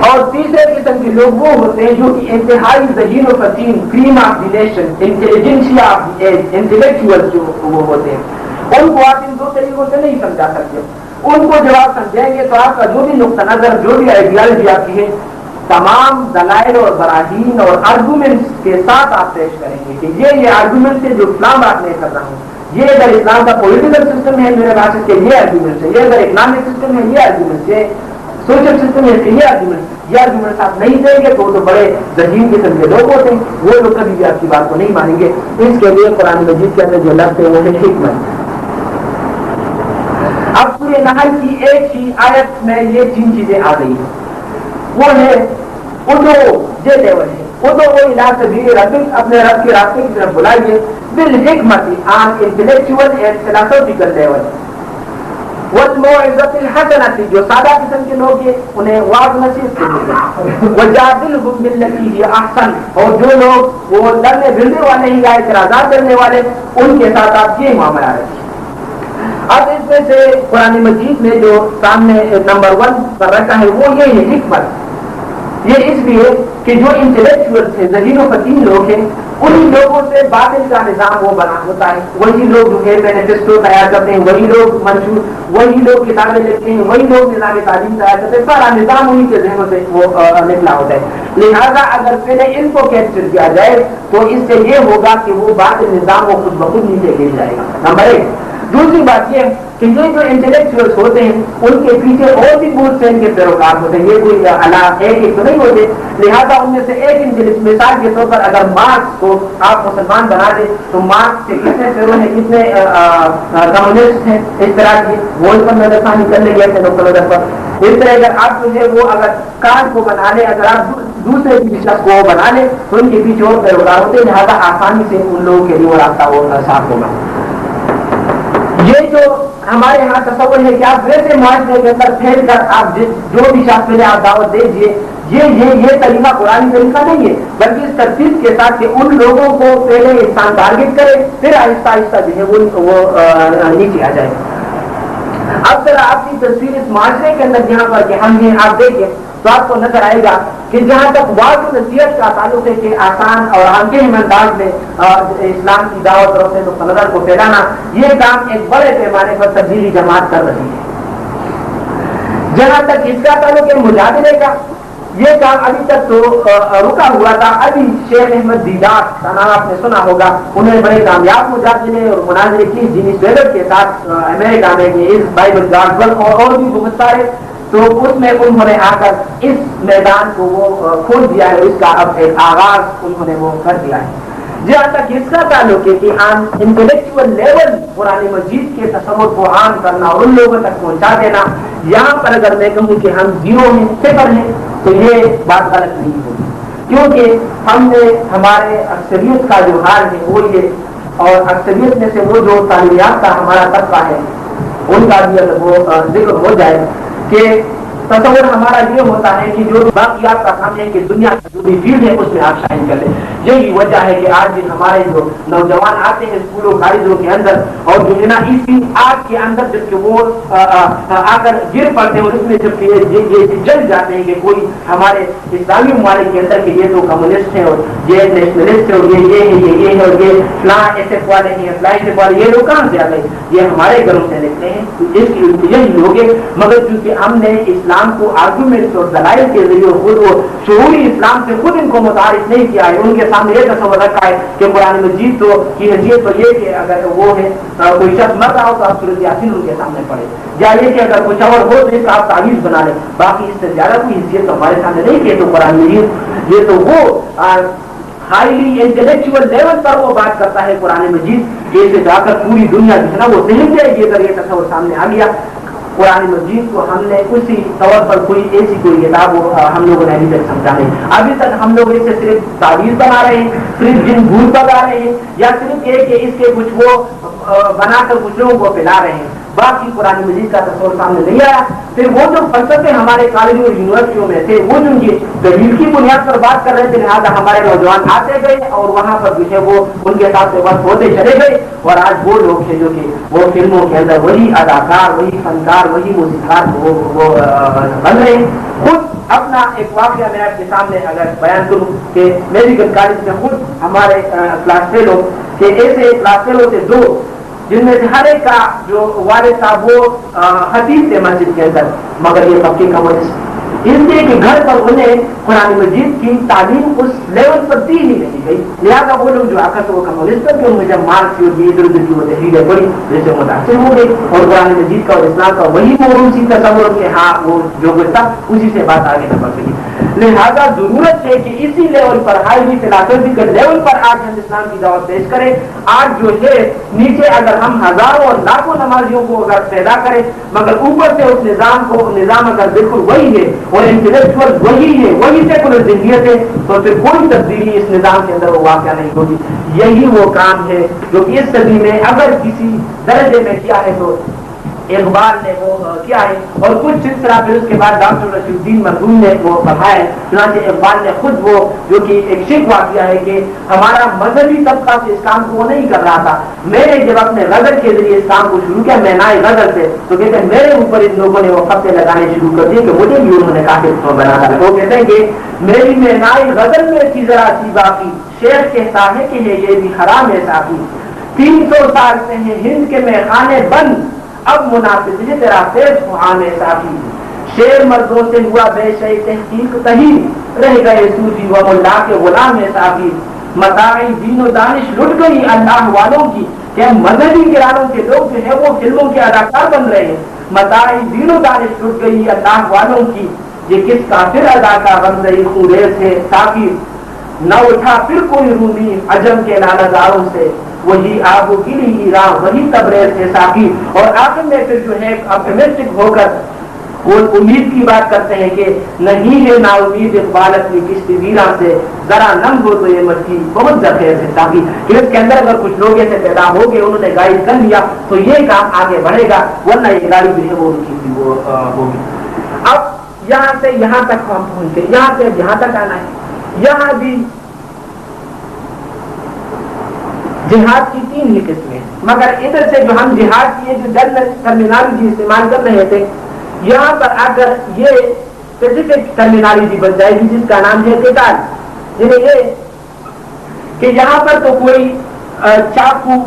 اور تیسرے قسم کے لوگ وہ ہوتے ہیں جو کہ انتہائی ذہین و فطین، cream of the nation, intelligentsia of the age, intellectual جو وہ ہوتے ہیں، ان کو آپ ان 2 طریقوں سے نہیں سمجھا سکتے. ان کو جب آپ سمجھیں گے تو آپ کا جو بھی نقطہ نظر، جو بھی آئیڈیالوجی آپ کی ہے، تمام دلائل اور براہین اور آرگومنٹس کے ساتھ آپ پیش کریں گے کہ یہ آرگومنٹ ہے جو اسلام بات نہیں کر رہا ہوں، یہ اگر اسلام کا پولیٹیکل سسٹم ہے میرے پاس کے یہ آرگومنٹس ہے، یہ اگر اکنامک سسٹم ہے یہ آرگومنٹس ہے، سوشل سسٹم ہے یہ آرگومنٹس آپ نہیں دیں گے تو بڑے ذہین قسم کے لوگ ہوتے ہیں، وہ لوگ کبھی بھی آپ کی بات کو نہیں مانیں گے. اس کے لیے قرآن مجید کے اندر جو لفظ ہے وہ ہے حکمت. اب سورہ نحل کی ایک ہی آیت میں یہ 3 چیزیں آ گئی ہیں. وہ ہے ادعو، یہ لیول ہے ادعو الی سبیل ربک، اپنے رب کے راستے کی طرف بلائیے، بالحکمت، آن انٹلیکچوئل اینڈ فلاسفیکل لیول، والموعظۃ الحسنۃ، جو سادہ قسم کے لوگ ہیں انہیں واضح نصیحت کریں، وجادلہم باللتی ہی احسن، اور جو لوگ وہ لڑنے بھڑنے والے ہیں یا اعتراضات کرنے والے ان کے ساتھ آپ یہ معاملہ رکھیں. اب اس میں سے قرآن مجید میں جو سامنے نمبر 1 پر رکھا ہے وہ یہ ہے حکمت. یہ اس لیے کہ جو انٹلیکچوئل ہیں، ذہین و فطین لوگ ہیں، انہی لوگوں سے باطل کا نظام وہ بنا ہوتا ہے. وہی لوگ جو ہے مینیفیسٹو تیار کرتے ہیں، وہی لوگ منشور، وہی لوگ کتابیں لکھتے ہیں، وہی لوگ نظام تعلیم تیار کرتے ہیں. سارا نظام انہی کے ذہنوں سے وہ نکلا ہوتا ہے. لہذا اگر پہلے ان کو کیپچر کیا جائے تو اس سے یہ ہوگا کہ وہ باطل نظام وہ خود بخود نیچے گر جائے گا. نمبر 1. دوسری بات یہ کہ یہ جو انٹلیکچوئلس ہوتے ہیں ان کے پیچھے اور بھی بہت سے ان کے پیروکار ہوتے ہیں، یہ کوئی ایک تو نہیں ہوتے. لہذا ان میں سے ایک مثال کے طور پر اگر مارکس کو آپ مسلمان بنا دیں تو مارکس کے کتنے پیرو ہیں، کتنے کمیونسٹ ہیں، اس طرح کی وہ اس پر نظر ثانی کر لیں گے ایسے نقطہ نظر پر. اس طرح اگر آپ جو ہے وہ اگر کارڈ کو بنا لیں، اگر آپ دوسرے کسی شخص کو بنا لیں تو ان کے پیچھے اور پیروکار ہوتے ہیں. لہٰذا آسانی سے ان لوگوں کے لیے وہ راستہ وہ صاف ہوگا. یہ جو ہمارے یہاں تصور ہے کہ آپ ویسے معاشرے کے اندر پھیل کر آپ جو بھی شخص پہلے آپ دعوت دیجیے، یہ طریقہ قرآن طریقہ نہیں ہے، بلکہ اس ترتیب کے ساتھ کہ ان لوگوں کو پہلے انسان ٹارگٹ کرے پھر آہستہ آہستہ جو ہے وہ نیچے آ جائے. اب ذرا آپ کی تصویر اس معاشرے کے اندر جہاں پر کہ ہم ہیں آپ دیکھیں تو آپ کو نظر آئے گا کہ جہاں تک واضح نصیحت کا تعلق ہے کہ آسان اور ہلکے انداز میں اسلام کی دعوت اور اپنے نقطہ نظر کو پھیلانا، یہ کام ایک بڑے پیمانے پر تبدیلی جماعت کر رہی ہے. جہاں تک اس کا تعلق ہے مجادلے کا، یہ کام ابھی تک تو رکا ہوا تھا. ابھی شیخ احمد دیدار کا نام آپ نے سنا ہوگا، انہوں نے بڑے کامیاب مجادلے اور مناظرے کی جینی سویلر کے ساتھ امریکہ میں اس بائبل گارڈ اور بھی بہت سارے. تو اس میں انہوں نے آ کر اس میدان کو وہ کھول دیا ہے، اس کا اب ایک آغاز انہوں نے وہ کر دیا ہے. جہاں تک اس کا تعلق ہے کہ انٹلیکچوئل لیول قرآن مجید کے تصور کو عام کرنا اور ان لوگوں تک پہنچا دینا، یہاں پر اگر میں کہوں کہ ہم 0 ہیں، 0 ہیں، تو یہ بات غلط نہیں ہوگی، کیونکہ ہم نے ہمارے اکثریت کا جو حال ہے وہ یہ، اور اکثریت میں سے وہ جو تعلیمات کا ہمارا طبقہ ہے ان کا بھی اگر وہ ذکر ہو جائے کہ تصور ہمارا یہ ہوتا ہے کہ جو باقیات کا کام ہے کہ دنیا کی جو بھی فیلڈ ہے اس میں آپ شائن کر لیں. یہی وجہ ہے کہ آج بھی ہمارے جو نوجوان آتے ہیں اسکولوں کالجوں کے اندر اور جو ہے نا اسی آگ کے اندر جب کہ وہ آ کر گر پڑتے ہیں اور اس میں جب کہ یہ جل جاتے ہیں کہ کوئی ہمارے اسلامی ممالک کے اندر کہ یہ تو کمیونسٹ ہے اور یہ نیشنلسٹ ہے اور یہ ہے اور یہ فلاں ایسے والے ہیں فلاں ایسے والے، یہ لوگ کہاں سے آ گئے؟ یہ ہمارے گھروں سے نکلے ہیں. یہی لوگ ہیں، مگر چونکہ ہم نے اسلام اسلام کو آرگومنٹ اور دلائل کے ذریعے خود وہ شعوری اسلام سے خود ان کو متعارف نہیں کیا ہے. ان کے سامنے یہ تصور رکھا ہے کہ قرآن مجید تو کی حیثیت تو یہ کہ اگر وہ ہے کوئی شخص مر رہا ہو تو آپ سورۃ یاسین ان کے سامنے پڑھے, یا یہ کہ اگر کچھ اور ہو تو اس کا آپ تعویذ بنا لیں, باقی اس سے زیادہ کوئی حیثیت تو ہمارے سامنے نہیں کہ تو قرآن مجید یہ تو وہ ہائیلی انٹلیکچوئل لیول پر وہ بات کرتا ہے قرآن مجید, جیسے جا کر پوری دنیا جو ہے نا وہ ذہن جائے گی. اگر یہ تصور سامنے آ گیا قرآن مجید کو ہم نے اسی طور پر کوئی ایسی کوئی کتاب ہم لوگوں نے ابھی تک سمجھا نہیں. ابھی تک ہم لوگ اسے صرف تعویذ بنا رہے ہیں, صرف جن بھوت بتا رہے ہیں, یا صرف یہ کہ اس کے کچھ وہ بنا کر کچھ لوگوں کو پلا رہے ہیں, باقی قرآن مجید کا تصور سامنے نہیں آیا. پھر وہ جو فلسفے ہمارے کالجوں اور یونیورسٹیوں میں تھے وہ جو یہ دلیل کی بنیاد پر بات کر رہے تھے, لہٰذا ہمارے نوجوان آتے گئے اور وہاں پر جو ہے وہ ان کے ساتھ بات ہوتے چلے گئے, اور آج وہ لوگ ہیں جو کہ وہ فلموں کے اندر وہی اداکار, وہی فنکار, وہی موسیقار وہ بن رہے ہیں. خود اپنا ایک واقعہ میں آپ کے سامنے اگر بیان کروں کہ میڈیکل کالج میں خود ہمارے کلاس فیلو کہ ایسے کلاس فیلو تھے دو, جن میں سے ہر ایک کا جو والد صاحب وہ خطیب تھے مسجد کے اندر, مگر یہ پکی کمیونسٹ, اس لیے کہ گھر پر انہیں قرآن مجید کی تعلیم اس لیول پر دی ہی نہیں گئی. لہٰذا وہ لوگ جو آ کر وہ کمیونسٹ کہ ان میں جب مارکس کی ادھر ادھر کی وہ تحریریں پڑی جیسے متاثر ہو گئی, اور قرآن مجید کا اور اسلام کا وہی موروثی تصور کہ ہاں وہ جو کچھ تھا اسی سے بات آگے نہ بڑھ سکی. لہٰذا ضرورت ہے کہ اسی لیول پر ہائی فلاسفیکل لیول پر آج ہم اسلام کی دعوت پیش کریں. آج جو ہے نیچے اگر ہم ہزاروں اور لاکھوں نمازیوں کو اگر پیدا کریں, مگر اوپر سے اس نظام اگر بالکل وہی ہے اور انٹلیکچوئل وہی ہے, وہی سیکولر ذہنیت ہے, تو پھر کوئی تبدیلی اس نظام کے اندر وہ واقعہ نہیں ہوگی. یہی وہ کام ہے جو اس صدی میں اگر کسی درجے میں کیا ہے تو اقبال نے وہ کیا ہے, اور کچھ سلسلہ پھر اس کے بعد ڈاکٹر رشید الدین مخدوم نے وہ پڑھایا ہے. چنانچہ اقبال نے خود وہ جو کہ ایک شکوہ کیا ہے کہ ہمارا مذہبی طبقہ سے اس کام کو وہ نہیں کر رہا تھا. میں نے جب اپنے غزل کے ذریعے اس کام کو شروع کیا, میں نائے غزل سے, تو کہتے ہیں میرے اوپر ان لوگوں نے وہ خطے لگانے شروع کر دیے کہ مجھے بھی انہوں نے کافر بنا تھا. وہ کہتے ہیں کہ میری میں نائے غزل میں تھی ذرا سی باقی, شیخ کہتا ہے کہ یہ بھی حرام ہے ساقی, 300 سال سے ہیں ہند کے میں خانے بند, اب منافق ہے تیرا فیض خوان ساقی, شیر مردوں سے ہوا بے شے تحقیق تہی, رہ گئے صوفی و ملا کے غلام ساقی, متاعی دین و دانش لٹ گئی اللہ والوں کی, کہ مذہبی گرانوں کے لوگ جو ہے وہ فلموں کے اداکار بن رہے ہیں. متاعی دین و دانش لٹ گئی اللہ والوں کی, یہ کس کافر ادا کا غم رہی خوریز ہے ساقی, نہ اٹھا پھر کوئی رومی عجم کے لالزاروں سے, وہی آب و گلی ایران وہی تبریز ہے ساقی. اور آخر میں پھر جو ہے اپٹمسٹک ہو کر وہ امید کی بات کرتے ہیں کہ نہیں ہے نا امید اقبال اپنی کشتی ویراں سے, ذرا نم ہو تو یہ مٹی بہت ذخیر ہے ساقی. کہ اس کے اندر اگر کچھ لوگ ایسے پیدا ہو گئے, انہوں نے گائیڈ کر لیا تو یہ کام آگے بڑھے گا, ورنہ یہ گاڑی جو ہے وہ ان کی وہ ہوگی. اب یہاں سے یہاں تک ہم پہنچے, یہاں سے یہاں تک آنا ہے. یہاں بھی جہاد کی 3 ہی قسمیں, مگر ادھر سے جو ہم جہاد کی جو جنرل ٹرمینالوجی استعمال کر رہے تھے, یہاں پر اگر یہ اسپیسیفک ٹرمینالوجی بن جائے گی جس کا نام ہے قتال, جنہیں یہ کہ یہاں پر تو کوئی چاقو,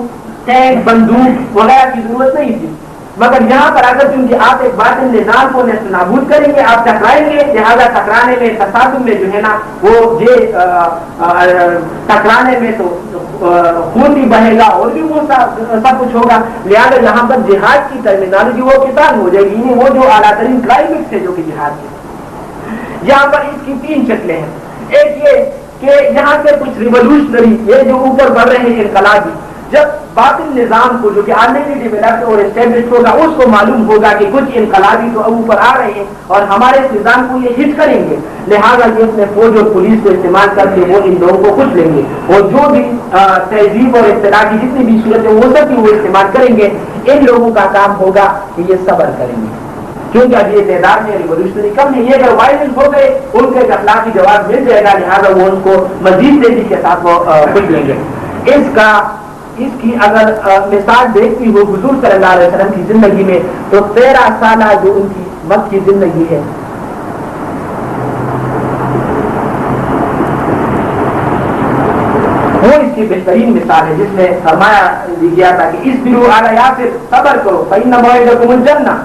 ٹینک, بندوق وغیرہ کی ضرورت نہیں تھی, مگر یہاں پر اگر کیونکہ آپ ایک باطن نظام کو نیست نابود کریں گے, آپ ٹکرائیں گے, لہٰذا ٹکرانے میں تصادم میں جو ہے نا وہ یہ ٹکرانے میں تو خون بھی بہے گا اور بھی وہ سب کچھ ہوگا. لہٰذا یہاں پر جہاد کی ٹرمینالوجی وہ قتال ہو جائے گی, وہ جو اعلیٰ ترین کلائمیکس ہے جو کہ جہاد کی. یہاں پر اس کی 3 شکلیں ہیں. ایک یہ کہ یہاں سے کچھ ریولوشنری, یہ جو اوپر بڑھ رہے ہیں انقلابی, جب باطن نظام کو جو کہ آلریڈی ڈیولپڈ اور اسٹیبلش ہوگا اس کو معلوم ہوگا کہ کچھ انقلابی تو اوپر آ رہے ہیں اور ہمارے اس نظام کو یہ ہٹ کریں گے, لہٰذا یہ اپنے فوج اور پولیس کو استعمال کر کے وہ ان لوگوں کو کچھ لیں گے, اور جو بھی تہذیب اور اطلاع کی جتنی بھی صورتیں وہ سب بھی وہ استعمال کریں گے. ان لوگوں کا کام ہوگا کہ یہ صبر کریں گے, کیونکہ اب یہ تعداد میں ریولیوشنری کم ہے. یہ اگر وائلنٹ ہو گئے ان کے اخلاقی جواب مل جائے گا, لہٰذا وہ ان کو مزید تیزی کے ساتھ وہ کچھ لیں گے. اس کی اگر مثال دیکھتی ہو حضور صلی اللہ علیہ وسلم کی زندگی میں, تو 13 سالہ جو ان کی وقت کی زندگی ہے, وہ اس کی بہترین مثال ہے, جس میں فرمایا گیا تھا کہ اس بلو اعلی یاسر, صبر کرو فإن موعدکم الجنہ,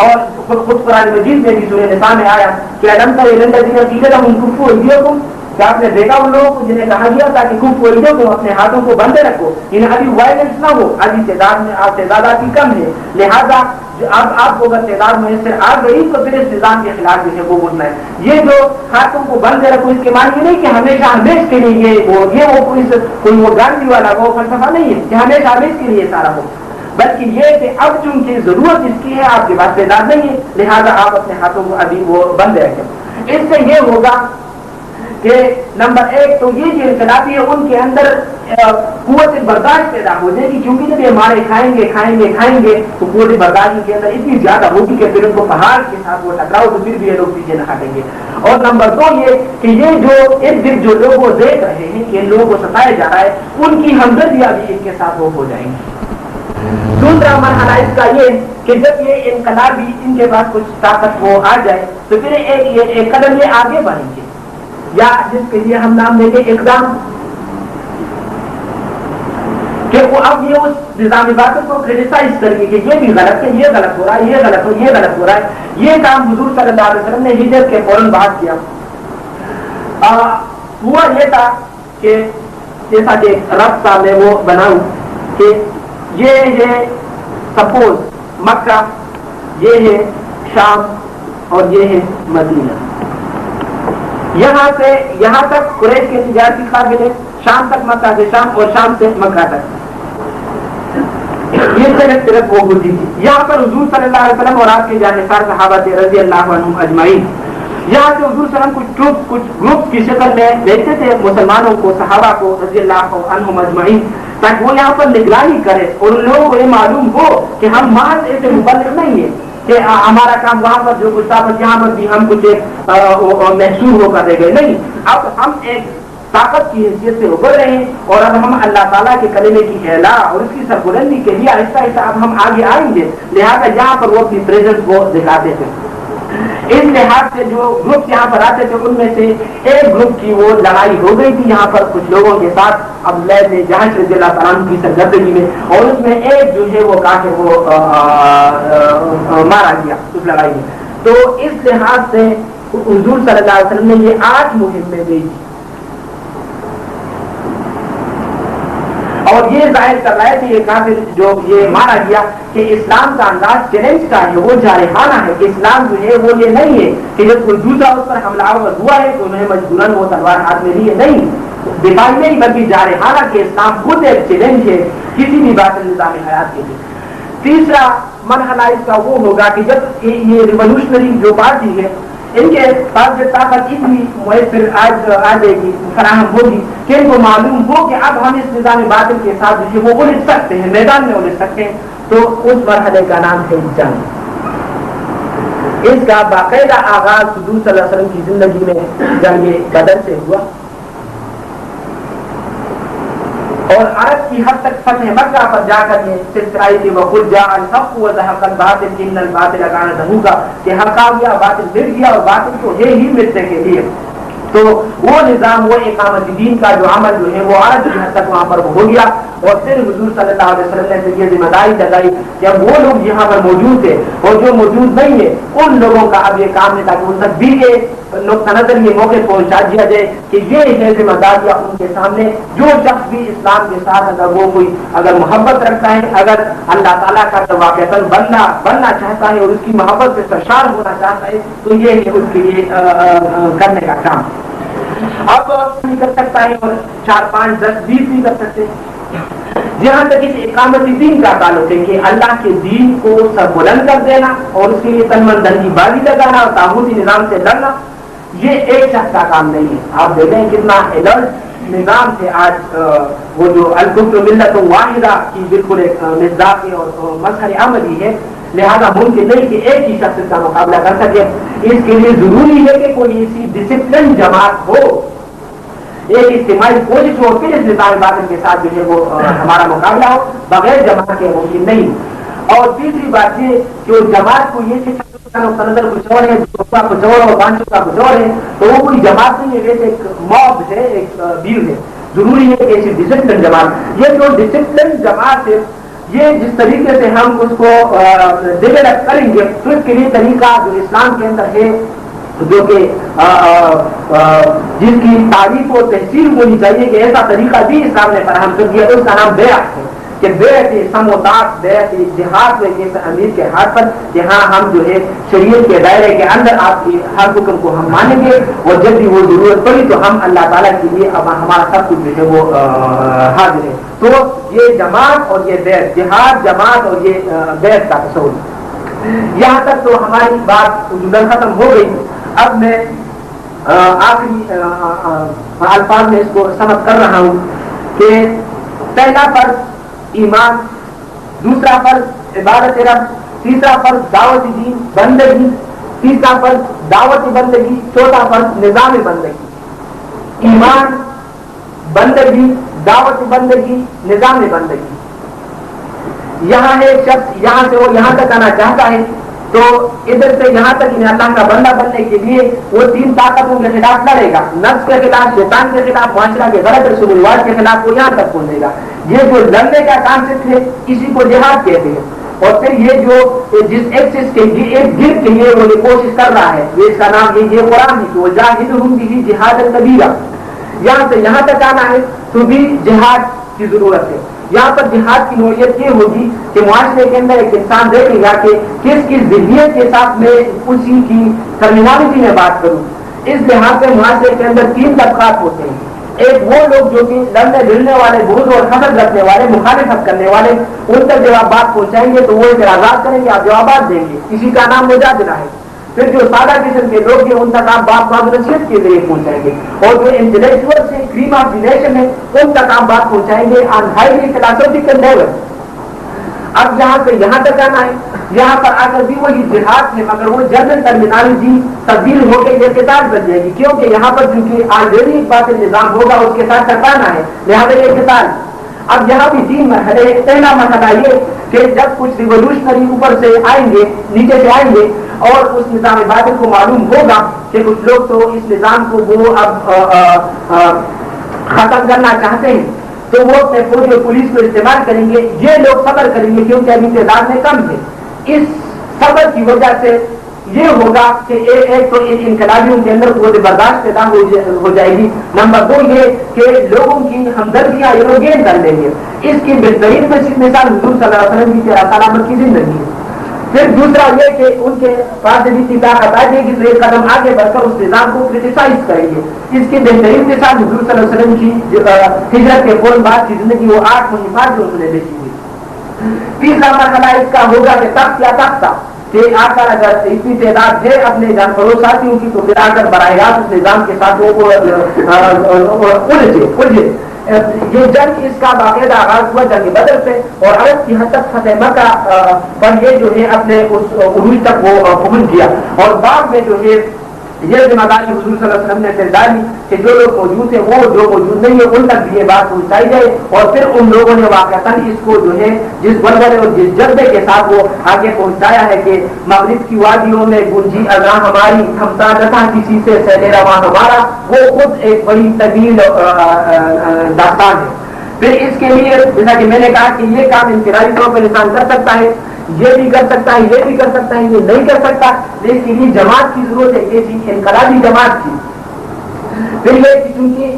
اور خود قرآن مجید میں بھی سورہ نساء میں آیا کہ الم تر الی الذین قیل لهم کفوا ایدیکم، کہ آپ نے دیکھا ان لوگوں کو جنہیں کہا گیا تھا کہ کفوا ایدیکم، اپنے ہاتھوں کو بندے رکھو، انہیں ابھی وائلنس نہ ہو، ابھی تعداد کی کم ہے، لہذا اب آپ کو اگر تعداد میسر آ گئی تو پھر اس نظام کے خلاف جو ہے وہ بولنا ہے۔ یہ جو ہاتھوں کو بندے رکھو، اس کے معنی یہ نہیں کہ ہمیشہ ہمیش کے لیے کوئی وہ گاندھی والا وہ فلسفہ نہیں ہے کہ ہمیشہ ہمیش کے لیے سارا ہو، بلکہ یہ کہ اب چونکہ ضرورت اس کی ہے، آپ کے پاس تعداد نہیں ہے، لہذا آپ اپنے ہاتھوں کو ابھی وہ بند رکھیں۔ اس سے یہ ہوگا کہ نمبر ایک تو یہ جو انقلابی ہے ان کے اندر قوت برداشت پیدا ہو جائے گی، کیونکہ جب یہ مارے کھائیں گے تو قوت برداشت کے اندر اتنی زیادہ ہوگی کہ پھر ان کو پہاڑ کے ساتھ وہ ٹکراؤ تو پھر بھی یہ لوگ پیچھے نہ ہٹیں گے۔ اور نمبر دو یہ کہ یہ جو ایک دن جو لوگ وہ دیکھ رہے ہیں کہ ان لوگوں کو ستایا جا رہا ہے، ان کی ہمدردیاں بھی ان کے ساتھ وہ ہو جائیں گی۔ دوسرا مرحلہ اس کا یہ کہ جب یہ انقلابی ان کے پاس کچھ طاقت وہ آ جائے تو پھر ایک قدم یہ آگے بڑھیں گے، یا جس کے لیے ہم نام دیں گے اقدام، کہ وہ اب یہ اس نظام باطل کو کریٹیسائز کریں گے کہ یہ بھی غلط ہے، یہ غلط ہو رہا ہے، یہ غلط ہو رہا ہے۔ یہ کام حضور صلی اللہ علیہ وسلم نے ہجرت کے فوراً بعد کیا۔ ہوا یہ تھا کہ جیسا کہ رب صاحب نے وہ بناؤں کہ یہ ہے سپوز مکہ، یہ ہے شام اور یہ ہے مدینہ، یہاں تک قریش کے تجارتی قافلے، شام تک مکہ سے شام اور شام سے مکہ تک، یہ صرف وہ ہوتی تھی۔ یہاں پر حضور صلی اللہ علیہ وسلم اور آپ کے جانبدار صحابہ رضی اللہ عنہم اجمعین، یہاں سے حضور صلی اللہ علیہ وسلم کچھ گروپ کی شکل میں دیکھتے تھے مسلمانوں کو، صحابہ کو رضی اللہ عنہم اجمعین، تاکہ وہ یہاں پر نگرانی کرے اور ان لوگوں کو یہ معلوم ہو کہ ہم محض ایسے مبلغ نہیں ہیں کہ ہمارا کام وہاں پر جو کچھ طاقت یہاں پر بھی ہم کچھ محسوس ہو کر دے گئے، نہیں، اب ہم ایک طاقت کی حیثیت سے ابھر رہے ہیں اور اب ہم اللہ تعالیٰ کے کلمے کی اعلیٰ اور اس کی سربلندی کے لیے آہستہ آہستہ اب ہم آگے آئیں گے، لہٰذا یہاں پر وہ اپنی پریزنس کو دکھاتے تھے۔ اس لحاظ سے جو گروپ یہاں پر آتے تھے ان میں سے ایک گروپ کی وہ لڑائی ہو گئی تھی یہاں پر کچھ لوگوں کے ساتھ عبداللہ بن جحش رضی اللہ تعالیٰ عنہ کی سرگردگی میں، اور اس میں ایک جو ہے وہ کافر وہ مارا گیا اس لڑائی میں۔ تو اس لحاظ سے حضور صلی اللہ علیہ وسلم نے یہ 8 مہمیں بھیجی اور یہ ظاہر کر رہے تھے یہ کافر جو یہ مارا گیا کہ اسلام کا انداز چیلنج کا ہے، وہ جارحانہ ہے، کہ اسلام جو ہے وہ یہ نہیں ہے کہ جب کوئی دوسرا اس پر حملہ آور ہوا ہے تو انہیں مجبوراً وہ تلوار ہاتھ میں لیے، نہیں، دفاعی نہیں بلکہ جارحانہ کہ اسلام خود ایک چیلنج ہے کسی بھی باطل نظام حیات کے لیے۔ تیسرا مرحلہ اس کا وہ ہوگا کہ جب یہ ریولوشنری جو پارٹی ہے ان کے پاس جو طاقت اتنی میسر آ جائے گی، فراہم ہوگی کہ ان کو معلوم ہو کہ اب ہم اس نظام باطل کے ساتھ جو ہے وہ الجھ سکتے ہیں، میدان میں الجھ سکتے ہیں، تو اس مرحلے کا نام ہے جنگ۔ اس کا باقاعدہ آغاز حضور صلی اللہ علیہ وسلم کی زندگی میں جنگ بدر سے ہوا اور عرب کی حد تک فتح مکہ پر جا کر یہ سلسلہ تھی وَقُلْ جَاءَ الْحَقُّ وَزَهَقَ الْبَاطِلُ إِنَّ الْبَاطِلَ كَانَ زَهُوقًا کہ حق آ گیا، باطل مٹ گیا اور باطل تو ہے ہی مٹنے کے لیے۔ تو وہ نظام، وہ اقامت دین کا جو عمل جو ہے وہ عرب کی حد تک وہاں پر ہو گیا، اور پھر حضور صلی اللہ علیہ وسلم نے پھر یہ ذمہ داری لگائی کہ اب وہ لوگ یہاں پر موجود تھے اور جو موجود نہیں ہے ان لوگوں کا اب یہ کام ہے تاکہ ان تک بھی یہ نقطہ نظر یہ موقع پہنچا دیا جائے کہ یہ ہے ذمہ داریاں ان کے سامنے، جو شخص بھی اسلام کے ساتھ اگر محبت رکھتا ہے، اگر اللہ تعالیٰ کا واقعہ بننا چاہتا ہے اور اس کی محبت سے سرشار ہونا چاہتا ہے تو یہ ہے اس کے لیے کرنے کا کام۔ اب نہیں کر سکتا ہے اور 4 5 10 20 نہیں کر سکتے۔ جہاں تک اس اقامت دین کا تعلق ہے کہ اللہ کے دین کو سر بلند کر دینا اور اس کے لیے تن من دھن کی بازی لگانا اور طاغوتی نظام سے لڑنا، یہ ایک شخص کا کام نہیں ہے۔ آپ دیکھیں کتنا الرٹ نظام سے آج وہ جو الکفر ملت واحدہ کی بالکل ایک مصداق اور مظہر عملی ہے، لہذا ممکن نہیں کہ ایک ہی شخص کا مقابلہ کر سکے۔ اس کے لیے ضروری ہے کہ کوئی ایسی ڈسپلن جماعت ہو، ایک اجتماعی کوشش ہو کہ اس نظام باطل کے ساتھ جو ہے وہ ہمارا مقابلہ ہو، بغیر جماعت کے ممکن نہیں۔ اور تیسری بات یہ کہ وہ جماعت کو یہ نظر کچھ اور ہے، کچھ اور اور پانچوں کا کچھ اور ہے، تو وہ کوئی جماعت نہیں ہے، ویسے ایک موب ہے، ایک بھیڑ ہے۔ ضروری ہے کہ ایسی ڈسپلن جماعت، یہ جو ڈسپلن جماعت ہے یہ جس طریقے سے ہم اس کو ڈیولپ کریں گے تو اس کے لیے طریقہ جو اسلام کے اندر ہے جو کہ جس کی تعریف و تحصیل ہونی چاہیے کہ ایسا طریقہ بھی اسلام نے فراہم کر دیا، اس کا نام بیعت ہے کہ بیعت سموتاق بیعت جہاد میں ایک امیر کے ہاتھ پر جہاں ہم جو ہے شریعت کے دائرے کے اندر آپ کی ہر حکم کو ہم مانیں گے اور جب بھی وہ ضرورت پڑی تو ہم اللہ تعالیٰ کے لیے اب ہمارا سب کچھ جو ہے وہ حاضر ہے۔ تو یہ جماعت اور یہ بیعت، جہاد جماعت اور یہ بیعت کا تصور، یہاں تک تو ہماری بات ختم ہو گئی۔ اب میں آخری الفاظ میں اس کو سمجھ کر رہا ہوں کہ پہلا فرض ایمان، دوسرا فرض عبادت رب، تیسرا فرض دعوت دین بندگی، تیسرا فرض دعوت بندگی، چوتھا فرض نظام بندگی۔ ایمان، بندگی، دعوت بندگی، نظام بندگی۔ یہاں ہے شخص یہاں سے وہ یہاں تک آنا چاہتا ہے تو ادھر سے یہاں تک انہیں اللہ کا بندہ بننے کے لیے وہ تین طاقتوں کے خلاف لڑے گا، نفس کے خلاف، شیطان کے خلاف، معاشرہ کے غلط رسوم الرواج کے خلاف، وہ یہاں تک پہنچے گا۔ یہ جو لڑنے کا کانسیپٹ ہے اسی کو جہاد کہتے ہیں۔ اور پھر یہ جو جس ایکسس کے ایک گر کے لیے وہ یہ کوشش کر رہا ہے، یہ اس کا نام یہ قرآن ہے کہ وہ جاہدہم بہ جہاد کبیرا، یہاں سے یہاں تک آنا ہے تو بھی جہاد کی ضرورت ہے۔ یہاں پر جہاد کی نوعیت یہ ہوگی کہ معاشرے کے اندر ایک انسان دیکھے گا کہ کس کس ذہنیت کے ساتھ میں اسی کی ٹرمینالوجی میں بات کروں۔ اس لحاظ سے معاشرے کے اندر تین طبقات ہوتے ہیں۔ ایک وہ لوگ جو کہ لڑنے بھیڑنے والے، بغض اور حسد رکھنے والے، مخالفت کرنے والے، ان تک جب آپ بات پہنچائیں گے تو وہ اعتراضات کریں گے، آپ جوابات دیں گے، اسی کا نام مجادلہ ہے۔ پھر جو سادہ قسم کے لوگ ہیں ان تک آپ بات نصیحت کے ذریعے پہنچائیں گے، اور جو انٹلیکچوئل سے کریم آف دی نیشن ہے ان تک آپ بات پہنچائیں گے آن ہائیلی فلاسفیکل لیول۔ اب یہاں سے یہاں تک آنا ہے، یہاں پر آ کر بھی وہی جہاد ہے مگر وہ جنرل ٹرمینالوجی تبدیل ہو کے یہ قتال بن جائے گی، کیونکہ یہاں پر چونکہ آلریڈی ایک بات نظام ہوگا اس کے ساتھ ٹکرانا ہے، لہٰذا یہ قتال۔ اب یہاں بھی تین مرحلے ہیں۔ پہلا مرحلہ یہ کہ جب کچھ ریولوشنری اوپر سے آئیں گے، نیچے سے آئیں گے اور اس نظام باطل کو معلوم ہوگا کہ کچھ لوگ تو اس نظام کو وہ اب ختم کرنا چاہتے ہیں تو وہ اپنے فوج اور پولیس کو استعمال کریں گے۔ یہ لوگ صبر کریں گے کیونکہ ابھی تعداد میں کم ہے۔ اس صبر کی وجہ سے یہ ہوگا کہ ایک تو انقلابیوں کے اندر قوت برداشت پیدا ہو جائے گی۔ نمبر دو یہ کہ لوگوں کی ہمدردیاں یہ گین کر لیں گے۔ اس کی بہترین مثال حضور صلی اللہ علیہ وسلم کی 13 سالہ مکی زندگی ہے۔ پھر دوسرا یہ کہ ان کے پاس بھی اتنی طاقت آ جائے گی تو ایک قدم آگے بڑھ کر اس نظام کو کرٹیسائز کریں گے۔ اس کی بہترین مثال حضور صلی اللہ علیہ وسلم کی ہجرت کے فوراً بعد کی زندگی، وہ 8 مہمات جو اس نے دیکھی ہوئی۔ تیسرا مرحلہ اس کا ہوگا کہ تخت یا تختہ، کہ آ کر اگر اتنی تعداد ہے اپنے جان فروش ساتھیوں کی تو پھر آ کر براہ راست اس نظام کے ساتھ وہ الجھے۔ یہ جنگ اس کا باقاعدہ آغاز ہوا جنگ بدر سے، اور عرب کی حد تک فتح مکہ پر یہ جو ہے اپنے اس عروج تک وہ پہنچ گیا، اور بعد میں جو ہے یہ ذمہ داری حضور صلی اللہ علیہ وسلم نے پھر ڈالی کہ جو لوگ موجود ہیں وہ جو موجود نہیں ہے ان تک بھی یہ بات پہنچائی جائے، اور پھر ان لوگوں نے واقعتاً اس کو جو ہے جس بلبلے اور جس جذبے کے ساتھ وہ آگے پہنچایا ہے کہ مغرب کی وادیوں میں گونجی اذاں ہماری، تھمتا نہ تھا کسی سے سیل رواں ہمارا، وہ خود ایک بڑی طویل داستان ہے۔ پھر اس کے لیے جیسا کہ میں نے کہا کہ یہ کام انفرادی طور پر انسان کر سکتا ہے، یہ بھی کر سکتا ہے، یہ بھی کر سکتا ہے، یہ نہیں کر سکتا، لیکن یہ جماعت کی ضرورت ہے، یہ چیز انقلابی جماعت کی۔ پھر یہ کہ چونکہ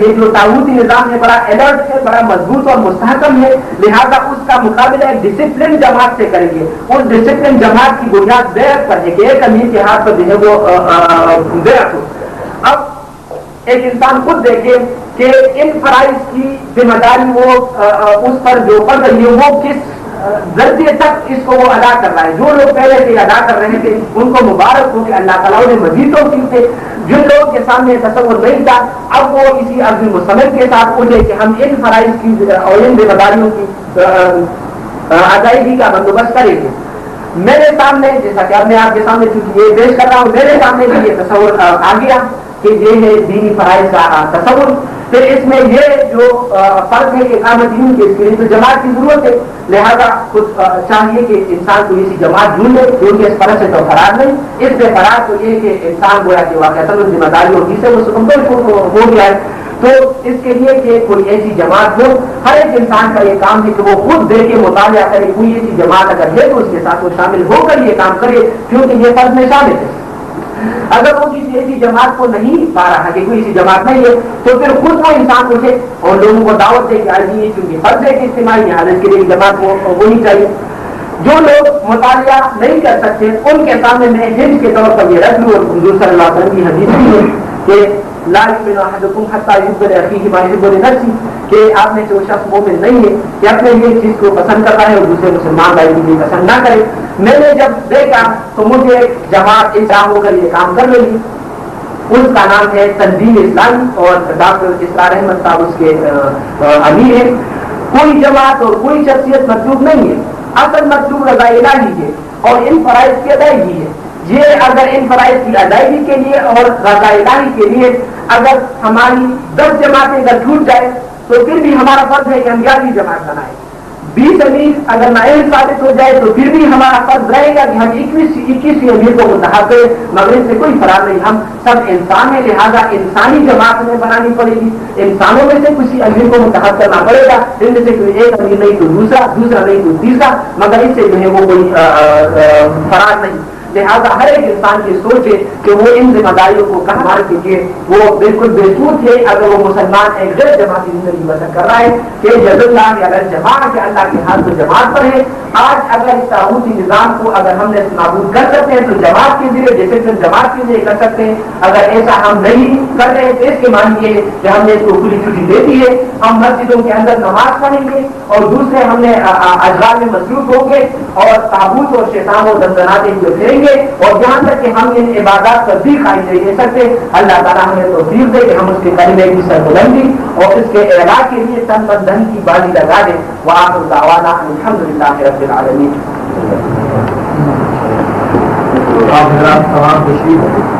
یہ جو طاغوتی نظام ہے بڑا الرٹ ہے، بڑا مضبوط اور مستحکم ہے، لہذا اس کا مقابلہ ایک ڈسپلن جماعت سے کریں گے۔ اس ڈسپلن جماعت کی بنیاد بیعت پر ہے کہ ایک امیر کے ہاتھ پر جو ہے وہ بیعت ہو۔ اب ایک انسان خود دیکھے کہ ان فرائض کی ذمہ داری وہ اس پر جو پڑ رہی ہے وہ کس درجے تک اس کو وہ ادا کر رہا ہے۔ جو لوگ پہلے سے ادا کر رہے تھے ان کو مبارک ہو کہ اللہ تعالیٰ نے مزید توفیق دے، جن لوگوں کے سامنے تصور نہیں تھا اب وہ اسی عزم مصمم کے ساتھ اٹھے کہ ہم ان فرائض کی اور ان ذمہ داریوں کی ادائیگی کا بندوبست کریں گے۔ میرے سامنے جیسا کہ اب میں آپ کے سامنے چونکہ یہ پیش کر رہا ہوں، میرے سامنے بھی یہ تصور آ گیا کہ یہ ہے دینی فرائض کا تصور۔ پھر اس میں یہ جو فرض ہے کہ اقامت دین کے اس کے لیے تو جماعت کی ضرورت ہے، لہذا کچھ چاہیے کہ انسان کو اسی جماعت ڈھونڈ لے کیونکہ اس فرض سے تو فرار نہیں، اس سے فرار تو یہ کہ انسان گویا کہ واقعات ذمہ داریوں کی سے وہ مکمل ہو گیا ہے۔ تو اس کے لیے کہ کوئی ایسی جماعت ہو، ہر ایک انسان کا یہ کام ہے کہ وہ خود دیکھ کے مطالعہ کرے، کوئی ایسی جماعت اگر ہے تو اس کے ساتھ وہ شامل ہو کر یہ کام کرے، کیونکہ یہ فرض میں شامل ہے۔ اگر وہ کسی ایسی جماعت کو نہیں پا رہا کہ کوئی ایسی جماعت نہیں ہے تو پھر خود وہ انسان اٹھے اور لوگوں کو دعوت دے کہ آج یہ کیونکہ فرض ہے کہ اجتماعی حالت کے لیے جماعت ہونی چاہیے۔ جو لوگ مطالعہ نہیں کر سکتے ان کے سامنے میں ہند کے طور پر یہ رکھ لوں، اور حضور صلی اللہ علیہ وسلم کی حدیث بھی ہے کہ لا یؤمن احدکم حتی یحب لاخیہ ما یحب لنفسہ، کہ آپ میں سے وہ شخص مومن نہیں ہے کہ اپنے لیے چیز کو پسند کرتا ہے اور دوسرے مسلمان بھائی کے لیے پسند نہ کرے۔ میں نے جب دیکھا تو مجھے جماعت انتظام ہو کر یہ کام کر لگی، اس کا نام ہے تنظیم اسلامی اور ڈاکٹر اسرار احمد صاحب اس کے امیر ہیں۔ کوئی جماعت اور کوئی شخصیت مطلوب نہیں ہے، اصل مطلوب رضا الہی ہے اور ان فرائض کی ادائیگی ہے۔ یہ اگر ان فرائض کی ادائیگی کے لیے اور رضا الہی کے لیے اگر ہماری 10 جماعتیں اگر چھوٹ جائے تو پھر بھی ہمارا فرض ہے کہ ہم 11ویں جماعت بنائیں۔ 20 امیر اگر نائب ثابت ہو جائے تو پھر بھی ہمارا فرض رہے گا کہ ہم 21ویں امیر کو منتخب کریں، مگر اس سے کوئی فرار نہیں، ہم سب انسان ہیں، لہٰذا انسانی جماعت ہمیں بنانی پڑے گی، انسانوں میں سے کسی امیر کو منتخب کرنا پڑے گا، ان میں سے کوئی ایک امیر نہیں تو دوسرا نہیں تو تیسرا، مگر اس سے جو ہے وہ کوئی فرار نہیں۔ لہٰذا ہر ایک انسان کی سوچ ہے کہ وہ ان ذمہ داریوں کو کہا کیجیے، وہ بالکل بےسود ہے اگر وہ مسلمان ایک غیر جماعتی زندگی بسر کر رہا ہے کہ جز اللہ اگر جماعت کے اللہ کے ہاتھ تو جماعت پر ہے۔ آج اگر اس طاغوتی نظام کو اگر ہم نے نابود کر سکتے ہیں تو جماعت کے ذریعے ڈسپلن جماعت کے ذریعے کر سکتے ہیں، اگر ایسا ہم نہیں کر رہے تو اس کے معنی یہ ہے کہ ہم نے اس کو کھلی چھٹی دے دی ہے، ہم مسجدوں کے اندر نماز پڑھیں گے اور دوسرے ہم نے اشغال میں مصروف ہوں گے اور تابوت اور شیطان اور دندناتیں جو پھیریں گے، اور جہاں تک کہ ہم ان عبادات پر بھی خواہش نہیں دے سکتے، اللہ تعالیٰ ہمیں توفیق دے کہ ہم اس کے کلمے کی سربلندی اور اس کے اعلاء کے لیے تن من دھن کی بازی لگا دیں۔ وآخر دعوانا الحمدللہ رب العالمین۔ آپ حضرات تمام تشریف